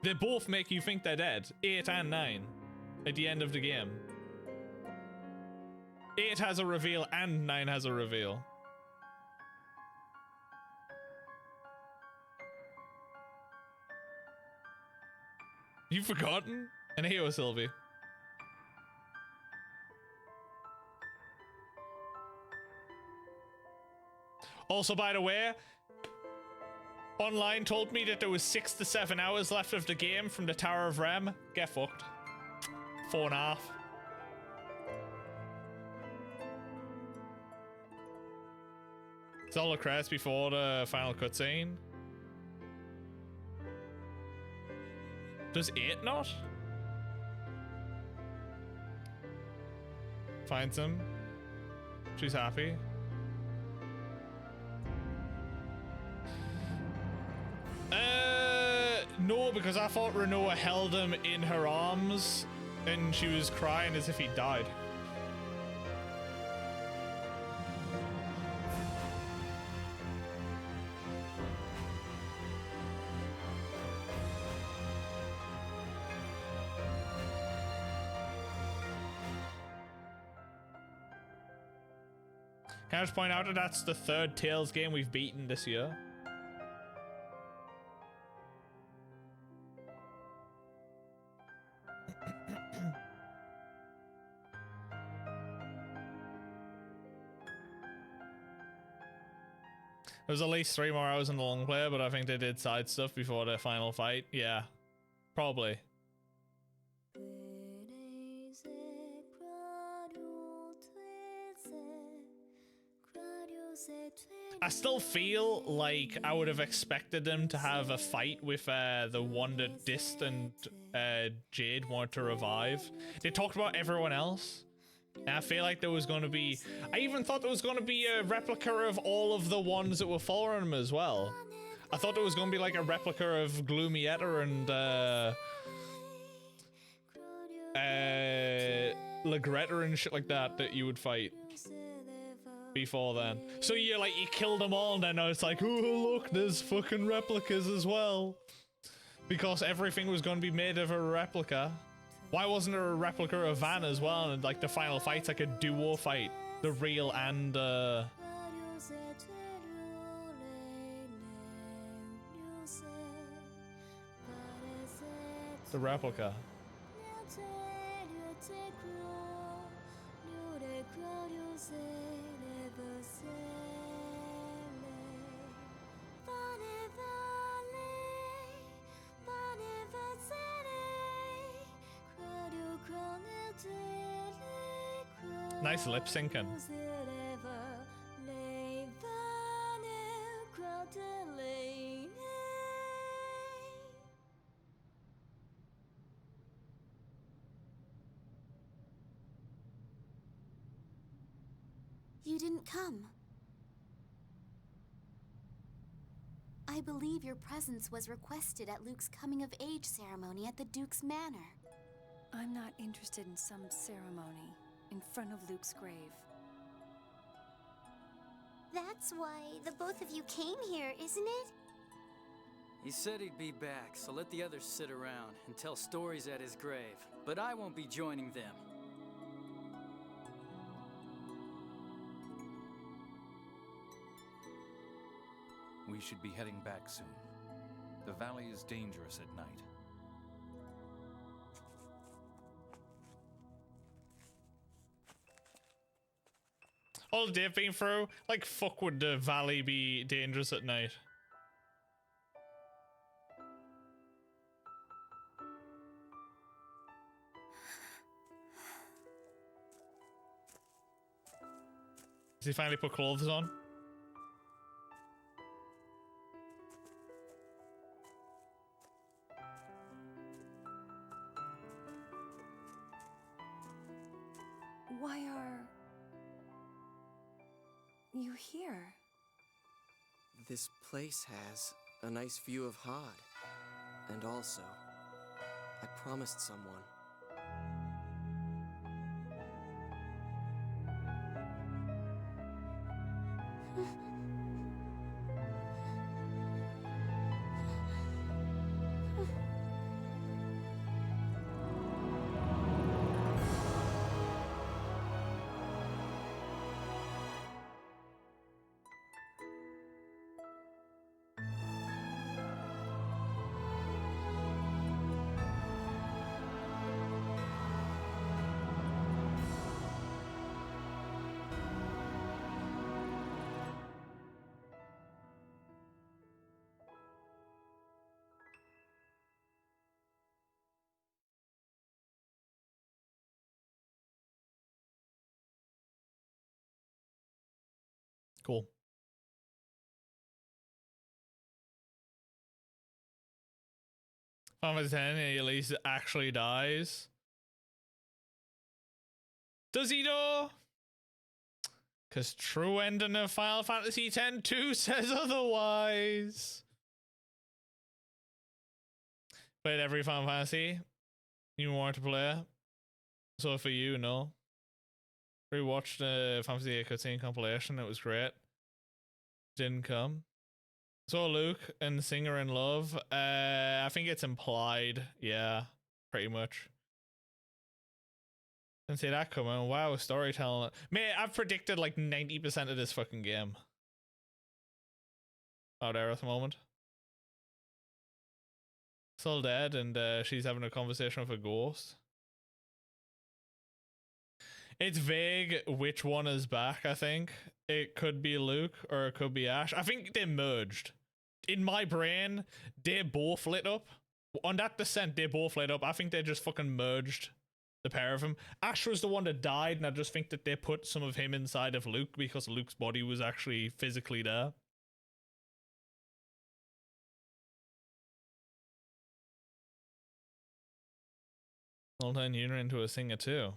They both make you think they're dead. 8 and 9. At the end of the game. 8 has a reveal and 9 has a reveal. You've forgotten? And here was Sylvie. Also, by the way, online told me that there was 6 to 7 hours left of the game from the Tower of Rem. Get fucked. 4.5. It's all the credits before the final cutscene. Does 8 not? Finds him. She's happy. No, because I thought Rinoa held him in her arms and she was crying as if he died. Can I just point out that that's the 3rd Tales game we've beaten this year? There's at least 3 more hours in the long play, but I think they did side stuff before the final fight. Yeah, probably. I still feel like I would have expected them to have a fight with the one that Dist and Jade wanted to revive. They talked about everyone else. And I feel like there was going to be... I even thought there was going to be a replica of all of the ones that were following him as well. I thought there was going to be like a replica of Gloomietta and Legretta and shit like that you would fight before then. So you're like, you killed them all and then it's like, oh look, there's fucking replicas as well. Because everything was going to be made of a replica. Why wasn't there a replica of Van as well? And like the final fight's like a duo fight. The real and the replica. Nice lip syncing. You didn't come. I believe your presence was requested at Luke's coming-of-age ceremony at the Duke's Manor. I'm not interested in some ceremony in front of Luke's grave. That's why the both of you came here, isn't it? He said he'd be back, so let the others sit around and tell stories at his grave. But I won't be joining them. We should be heading back soon. The valley is dangerous at night. All they've been through, like, fuck would the valley be dangerous at night? Does he finally put clothes on? Why are you here? This place has a nice view of Hod. And also, I promised someone. Cool. Final Fantasy X, Elise actually dies. Does he though? Because true ending of Final Fantasy X-2 says otherwise. Played every Final Fantasy you want to play. So for you, no. Rewatched the Final Fantasy cutscene compilation. It was great. Didn't come. So Luke and Singer in love. I think it's implied. Yeah, pretty much. Didn't see that coming. Wow, storytelling. Mate, I've predicted like 90% of this fucking game out there at the moment. Still dead, and she's having a conversation with a ghost. It's vague which one is back, I think. It could be Luke or it could be Ash. I think they merged. In my brain, they both lit up. On that descent, they both lit up. I think they just fucking merged the pair of them. Ash was the one that died, and I just think that they put some of him inside of Luke because Luke's body was actually physically there. All time you're into a singer too.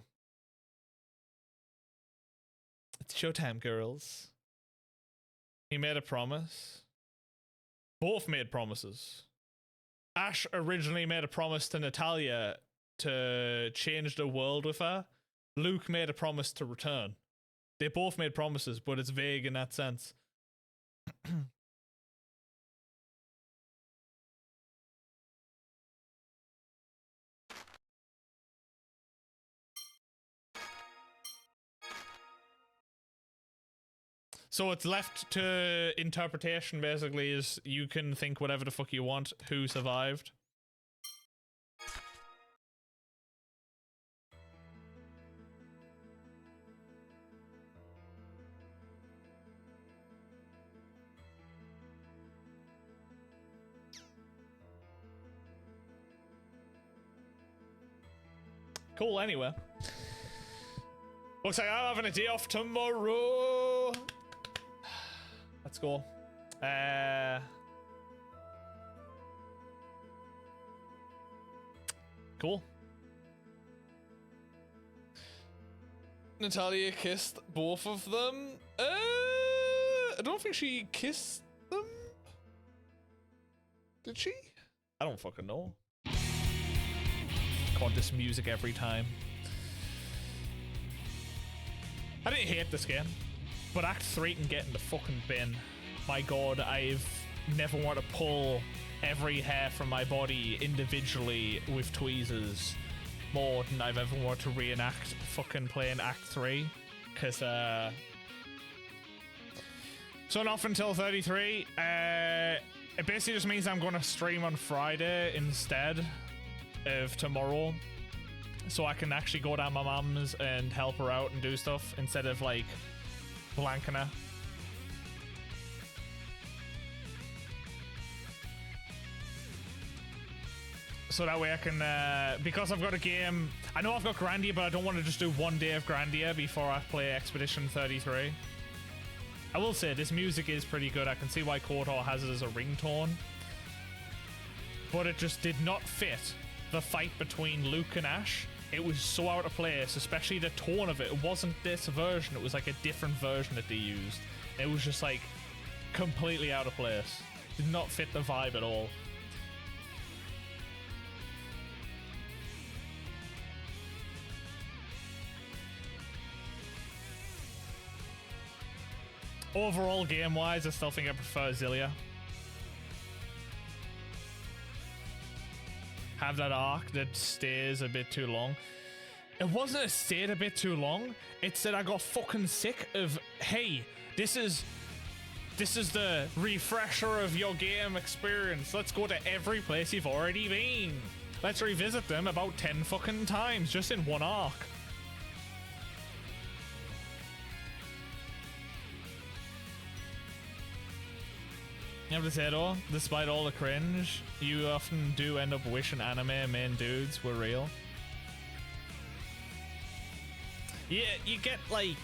It's showtime, girls. He made a promise. Both made promises. Ash originally made a promise to Natalia to change the world with her. Luke made a promise to return. They both made promises, but it's vague in that sense. So it's left to interpretation, basically, is you can think whatever the fuck you want who survived. Cool, anyway. Looks like I'm having a day off tomorrow. Let's go. Cool. Natalia kissed both of them. I don't think she kissed them. Did she? I don't fucking know. God, this music every time. I didn't hate this game, but Act 3 can get in the fucking bin. My God, I've never wanted to pull every hair from my body individually with tweezers more than I've ever wanted to reenact fucking playing Act 3. Because, so not until 33. It basically just means I'm going to stream on Friday instead of tomorrow. So I can actually go down my mum's and help her out and do stuff instead of, like, blanking her. So that way I can, because I've got a game, I know I've got Grandia, but I don't want to just do one day of Grandia before I play Expedition 33. I will say, this music is pretty good. I can see why KOTOR has it as a ringtone. But it just did not fit the fight between Luke and Ash. It was so out of place, especially the tone of it. It wasn't this version, it was like a different version that they used. It was just like completely out of place. Did not fit the vibe at all. Overall, game-wise, I still think I prefer Xillia. Have that arc that stays a bit too long. It wasn't it stayed a bit too long. It's that I got fucking sick of, hey, this is the refresher of your game experience. Let's go to every place you've already been. Let's revisit them about 10 fucking times just in one arc. You have to say though, despite all the cringe, you often do end up wishing anime main dudes were real. Yeah, you get like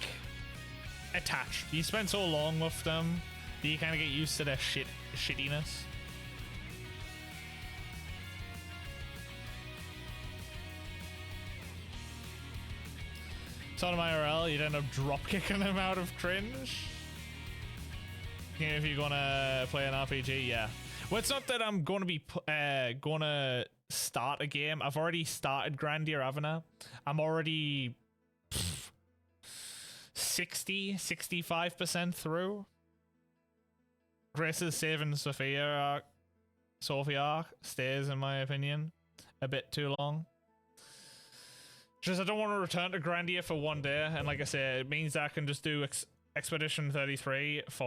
attached. You spend so long with them that you kind of get used to their shittiness. So on IRL, you'd end up drop kicking them out of cringe. If you're gonna play an RPG, yeah. Well, it's not that I'm gonna be gonna start a game. I've already started Grandia, haven't I? I'm already 65% through. Grace's saving Sophia arc stays, in my opinion, a bit too long. Just I don't want to return to Grandia for one day, and like I said, it means that I can just do Expedition 33 for